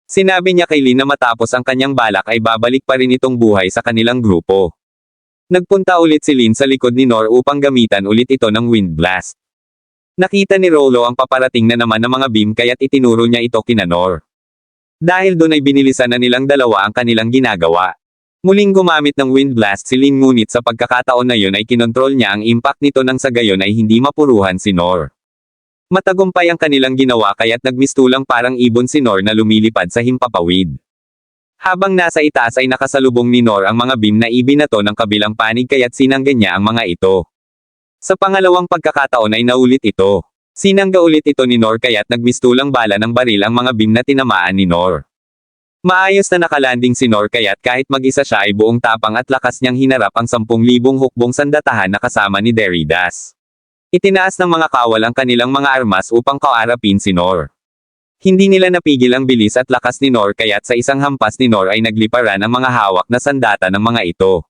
Sinabi niya kay Lin na matapos ang kanyang balak ay babalik pa rin itong buhay sa kanilang grupo. Nagpunta ulit si Lin sa likod ni Nor upang gamitan ulit ito ng Wind Blast. Nakita ni Rollo ang paparating na naman ng mga beam kaya't itinuro niya ito kina Nor. Dahil doon ay binilisan na nilang dalawa ang kanilang ginagawa. Muling gumamit ng Wind Blast si Lin ngunit sa pagkakataon na yun ay kinontrol niya ang impact nito nang sa gayon ay hindi mapuruhan si Nor. Matagumpay ang kanilang ginawa kaya't nagmistulang parang ibon si Nor na lumilipad sa himpapawid. Habang nasa itaas ay nakasalubong ni Nor ang mga beam na ibinato ng kabilang panig kaya't sinangga niya ang mga ito. Sa pangalawang pagkakataon ay naulit ito. Sinangga ulit ito ni Nor kaya't nagmistulang bala ng baril ang mga beam na tinamaan ni Nor. Maayos na nakalanding si Nor kaya't kahit mag-isa siya ay buong tapang at lakas niyang hinarap ang 10,000 hukbong sandatahan na kasama ni Deridas. Itinaas ng mga kawal ang kanilang mga armas upang kaarapin si Nor. Hindi nila napigil ang bilis at lakas ni Nor kaya't sa isang hampas ni Nor ay nagliparan ang mga hawak na sandata ng mga ito.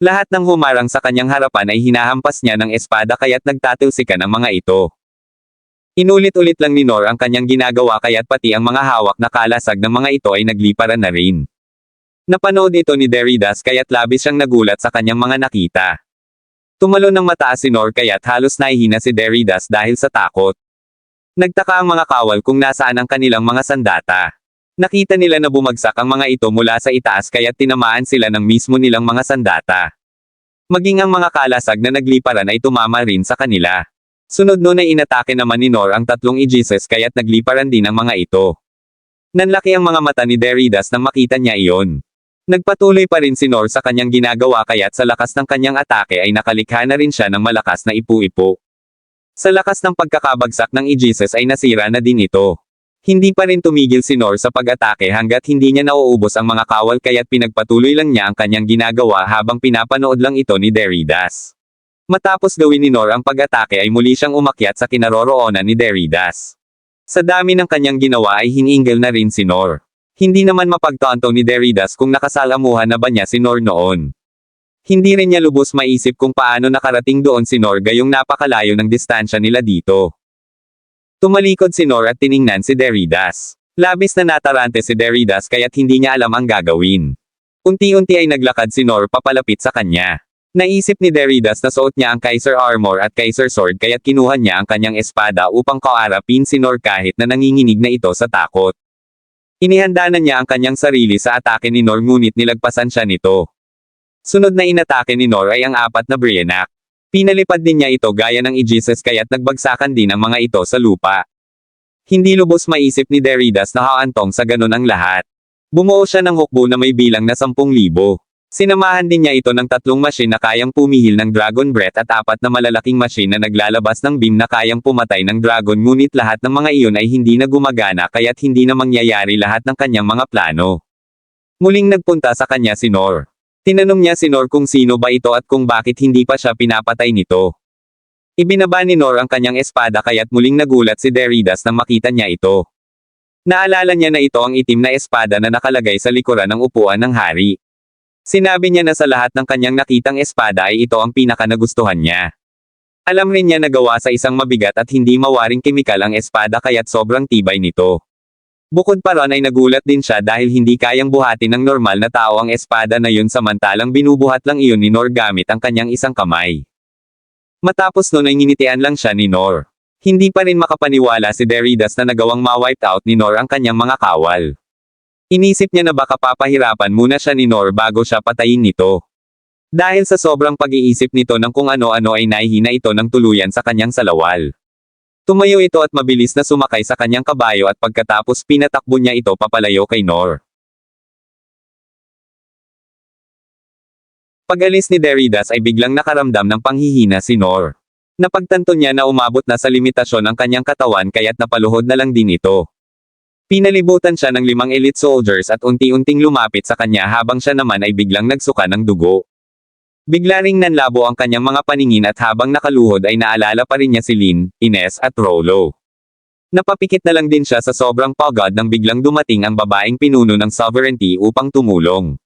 Lahat ng humarang sa kanyang harapan ay hinahampas niya ng espada kaya't nagtatilsikan ang mga ito. Inulit-ulit lang ni Nor ang kanyang ginagawa kaya't pati ang mga hawak na kalasag ng mga ito ay nagliparan na rin. Napanood ito ni Deridas kaya't labis siyang nagulat sa kanyang mga nakita. Tumalon ng mataas si Nor kaya't halos nahihina si Deridas dahil sa takot. Nagtaka ang mga kawal kung nasaan ang kanilang mga sandata. Nakita nila na bumagsak ang mga ito mula sa itaas kaya't tinamaan sila ng mismo nilang mga sandata. Maging ang mga kalasag na nagliparan ay tumama rin sa kanila. Sunod nun ay inatake naman ni Nor ang 3 Aegises kaya't nagliparan din ang mga ito. Nanlaki ang mga mata ni Deridas nang makita niya iyon. Nagpatuloy pa rin si Nor sa kanyang ginagawa kaya't sa lakas ng kanyang atake ay nakalikha na rin siya ng malakas na ipu-ipo. Sa lakas ng pagkakabagsak ng Aegises ay nasira na din ito. Hindi pa rin tumigil si Nor sa pag-atake hanggat hindi niya nauubos ang mga kawal kaya't pinagpatuloy lang niya ang kanyang ginagawa habang pinapanood lang ito ni Deridas. Matapos gawin ni Nor ang pag-atake ay muli siyang umakyat sa kinaroroonan ni Deridas. Sa dami ng kanyang ginawa ay hiniinggil na rin si Nor. Hindi naman mapagtanto ni Deridas kung nakasalamuhan na ba niya si Nor noon. Hindi rin niya lubos maisip kung paano nakarating doon si Nor gayong napakalayo ng distansya nila dito. Tumalikod si Nor at tiningnan si Deridas. Labis na natarante si Deridas kaya't hindi niya alam ang gagawin. Unti-unti ay naglakad si Nor papalapit sa kanya. Naisip ni Deridas na suot niya ang Kaiser Armor at Kaiser Sword kaya't kinuha niya ang kanyang espada upang kaharapin si Nor kahit na nanginginig na ito sa takot. Inihanda na niya ang kanyang sarili sa atake ni Nor ngunit nilagpasan siya nito. Sunod na inatake ni Nor ay ang apat na Brionac. Pinalipad din niya ito gaya ng Aegis kaya't nagbagsakan din ang mga ito sa lupa. Hindi lubos maisip ni Deridas na haantong sa ganun ang lahat. Bumuo siya ng hukbo na may bilang na 10,000. Sinamahan din niya ito ng 3 machine na kayang pumihil ng Dragon Breath at 4 na malalaking machine na naglalabas ng beam na kayang pumatay ng dragon ngunit lahat ng mga iyon ay hindi na gumagana kaya't hindi na mangyayari lahat ng kanyang mga plano. Muling nagpunta sa kanya si Nor. Tinanong niya si Nor kung sino ba ito at kung bakit hindi pa siya pinapatay nito. Ibinaba ni Nor ang kanyang espada kaya't muling nagulat si Deridas nang makita niya ito. Naalala niya na ito ang itim na espada na nakalagay sa likuran ng upuan ng hari. Sinabi niya na sa lahat ng kanyang nakitang espada ay ito ang pinaka-nagustuhan niya. Alam rin niya na gawa sa isang mabigat at hindi mawaring kemikal ang espada kaya't sobrang tibay nito. Bukod pa ron ay nagulat din siya dahil hindi kayang buhatin ng normal na tao ang espada na yun samantalang binubuhat lang iyon ni Nor gamit ang kanyang isang kamay. Matapos nun ay nginitian lang siya ni Nor. Hindi pa rin makapaniwala si Deridas na nagawang ma-wiped out ni Nor ang kanyang mga kawal. Inisip niya na baka papahirapan muna siya ni Nor bago siya patayin nito. Dahil sa sobrang pag-iisip nito ng kung ano-ano ay nahihina ito ng tuluyan sa kanyang salawal. Tumayo ito at mabilis na sumakay sa kanyang kabayo at pagkatapos pinatakbo niya ito papalayo kay Nor. Pag-alis ni Deridas ay biglang nakaramdam ng panghihina si Nor. Napagtanto niya na umabot na sa limitasyon ang kanyang katawan kaya't napaluhod na lang din ito. Pinalibutan siya ng 5 elite soldiers at unti-unting lumapit sa kanya habang siya naman ay biglang nagsuka ng dugo. Bigla ring nanlabo ang kanyang mga paningin at habang nakaluhod ay naalala pa rin niya si Lin, Ines at Rollo. Napapikit na lang din siya sa sobrang pagod nang biglang dumating ang babaeng pinuno ng sovereignty upang tumulong.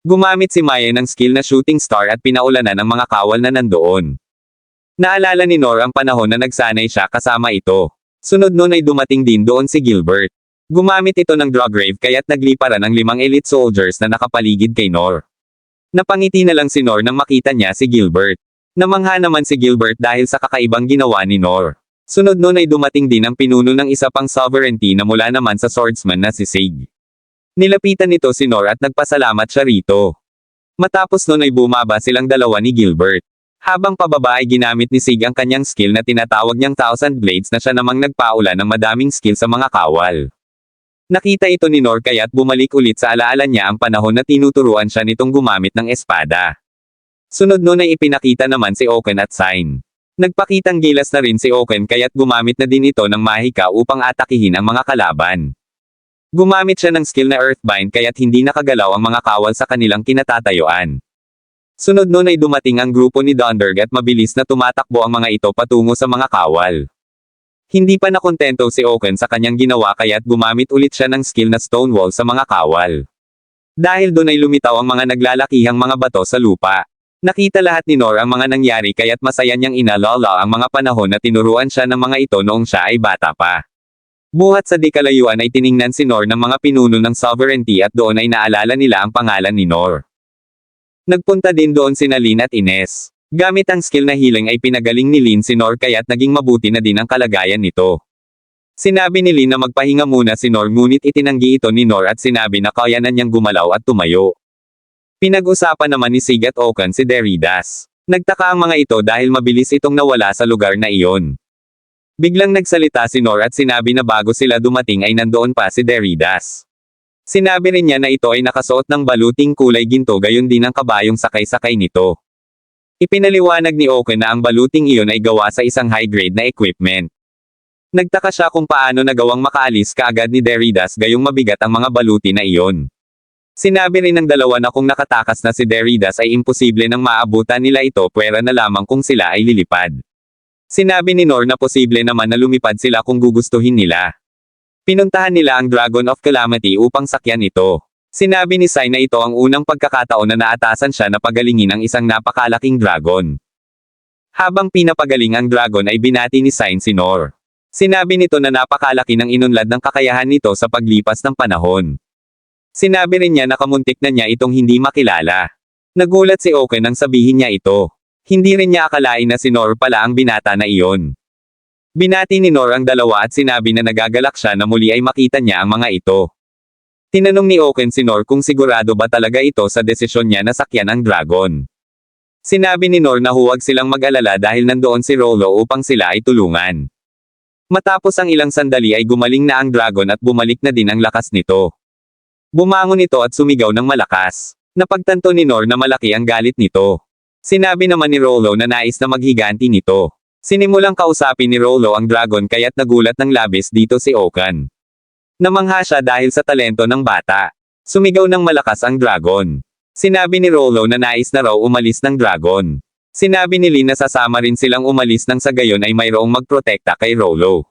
Gumamit si Maya ng skill na shooting star at pinaulanan ang mga kawal na nandoon. Naalala ni Nor ang panahon na nagsanay siya kasama ito. Sunod nun ay dumating din doon si Gilbert. Gumamit ito ng Drograve kaya't nagliparan ang 5 elite soldiers na nakapaligid kay Nor. Napangiti na lang si Nor nang makita niya si Gilbert. Namangha naman si Gilbert dahil sa kakaibang ginawa ni Nor. Sunod nun ay dumating din ang pinuno ng isa pang sovereignty na mula naman sa swordsman na si Sig. Nilapitan nito si Nor at nagpasalamat siya rito. Matapos nun ay bumaba silang dalawa ni Gilbert. Habang pababa ay ginamit ni Sig ang kanyang skill na tinatawag niyang 1,000 Blades na siya namang nagpaula ng madaming skill sa mga kawal. Nakita ito ni Nor kaya't bumalik ulit sa alaala niya ang panahon na tinuturuan siya nitong gumamit ng espada. Sunod nun ay ipinakita naman si Oaken at Sign. Nagpakitang gilas na rin si Oaken kaya't gumamit na din ito ng mahika upang atakihin ang mga kalaban. Gumamit siya ng skill na Earthbind kaya't hindi nakagalaw ang mga kawal sa kanilang kinatatayuan. Sunod nun ay dumating ang grupo ni Donderg at mabilis na tumatakbo ang mga ito patungo sa mga kawal. Hindi pa nakontento si Oaken sa kanyang ginawa kaya't gumamit ulit siya ng skill na Stonewall sa mga kawal. Dahil doon ay lumitaw ang mga naglalakihang mga bato sa lupa. Nakita lahat ni Nor ang mga nangyari kaya't masaya niyang inalala ang mga panahon na tinuruan siya ng mga ito noong siya ay bata pa. Buhat sa di kalayuan ay tiningnan si Nor ng mga pinuno ng sovereignty at doon ay naalala nila ang pangalan ni Nor. Nagpunta din doon sina Lin at Ines. Gamit ang skill na healing ay pinagaling ni Lin si Nor kaya't naging mabuti na din ang kalagayan nito. Sinabi ni Lin na magpahinga muna si Nor ngunit itinanggi ito ni Nor at sinabi na kaya na niyang gumalaw at tumayo. Pinag-usapan naman ni Sig at Oaken si Deridas. Nagtaka ang mga ito dahil mabilis itong nawala sa lugar na iyon. Biglang nagsalita si Nor at sinabi na bago sila dumating ay nandoon pa si Deridas. Sinabi rin niya na ito ay nakasuot ng baluting kulay ginto gayon din ang kabayong sakay-sakay nito. Ipinaliwanag ni Oaken na ang baluting iyon ay gawa sa isang high-grade na equipment. Nagtaka siya kung paano nagawang makaalis kaagad ni Deridas gayong mabigat ang mga baluti na iyon. Sinabi rin ng dalawa na kung nakatakas na si Deridas ay imposible nang maabutan nila ito pwera na lamang kung sila ay lilipad. Sinabi ni Nor na posible naman na lumipad sila kung gugustuhin nila. Pinuntahan nila ang Dragon of Calamity upang sakyan ito. Sinabi ni Sai na ito ang unang pagkakataon na naatasan siya na pagalingin ang isang napakalaking dragon. Habang pinapagaling ang dragon ay binati ni Sai si Nor. Sinabi nito na napakalaki ng inunlad ng kakayahan nito sa paglipas ng panahon. Sinabi rin niya na kamuntik na niya itong hindi makilala. Nagulat si Oken nang sabihin niya ito. Hindi rin niya akalain na si Nor pala ang binata na iyon. Binati ni Nor ang dalawa at sinabi na nagagalak siya na muli ay makita niya ang mga ito. Tinanong ni Oken si Nor kung sigurado ba talaga ito sa desisyon niya na sakyan ang dragon. Sinabi ni Nor na huwag silang mag-alala dahil nandoon si Rolo upang sila ay tulungan. Matapos ang ilang sandali ay gumaling na ang dragon at bumalik na din ang lakas nito. Bumangon ito at sumigaw ng malakas. Napagtanto ni Nor na malaki ang galit nito. Sinabi naman ni Rolo na nais na maghiganti nito. Sinimulang kausapin ni Rolo ang dragon kaya't nagulat ng labis dito si Oken. Namangha siya dahil sa talento ng bata. Sumigaw ng malakas ang dragon. Sinabi ni Rolo na nais na raw umalis ng dragon. Sinabi ni Lin na sasama rin silang umalis nang sa gayon ay mayroong magprotekta kay Rolo.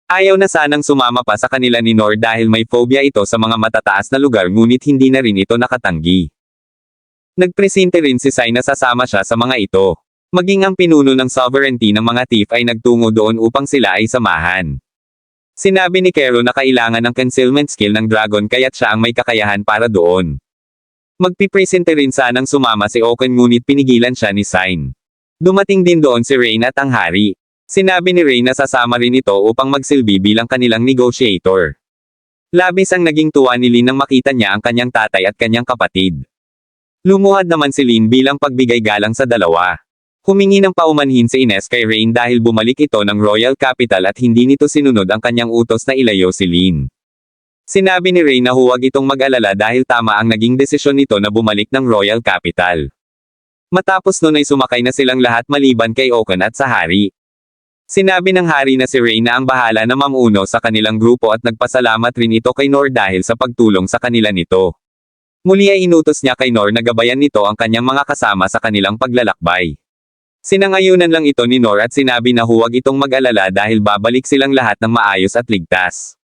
Ayaw na sanang sumama pa sa kanila ni Nor dahil may phobia ito sa mga matataas na lugar ngunit hindi na rin ito nakatanggi. Nagpresente rin si Sai na sasama siya sa mga ito. Maging ang pinuno ng sovereignty ng mga thief ay nagtungo doon upang sila ay samahan. Sinabi ni Kero na kailangan ng concealment skill ng dragon kaya't siya ang may kakayahan para doon. Magpipresente rin sanang sumama si Oken ngunit pinigilan siya ni Sai. Dumating din doon si Rain at ang hari. Sinabi ni Rain na sasama rin ito upang magsilbi bilang kanilang negotiator. Labis ang naging tuwa ni Lin nang makita niya ang kanyang tatay at kanyang kapatid. Lumuhad naman si Lin bilang pagbigay galang sa dalawa. Humingi ng paumanhin si Ines kay Rain dahil bumalik ito ng Royal Capital at hindi nito sinunod ang kanyang utos na ilayo si Lin. Sinabi ni Rain na huwag itong mag-alala dahil tama ang naging desisyon nito na bumalik ng Royal Capital. Matapos nun ay sumakay na silang lahat maliban kay Oken at sa hari. Sinabi ng hari na si Rain na ang bahala na mamuno sa kanilang grupo at nagpasalamat rin ito kay Nor dahil sa pagtulong sa kanila nito. Muli ay inutos niya kay Nor na gabayan nito ang kanyang mga kasama sa kanilang paglalakbay. Sinangayunan lang ito ni Nor at sinabi na huwag itong mag-alala dahil babalik silang lahat ng maayos at ligtas.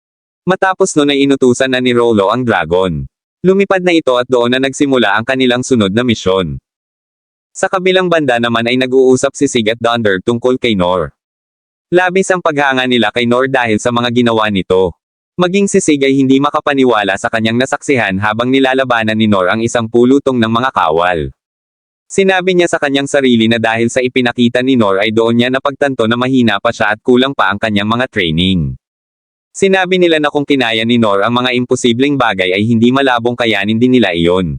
Matapos nun ay inutusan na ni Rolo ang dragon. Lumipad na ito at doon na nagsimula ang kanilang sunod na misyon. Sa kabilang banda naman ay nag-uusap si Sig at Dunder tungkol kay Nor. Labis ang paghanga nila kay Nor dahil sa mga ginawa nito. Maging si Sig ay hindi makapaniwala sa kanyang nasaksihan habang nilalabanan ni Nor ang isang pulutong ng mga kawal. Sinabi niya sa kanyang sarili na dahil sa ipinakita ni Nor ay doon niya napagtanto na mahina pa siya at kulang pa ang kanyang mga training. Sinabi nila na kung kinaya ni Nor ang mga imposibleng bagay ay hindi malabong kayanin din nila iyon.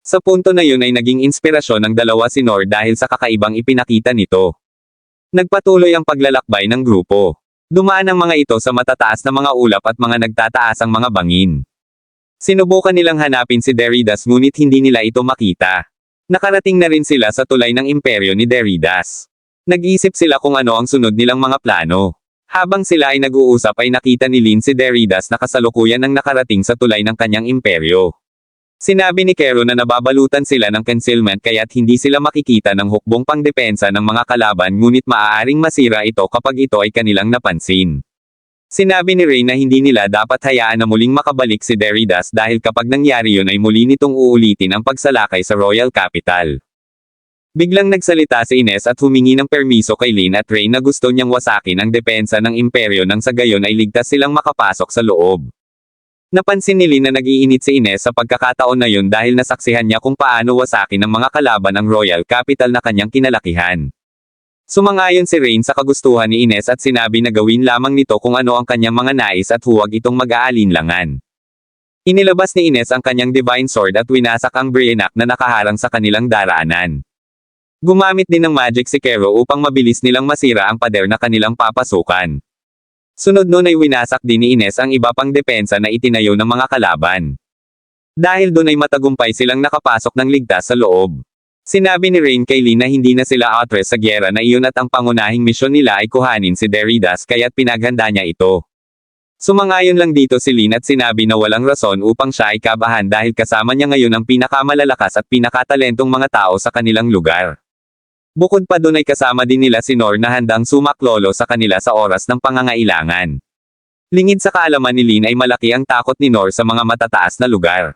Sa punto na yun ay naging inspirasyon ng dalawa si Nor dahil sa kakaibang ipinakita nito. Nagpatuloy ang paglalakbay ng grupo. Dumaan ang mga ito sa matataas na mga ulap at mga nagtataasang mga bangin. Sinubukan nilang hanapin si Deridas ngunit hindi nila ito makita. Nakarating na rin sila sa tulay ng imperyo ni Deridas. Nag-iisip sila kung ano ang sunod nilang mga plano. Habang sila ay nag-uusap ay nakita ni Lin si Deridas na kasalukuyan ang nakarating sa tulay ng kanyang imperyo. Sinabi ni Kero na nababalutan sila ng concealment kaya't hindi sila makikita ng hukbong pangdepensa ng mga kalaban ngunit maaaring masira ito kapag ito ay kanilang napansin. Sinabi ni Rain na hindi nila dapat hayaan na muling makabalik si Deridas dahil kapag nangyari yun ay muli nitong uulitin ang pagsalakay sa Royal Capital. Biglang nagsalita si Ines at humingi ng permiso kay Lin at Rain na gusto niyang wasakin ang depensa ng imperyo nang sa gayon ay ligtas silang makapasok sa loob. Napansin ni Lin na nag-iinit si Ines sa pagkakataon na yun dahil nasaksihan niya kung paano wasakin ng mga kalaban ang Royal Capital na kanyang kinalakihan. Sumangayon si Rain sa kagustuhan ni Ines at sinabi na gawin lamang nito kung ano ang kanyang mga nais at huwag itong mag-aalinlangan. Inilabas ni Ines ang kanyang Divine Sword at winasak ang Brienak na nakaharang sa kanilang daraanan. Gumamit din ng magic si Kero upang mabilis nilang masira ang pader na kanilang papasukan. Sunod nun ay winasak din ni Ines ang iba pang depensa na itinayo ng mga kalaban. Dahil doon ay matagumpay silang nakapasok ng ligtas sa loob. Sinabi ni Rain kay Lin na hindi na sila atres sa gyera na iyon at ang pangunahing misyon nila ay kuhanin si Deridas kaya't pinaghanda niya ito. Sumangayon lang dito si Lin at sinabi na walang rason upang siya ay kabahan dahil kasama niya ngayon ang pinakamalalakas at pinakatalentong mga tao sa kanilang lugar. Bukod pa doon ay kasama din nila si Nor na handang sumaklolo sa kanila sa oras ng pangangailangan. Lingid sa kaalaman ni Lin ay malaki ang takot ni Nor sa mga matataas na lugar.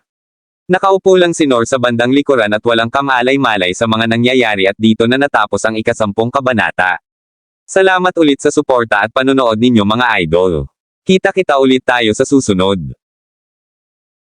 Nakaupo lang si Nor sa bandang likuran at walang kamalay-malay sa mga nangyayari at dito na natapos ang 10 kabanata. Salamat ulit sa suporta at panonood ninyo mga idol. Kita-kita ulit tayo sa susunod.